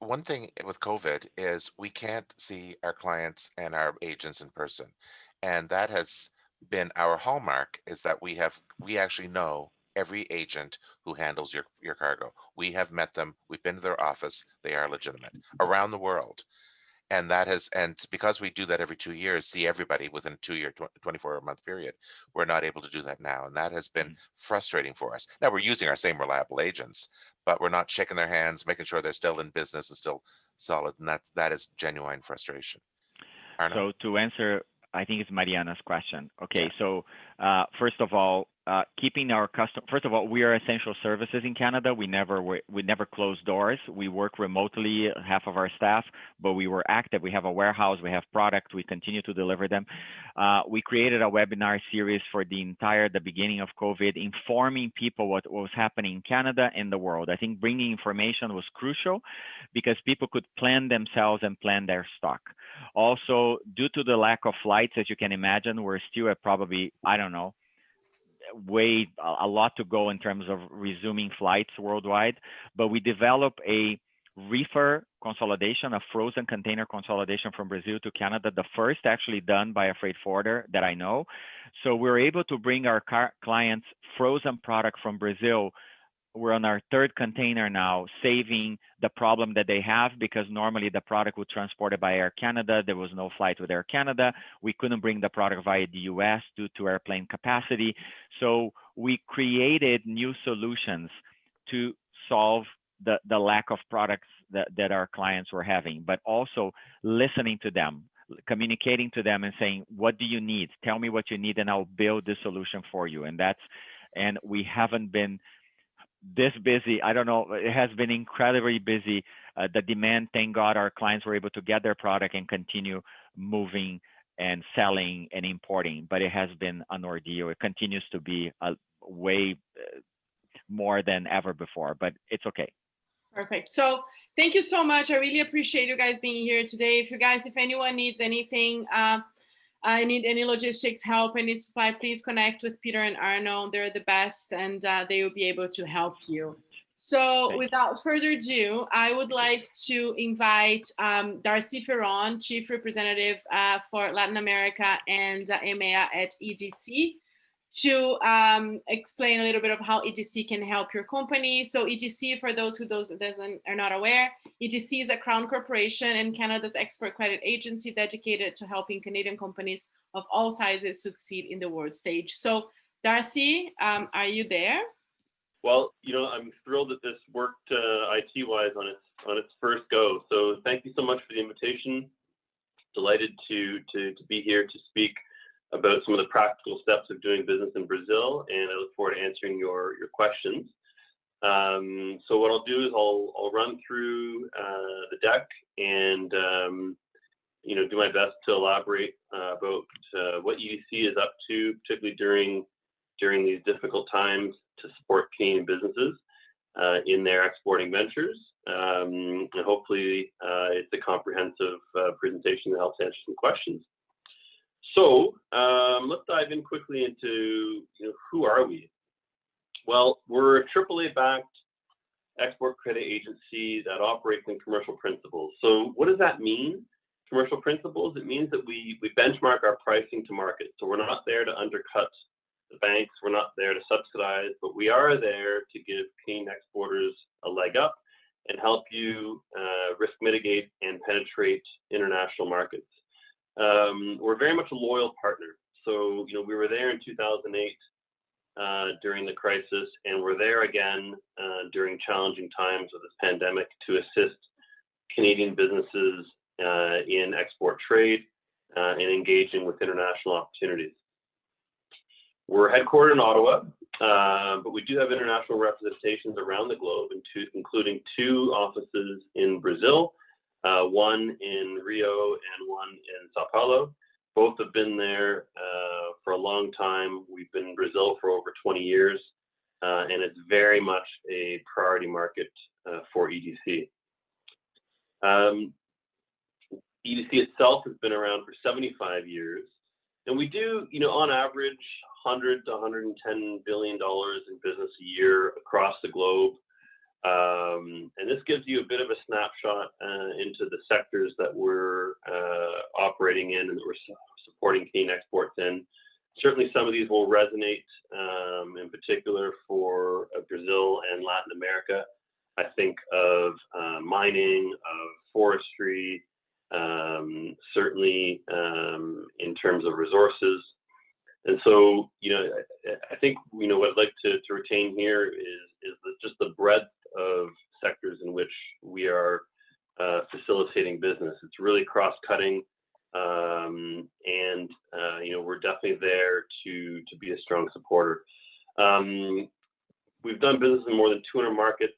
One thing with COVID is we can't see our clients and our agents in person, and that has been our hallmark, is that we actually know every agent who handles your cargo. We have met them. We've been to their office. They are legitimate around the world. And because we do that every 2 years, see everybody within a 2-year, 24-month period, we're not able to do that now. And that has been frustrating for us. Now we're using our same reliable agents, but we're not shaking their hands, making sure they're still in business and still solid. And that is genuine frustration. Arnon? So to answer, I think it's Mariana's question. Okay, so first of all, keeping our first of all, we are essential services in Canada. We never close doors. We work remotely, half of our staff, but we were active. We have a warehouse, we have product, we continue to deliver them. We created a webinar series for the beginning of COVID, informing people what was happening in Canada and the world. I think bringing information was crucial because people could plan themselves and plan their stock. Also, due to the lack of flights, as you can imagine, we're still at probably, I don't know, a lot to go in terms of resuming flights worldwide, but we developed a reefer consolidation, a frozen container consolidation from Brazil to Canada, the first actually done by a freight forwarder that I know. So we're able to bring our clients frozen product from Brazil. We're on our third container now, saving the problem that they have, because normally the product was transported by Air Canada. There was no flight with Air Canada. We couldn't bring the product via the US due to airplane capacity. So we created new solutions to solve the lack of products that our clients were having, but also listening to them, communicating to them and saying, what do you need? Tell me what you need and I'll build the solution for you. And we haven't been this busy. I don't know, it has been incredibly busy. The demand, thank God our clients were able to get their product and continue moving and selling and importing, but it has been an ordeal. It continues to be way more than ever before, but it's okay. Perfect. So thank you so much. I really appreciate you guys being here today. If anyone needs anything, I need any logistics help, any supply, please connect with Peter and Arnon. They're the best, and they will be able to help you. So without further ado, I would like to invite Darcy Ferron, Chief Representative for Latin America and EMEA at EDC, to explain a little bit of how EDC can help your company. So EDC, for those who are not aware, EDC is a crown corporation and Canada's export credit agency dedicated to helping Canadian companies of all sizes succeed in the world stage. So Darcy, are you there? Well, I'm thrilled that this worked IT-wise on its first go. So thank you so much for the invitation. Delighted to be here to speak about some of the practical steps of doing business in Brazil, and I look forward to answering your questions. So what I'll do is I'll run through the deck and do my best to elaborate about what EDC is up to, particularly during these difficult times, to support Canadian businesses in their exporting ventures. And hopefully it's a comprehensive presentation that helps answer some questions. So let's dive in quickly into who are we? Well, we're a AAA-backed export credit agency that operates in commercial principles. So what does that mean? Commercial principles, it means that we benchmark our pricing to market. So we're not there to undercut the banks, we're not there to subsidize, but we are there to give Canadian exporters a leg up and help you risk mitigate and penetrate international markets. We're very much a loyal partner. So, we were there in 2008 during the crisis, and we're there again during challenging times of this pandemic to assist Canadian businesses in export trade and engaging with international opportunities. We're headquartered in Ottawa, but we do have international representations around the globe, including 2 offices in Brazil, one in Rio and one in Sao Paulo. Both have been there for a long time. We've been in Brazil for over 20 years, and it's very much a priority market for EDC. EDC itself has been around for 75 years, and we do, on average, $100 to $110 billion in business a year across the globe. And this gives you a bit of a snapshot into the sectors that we're operating in and that we're supporting Canadian exports in. Certainly some of these will resonate, in particular for Brazil and Latin America. I think of mining, of forestry, certainly in terms of resources. And so, I think, what I'd like to retain here is just the breadth of sectors in which we are facilitating business. It's really cross-cutting, and we're definitely there to be a strong supporter. We've done business in more than 200 markets.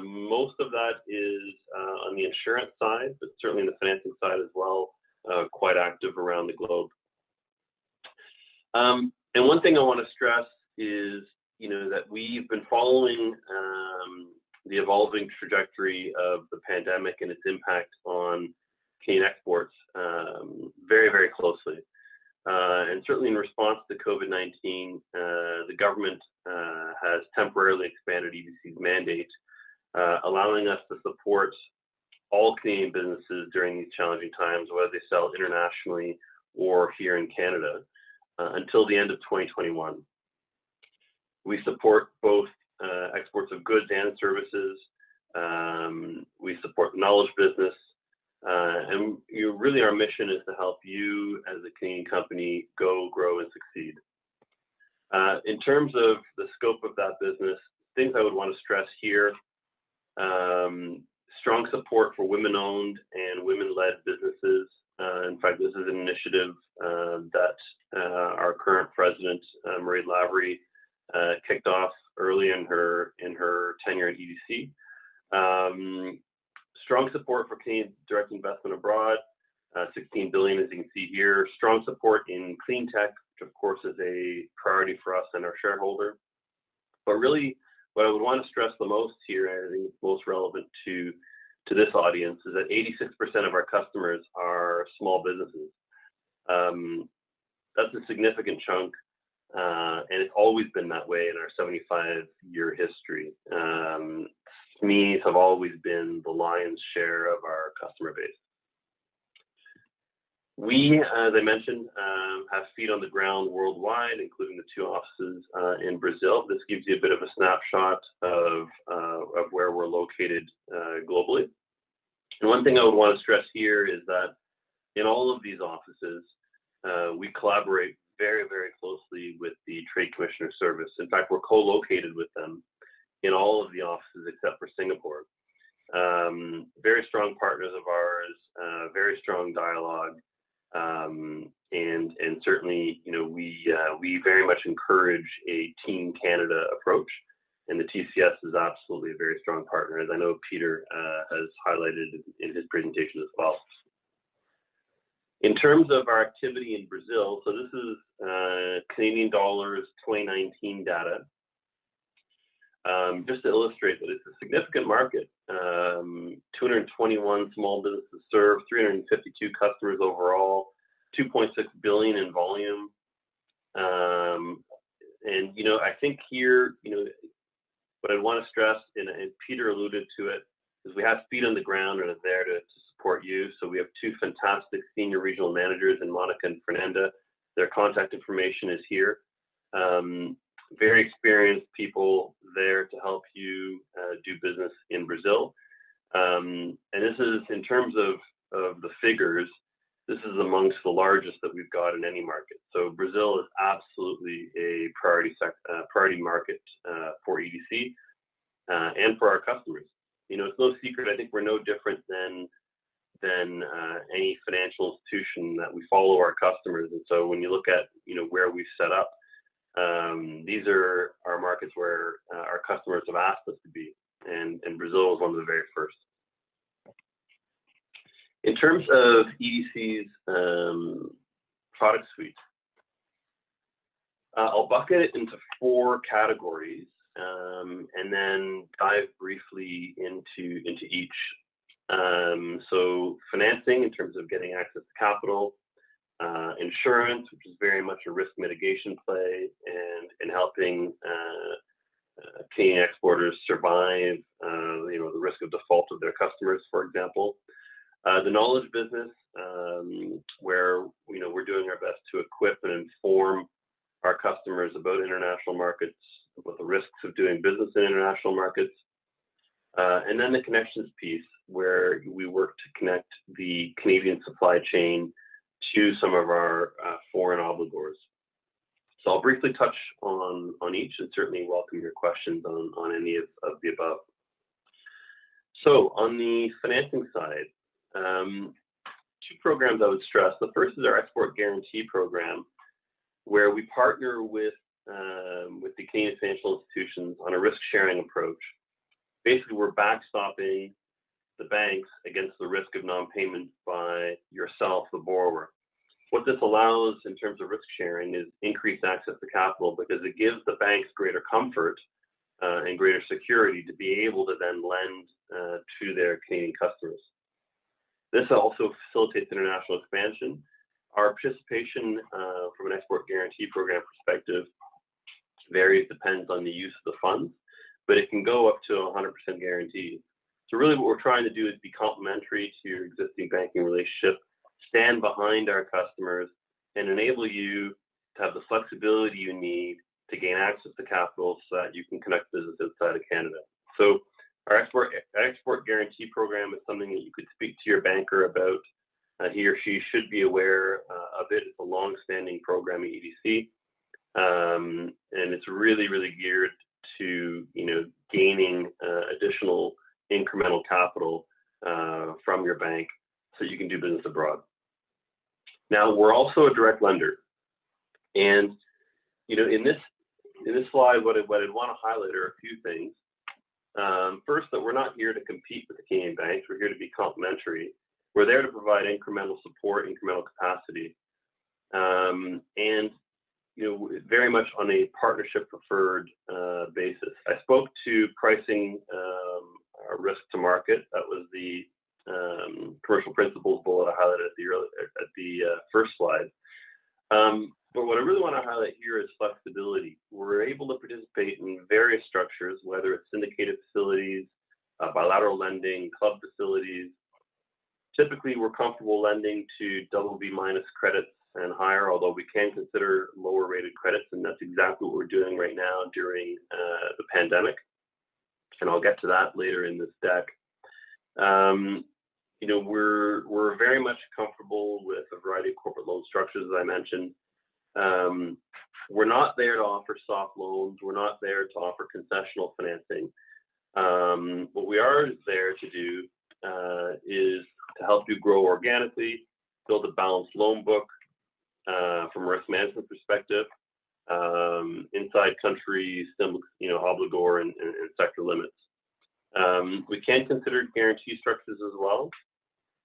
Most of that is on the insurance side, but certainly in the financing side as well, quite active around the globe. And one thing I want to stress is, that we've been following the evolving trajectory of the pandemic and its impact on Canadian exports very, very closely. And certainly in response to COVID-19, the government has temporarily expanded EDC's mandate, allowing us to support all Canadian businesses during these challenging times, whether they sell internationally or here in Canada, until the end of 2021. We support both exports of goods and services. We support the knowledge business. And really our mission is to help you as a Canadian company go, grow, and succeed. In terms of the scope of that business, things I would want to stress here, strong support for women-owned and women-led businesses. In fact, this is an initiative that our current president, Marie Lavery, kicked off early in her tenure at EDC. Strong support for Canadian direct investment abroad, $16 billion, as you can see here. Strong support in clean tech, which of course is a priority for us and our shareholder. But really, what I would want to stress the most here, and I think it's most relevant to this audience, is that 86% of our customers are small businesses. That's a significant chunk, and it's always been that way in our 75-year history. SMEs have always been the lion's share of our customer base. We, as I mentioned, have feet on the ground worldwide, including the 2 offices in Brazil. This gives you a bit of a snapshot of where we're located globally. And one thing I would want to stress here is that in all of these offices, we collaborate very, very closely with the Trade Commissioner Service. In fact, we're co-located with them in all of the offices except for Singapore. Very strong partners of ours, very strong dialogue, and certainly, we very much encourage a Team Canada approach, and the TCS is absolutely a very strong partner, as I know Peter has highlighted in his presentation as well. In terms of our activity in Brazil, so this is Canadian dollars 2019 data. Just to illustrate that it's a significant market. 221 small businesses served, 352 customers overall, 2.6 billion in volume. And I think here, what I want to stress, and Peter alluded to it, is we have feet on the ground and are there to support you. So we have 2 fantastic senior regional managers in Monica and Fernanda. Their contact information is here. Very experienced people there to help you do business in Brazil. And this is, in terms of the figures, this is amongst the largest that we've got in any market. So Brazil is absolutely a priority market for EDC and for our customers. You know, it's no secret. I think we're no different than any financial institution that we follow our customers. And so when you look at, you know, where we've set up, these are our markets where our customers have asked us to be, and Brazil is one of the very first. In terms of EDC's product suite, I'll bucket it into 4 categories and then dive briefly into each. So financing in terms of getting access to capital, insurance, which is very much a risk mitigation play and helping Canadian exporters survive, you know, the risk of default of their customers, for example. The knowledge business, where, you know, we're doing our best to equip and inform our customers about international markets, about the risks of doing business in international markets. And then the connections piece, where we work to connect the Canadian supply chain to some of our foreign obligors. So I'll briefly touch on each, and certainly welcome your questions on any of the above. So on the financing side, 2 programs I would stress. The first is our Export Guarantee Program, where we partner with the Canadian financial institutions on a risk-sharing approach. Basically, we're backstopping the banks against the risk of non-payment by yourself, the borrower. What this allows in terms of risk sharing is increased access to capital, because it gives the banks greater comfort and greater security to be able to then lend to their Canadian customers. This also facilitates international expansion. Our participation from an Export Guarantee Program perspective varies, depends on the use of the funds, but it can go up to 100% guarantee. So really what we're trying to do is be complementary to your existing banking relationship, stand behind our customers, and enable you to have the flexibility you need to gain access to capital so that you can conduct business outside of Canada. So our Export Guarantee Program is something that you could speak to your banker about. He or she should be aware of it. It's a long-standing program at EDC, and it's really, really geared to, you know, gaining additional incremental capital from your bank so you can do business abroad. Now, we're also a direct lender, and, you know, in this slide, what I'd want to highlight are a few things. First, that we're not here to compete with the Canadian banks. We're here to be complementary. We're there to provide incremental support, incremental capacity, and, you know, very much on a partnership preferred basis. I spoke to pricing risk to market. That was the commercial principles bullet I highlighted at the first slide. But what I really want to highlight here is flexibility. We're able to participate in various structures, whether it's syndicated facilities, bilateral lending, club facilities. Typically, we're comfortable lending to BB- credits and higher, although we can consider lower rated credits, and that's exactly what we're doing right now during the pandemic. And I'll get to that later in this deck. You know, we're very much comfortable with a variety of corporate loan structures, as I mentioned. We're not there to offer soft loans. We're not there to offer concessional financing. What we are there to do is to help you grow organically, build a balanced loan book from a risk management perspective, inside country, you know, obligor and sector limits. We can consider guarantee structures as well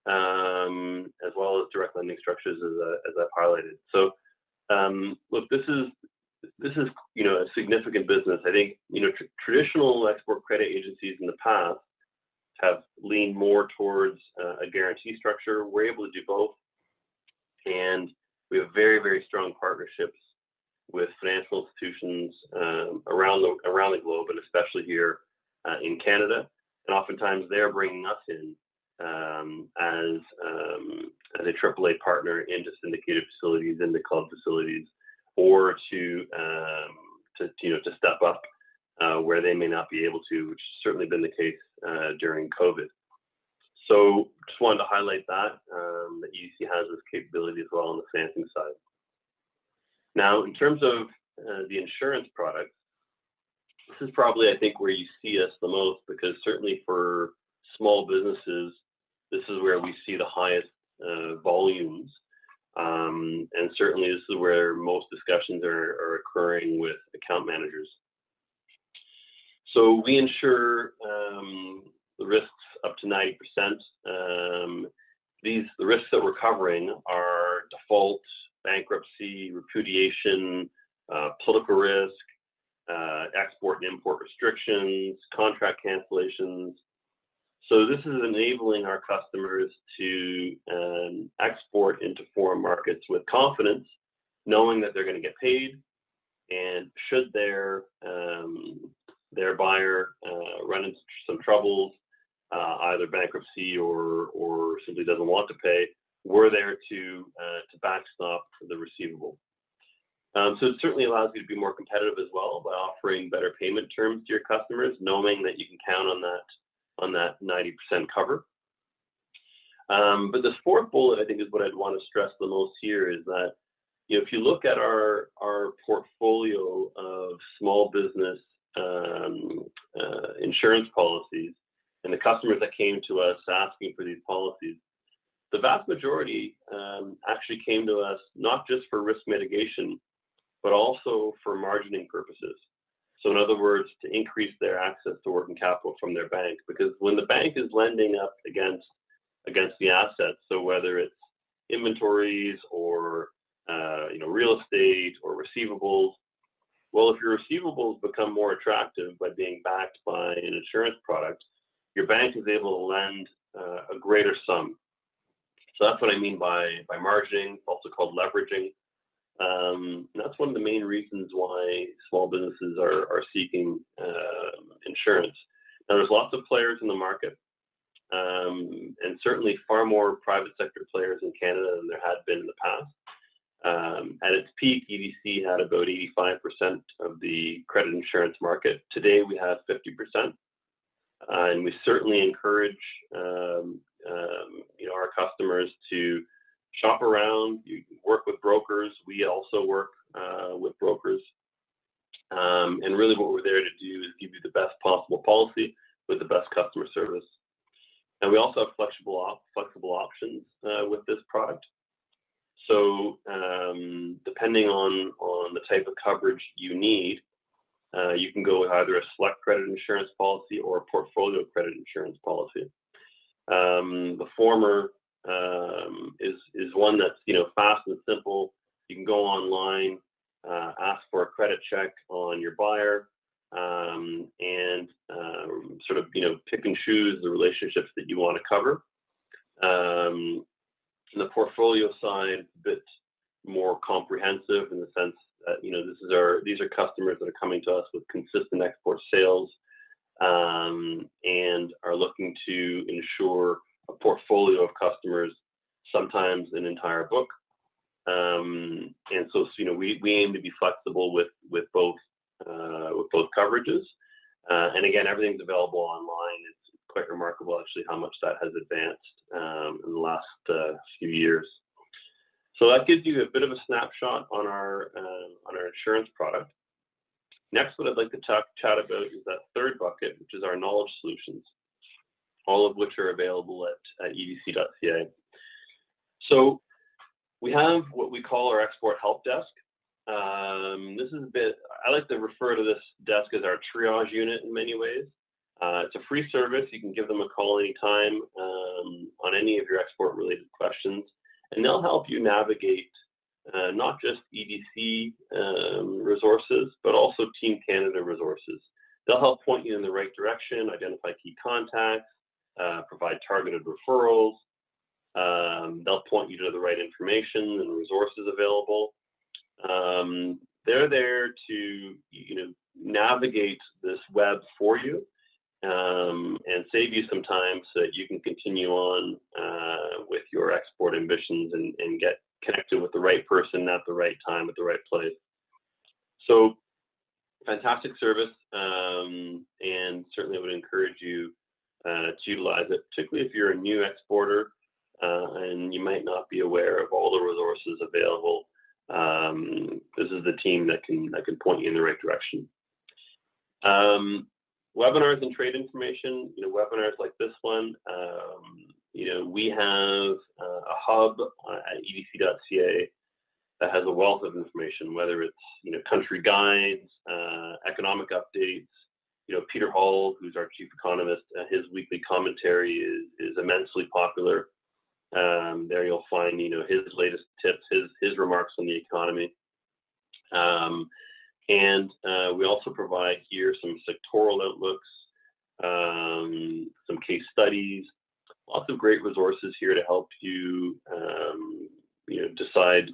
as direct lending structures, as I've highlighted. So, look, this is you know, a significant business. I think, you know, traditional export credit agencies in the past have leaned more towards a guarantee structure. We're able to do both, and we have very, very strong partnerships with financial institutions around the globe, and especially here in Canada. And oftentimes they're bringing us in as a AAA partner into syndicated facilities, into club facilities, or to step up where they may not be able to, which has certainly been the case during COVID. So just wanted to highlight that. that EDC has this capability as well on the financing side. Now, in terms of the insurance products, this is probably, I think, where you see us the most, because certainly for small businesses, this is where we see the highest volumes. And certainly this is where most discussions are occurring with account managers. So we insure the risks up to 90%. The risks that we're covering are default, bankruptcy, repudiation, political risk, export and import restrictions, contract cancellations. So this is enabling our customers to export into foreign markets with confidence, knowing that they're going to get paid, and should their buyer run into some troubles, either bankruptcy or simply doesn't want to pay, we're there to backstop the receivable. So it certainly allows you to be more competitive as well by offering better payment terms to your customers, knowing that you can count on that 90% cover. But this fourth bullet, I think, is what I'd want to stress the most here, is that if you look at our portfolio of small business insurance policies and the customers that came to us asking for these policies, the vast majority actually came to us not just for risk mitigation, but also for margining purposes. So in other words, to increase their access to working capital from their bank, because when the bank is lending up against the assets, so whether it's inventories or real estate or receivables, well, if your receivables become more attractive by being backed by an insurance product, your bank is able to lend a greater sum. So that's what I mean by margining, also called leveraging. That's one of the main reasons why small businesses are seeking insurance. Now, there's lots of players in the market, and certainly far more private sector players in Canada than there had been in the past. At its peak, EDC had about 85% of the credit insurance market. Today, we have 50%, and we certainly encourage our customers to shop around. You work with brokers. We also work with brokers, and really what we're there to do is give you the best possible policy with the best customer service. And we also have flexible options with this product. So depending on the type of coverage you need, you can go with either a select credit insurance policy or a portfolio credit insurance policy. The former is one that's fast and simple. You can go online, ask for a credit check on your buyer, and sort of pick and choose the relationships that you want to cover. The portfolio side, a bit more comprehensive in the sense that these are customers that are coming to us with consistent export sales, and are looking to insure a portfolio of customers, sometimes an entire book. And so we aim to be flexible with both coverages. And again, everything's available online. It's quite remarkable actually how much that has advanced in the last few years. So that gives you a bit of a snapshot on our insurance product. Next, what I'd like to chat about is that third bucket, which is our knowledge solutions, all of which are available at edc.ca. So we have what we call our export help desk. This is I like to refer to this desk as our triage unit in many ways. It's a free service. You can give them a call anytime on any of your export related questions, and they'll help you navigate not just EDC resources, but also Team Canada resources. They'll help point you in the right direction, identify key contacts, provide targeted referrals. They'll point you to the right information and resources available. They're there to navigate this web for you and save you some time so that you can continue on with your export ambitions and get connected with the right person at the right time at the right place. So fantastic service, and certainly would encourage you to utilize it, particularly if you're a new exporter. and you might not be aware of all the resources available. This is the team that can point you in the right direction. Webinars and trade information, webinars like this one, we have a hub at edc.ca that has a wealth of information, whether it's, country guides, economic updates. Peter Hall, who's our chief economist, his weekly commentary is immensely popular. There you'll find, his latest tips, his remarks on the economy. And we also provide here some sectoral outlooks, some case studies, lots of great resources here to help you, decide,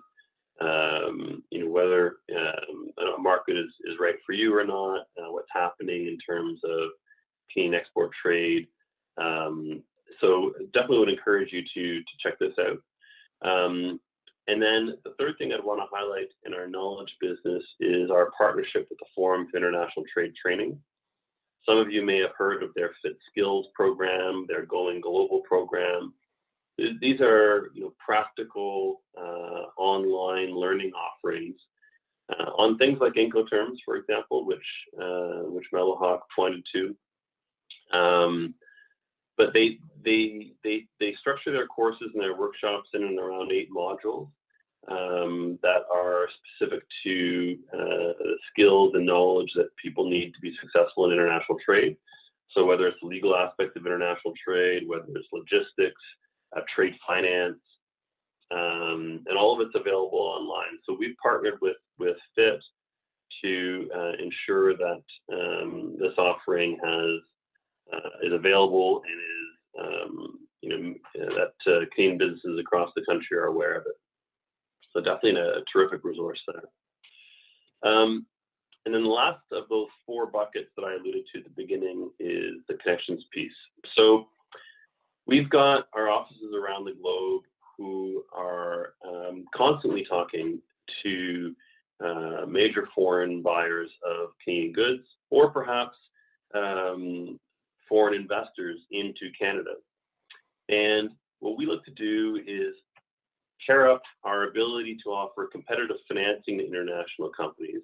whether a market is right for you or not, what's happening in terms of Canadian export trade. So definitely would encourage you to check this out. And then the third thing I'd want to highlight in our knowledge business is our partnership with the Forum for International Trade Training. Some of you may have heard of their Fit Skills program, their Going Global program. These are practical online learning offerings on things like Incoterms, for example, which MELLOHAWK pointed to. But they structure their courses and their workshops in and around 8 modules that are specific to skills and knowledge that people need to be successful in international trade. So whether it's the legal aspects of international trade, whether it's logistics, trade finance, and all of it's available online. So we've partnered with FIT to ensure that this offering is available and is that Canadian businesses across the country are aware of it. So definitely a terrific resource there. And then the last of those 4 buckets that I alluded to at the beginning is the connections piece. So we've got our offices around the globe who are constantly talking to major foreign buyers of Canadian goods, or perhaps foreign investors into Canada. And what we look to do is pair up our ability to offer competitive financing to international companies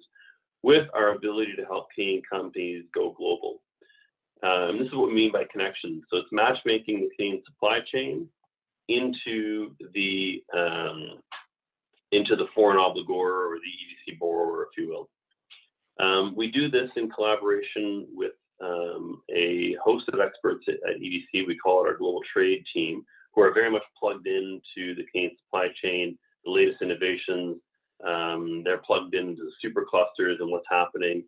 with our ability to help Canadian companies go global. And this is what we mean by connections. So it's matchmaking the Canadian supply chain into the foreign obligor or the EDC borrower, if you will. We do this in collaboration with a host of experts at EDC. We call it our global trade team, who are very much plugged into the Canadian supply chain, the latest innovations. They're plugged into the superclusters and what's happening.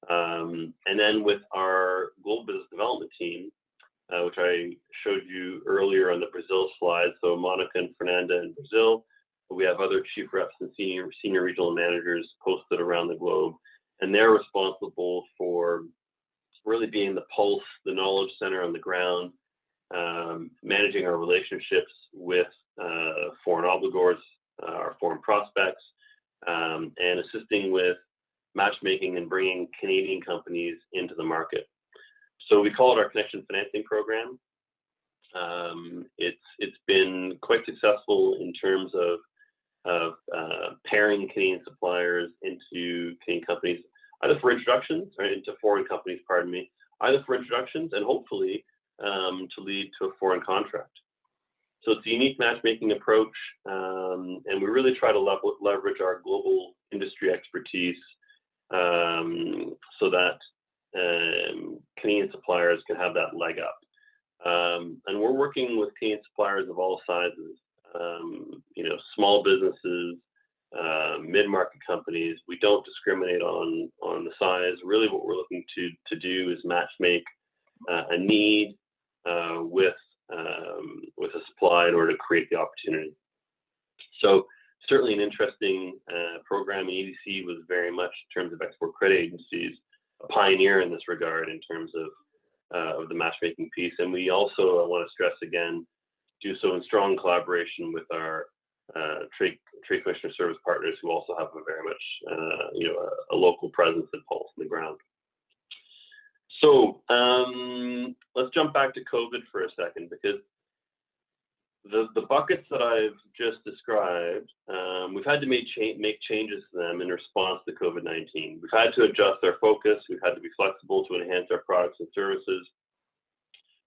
And then with our global business development team, which I showed you earlier on the Brazil slide. So Monica and Fernanda in Brazil. We have other chief reps and senior regional managers posted around the globe, and they're responsible for really being the pulse, the knowledge center on the ground, managing our relationships with foreign obligors, our foreign prospects, and assisting with matchmaking and bringing Canadian companies into the market. So we call it our Connection Financing Program. It's been quite successful in terms of pairing Canadian suppliers into Canadian companies, either for introductions, or into foreign companies, pardon me, either for introductions and hopefully to lead to a foreign contract. So it's a unique matchmaking approach, and we really try to leverage our global industry expertise so that Canadian suppliers can have that leg up. And we're working with Canadian suppliers of all sizes, small businesses, mid-market companies. We don't discriminate on the size. Really what we're looking to do is matchmake a need with a supply in order to create the opportunity. So certainly an interesting program. EDC was very much, in terms of export credit agencies, a pioneer in this regard in terms of the matchmaking piece. And we also, I want to stress again, do so in strong collaboration with our trade commissioner service partners, who also have a very much a local presence and pulse on the ground. So let's jump back to COVID for a second, because the buckets that I've just described, we've had to make changes to them in response to COVID-19. We've had to adjust our focus. We've had to be flexible to enhance our products and services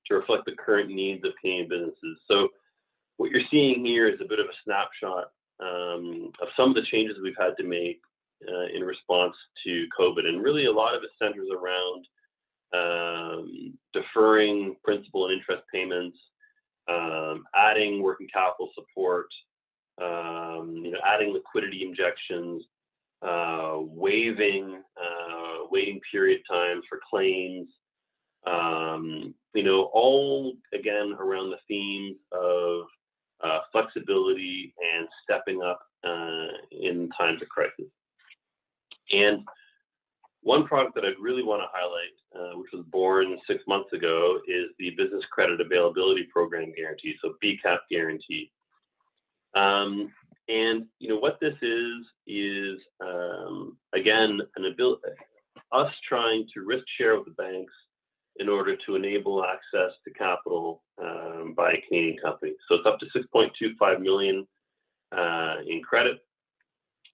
to reflect the current needs of Canadian businesses. So what you're seeing here is a bit of a snapshot of some of the changes we've had to make in response to COVID. And really a lot of it centers around deferring principal and interest payments, adding working capital support, adding liquidity injections, waiving waiting period times for claims, all again around the themes of flexibility and stepping up in times of crisis. And one product that I'd really want to highlight, which was born 6 months ago, is the Business Credit Availability Program Guarantee, so BCAP Guarantee. And what this is again us trying to risk share with the banks in order to enable access to capital by a Canadian company. So it's up to 6.25 million in credit,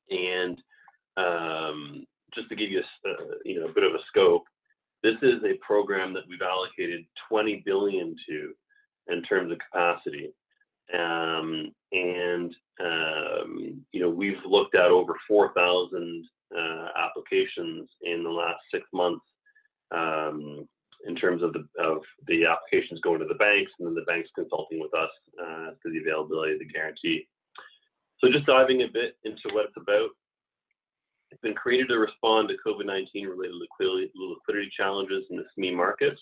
and just to give you a bit of a scope, this is a program that we've allocated 20 billion to in terms of capacity, we've looked at over 4,000 applications in the last 6 months in terms of the applications going to the banks, and then the banks consulting with us to the availability of the guarantee. So just diving a bit into what it's about. It's been created to respond to COVID-19 related liquidity challenges in the SME market.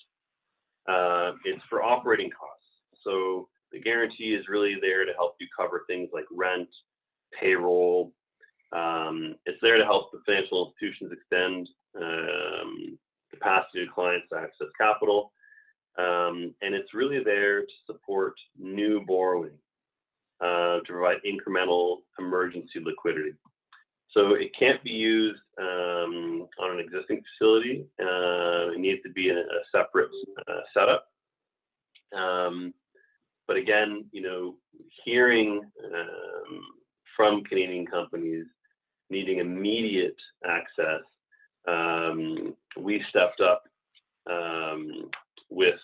It's for operating costs. So the guarantee is really there to help you cover things like rent, payroll. It's there to help the financial institutions extend capacity to clients to access capital. And it's really there to support new borrowing, to provide incremental emergency liquidity. So it can't be used on an existing facility. It needs to be in a separate setup. But again, hearing from Canadian companies needing immediate access, we stepped up with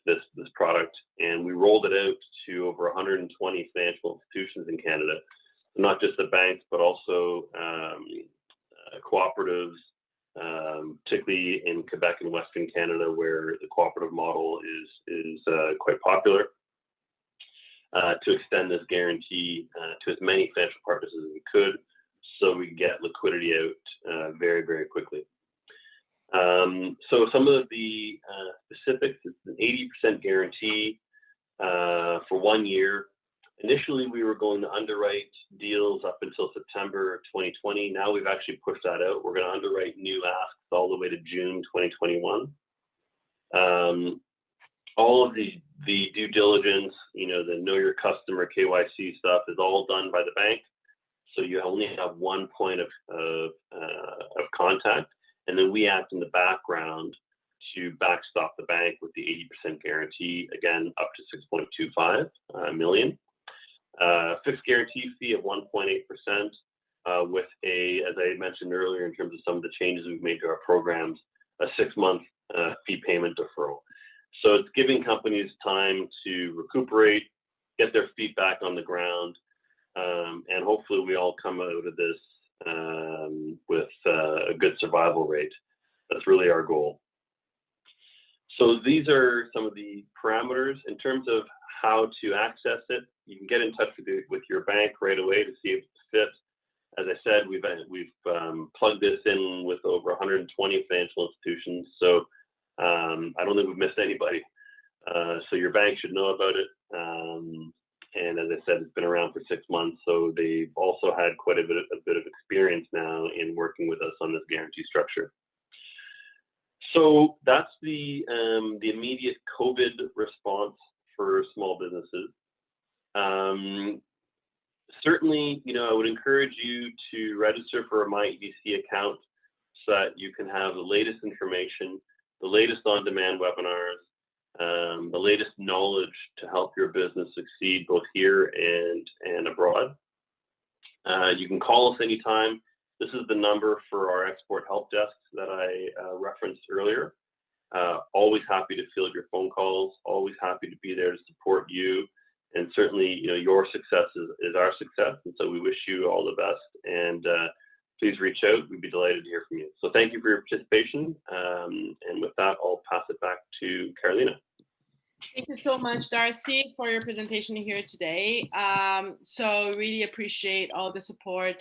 this product, and we rolled it out to over 120 financial institutions in Canada. Not just the banks, but also cooperatives, particularly in Quebec and Western Canada, where the cooperative model is quite popular, to extend this guarantee to as many financial partners as we could, so we get liquidity out very, very quickly. So some of the specifics: it's an 80% guarantee for 1 year. Initially, we were going to underwrite deals up until September 2020. Now we've actually pushed that out. We're going to underwrite new asks all the way to June 2021. All of the due diligence, the know your customer KYC stuff is all done by the bank. So you only have one point of contact, and then we act in the background to backstop the bank with the 80% guarantee, again, up to 6.25 million. Fixed guarantee fee of 1.8% with as I mentioned earlier, in terms of some of the changes we've made to our programs, a 6-month fee payment deferral. So it's giving companies time to recuperate, get their feet back on the ground, and hopefully we all come out of this with a good survival rate. That's really our goal. So these are some of the parameters. In terms of how to access it, you can get in touch with your bank right away to see if it fits. As I said, we've plugged this in with over 120 financial institutions, so I don't think we've missed anybody. So your bank should know about it. And as I said, it's been around for 6 months, so they've also had quite a bit of experience now in working with us on this guarantee structure. So that's the immediate COVID response for small businesses. Certainly, I would encourage you to register for a MyEDC account so that you can have the latest information, the latest on-demand webinars, the latest knowledge to help your business succeed both here and abroad. You can call us anytime. This is the number for our export help desk that I referenced earlier. Always happy to field your phone calls, always happy to be there to support you. And certainly, your success is our success. And so we wish you all the best. And please reach out. We'd be delighted to hear from you. So thank you for your participation. And with that, I'll pass it back to Carolina. Thank you so much, Darcy, for your presentation here today. So really appreciate all the support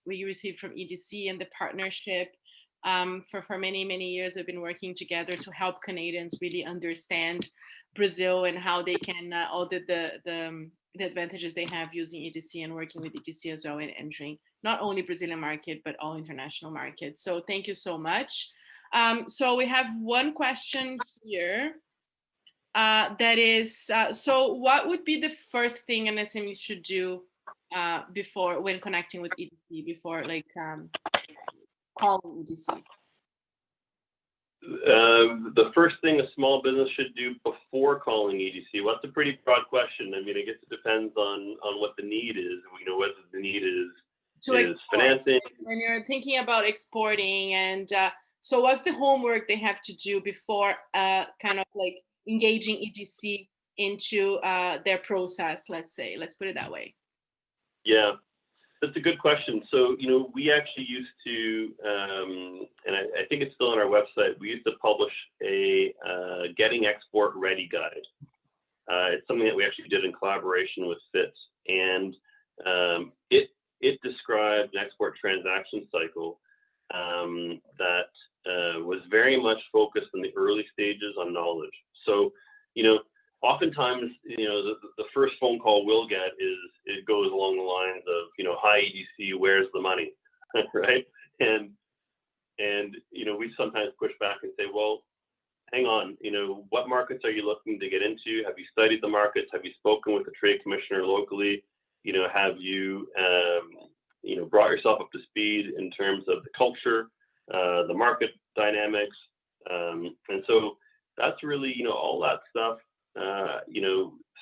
we received from EDC and the partnership. For many, many years, we've been working together to help Canadians really understand Brazil and how they can, all the advantages they have using EDC and working with EDC as well in entering not only Brazilian market, but all international markets. So thank you so much. So we have one question here. That is, so what would be the first thing an SME should do when connecting with EDC, before calling EDC? The first thing a small business should do before calling EDC, well, that's a pretty broad question. I mean, I guess it depends on what the need is. Whether the need is financing. When you're thinking about exporting, and so what's the homework they have to do before engaging EDC into their process, let's put it that way? Yeah, that's a good question. So, we actually used to, and I think it's still on our website, we used to publish a Getting Export Ready guide. It's something that we actually did in collaboration with FIT, and it described an export transaction cycle that was very much focused in the early stages on knowledge. So, oftentimes, the first phone call we'll get it goes along the lines of, hi EDC, where's the money, right? And we sometimes push back and say, well, hang on, what markets are you looking to get into? Have you studied the markets? Have you spoken with the trade commissioner locally? Have you, brought yourself up to speed in terms of the culture, the market dynamics? And so that's really, all that stuff.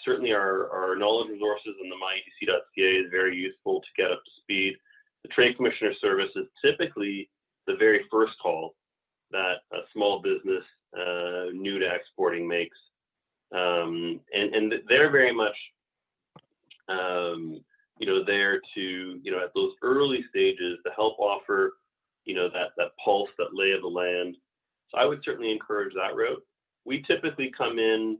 Certainly our knowledge resources in the myedc.ca is very useful to get up to speed. The Trade Commissioner Service is typically the very first call that a small business new to exporting makes. And they're very much, there to, at those early stages to help offer, that pulse, that lay of the land. So I would certainly encourage that route. We typically come in,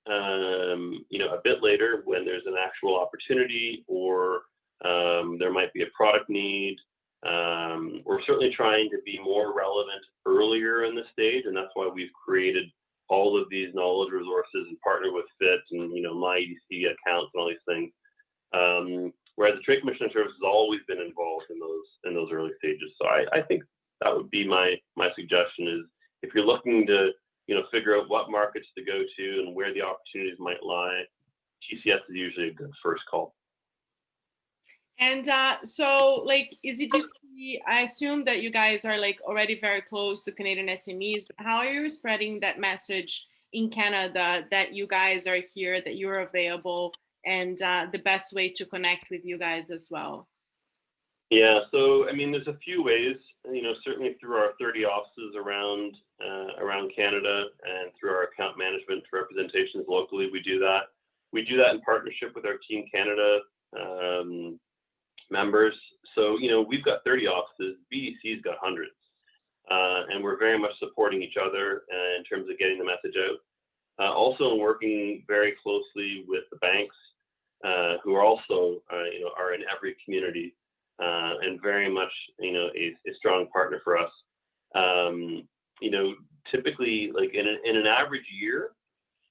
a bit later when there's an actual opportunity, or there might be a product need. We're certainly trying to be more relevant earlier in the stage, and that's why we've created all of these knowledge resources and partner with FIT and my EDC accounts and all these things. Whereas the Trade Commissioner Service has always been involved in those early stages. So I think that would be my suggestion is, if you're looking to figure out what markets to go to and where the opportunities might lie, TCS is usually a good first call. And so, is EDC, I assume that you guys are already very close to Canadian SMEs, but how are you spreading that message in Canada that you guys are here, that you're available, and the best way to connect with you guys as well? Yeah, so there's a few ways. Certainly through our 30 offices around Canada, and through our account management representations locally, we do that. We do that in partnership with our Team Canada members. So we've got 30 offices. BDC's got hundreds, and we're very much supporting each other in terms of getting the message out. Also working very closely with the banks, who are also are in every community. And very much, a strong partner for us. Typically, in an average year,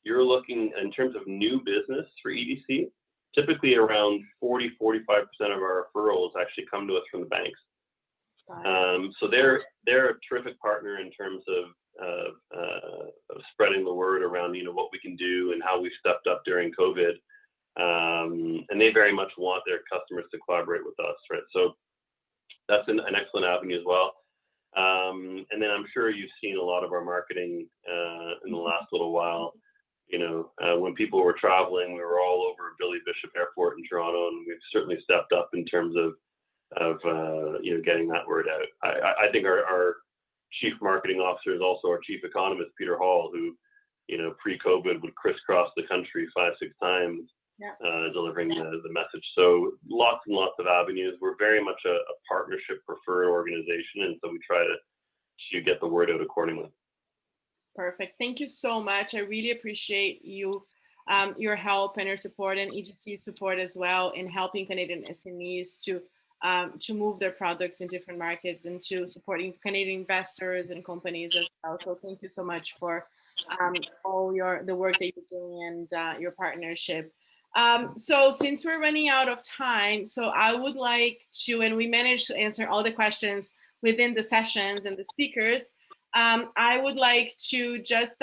you're looking in terms of new business for EDC, typically around 40–45% of our referrals actually come to us from the banks. So they're a terrific partner in terms of spreading the word around, what we can do and how we've stepped up during COVID. And they very much want their customers to collaborate with us, right? So that's an excellent avenue as well. And then I'm sure you've seen a lot of our marketing in the last little while. You know, when people were traveling, we were all over Billy Bishop Airport in Toronto, and we've certainly stepped up in terms of you know, getting that word out. I think our chief marketing officer is also our chief economist, Peter Hall, who, you know, pre-COVID would crisscross the country 5-6 times, delivering the message. So lots and lots of avenues. We're very much a partnership preferred organization, and so we try to get the word out accordingly. Perfect. Thank you so much. I really appreciate you, your help and your support, and EGC support as well in helping Canadian SMEs to move their products in different markets and to supporting Canadian investors and companies as well. So thank you so much for all the work that you're doing and your partnership. So since we're running out of time, so I would like to, and we managed to answer all the questions within the sessions and the speakers, I would like to just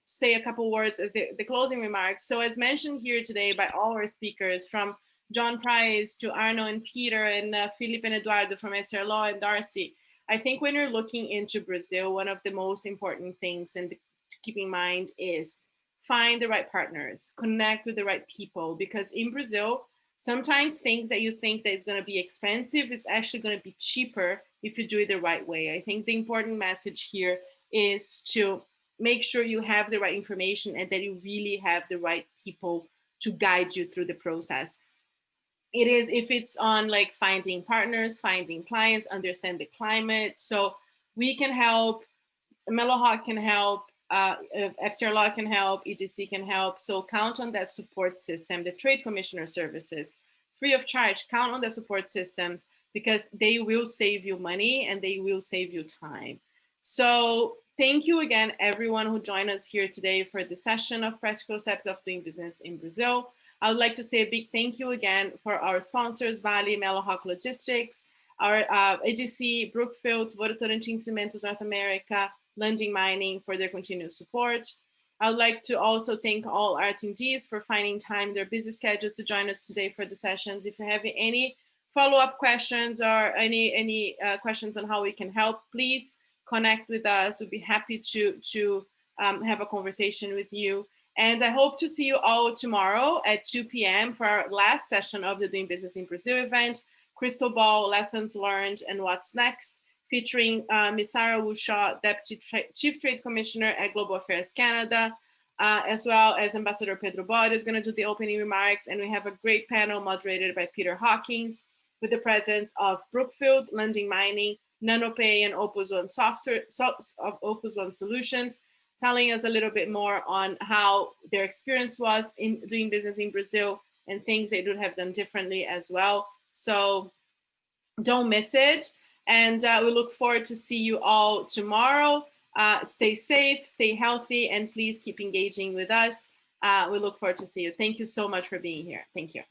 say a couple words as the closing remarks. So as mentioned here today by all our speakers, from John Price to Arnon and Peter and Philippe and Eduardo from FCR Law and Darcy, I think when you're looking into Brazil, one of the most important things and to keep in mind is find the right partners, connect with the right people, because in Brazil, sometimes things that you think that it's going to be expensive, it's actually going to be cheaper if you do it the right way. I think the important message here is to make sure you have the right information and that you really have the right people to guide you through the process. It is, if it's on like finding partners, finding clients, understand the climate. So we can help, MELLOHAWK can help, FCR Law can help, EGC can help. So count on that support system, the Trade Commissioner services, free of charge, count on the support systems, because they will save you money and they will save you time. So thank you again, everyone who joined us here today for the session of Practical Steps of Doing Business in Brazil. I would like to say a big thank you again for our sponsors, Vale, MELLOHAWK Logistics, our EGC, Brookfield, Votorantim Cimentos North America, Lundin Mining for their continued support. I would like to also thank all our attendees for finding time in their busy schedule to join us today for the sessions. If you have any follow-up questions or any questions on how we can help, please connect with us. We'd be happy to have a conversation with you. And I hope to see you all tomorrow at 2 p.m. for our last session of the Doing Business in Brazil event, Crystal Ball, Lessons Learned, and What's Next, featuring Ms. Sarah Wushaw, Deputy Chief Trade Commissioner at Global Affairs Canada, as well as Ambassador Pedro Bode is going to do the opening remarks. And we have a great panel moderated by Peter Hawkins with the presence of Brookfield, Lundin Mining, NanoPay, and Opozone Opozone Solutions, telling us a little bit more on how their experience was in doing business in Brazil and things they would have done differently as well. So don't miss it. And we look forward to see you all tomorrow. Stay safe, stay healthy, and please keep engaging with us. We look forward to see you. Thank you so much for being here. Thank you.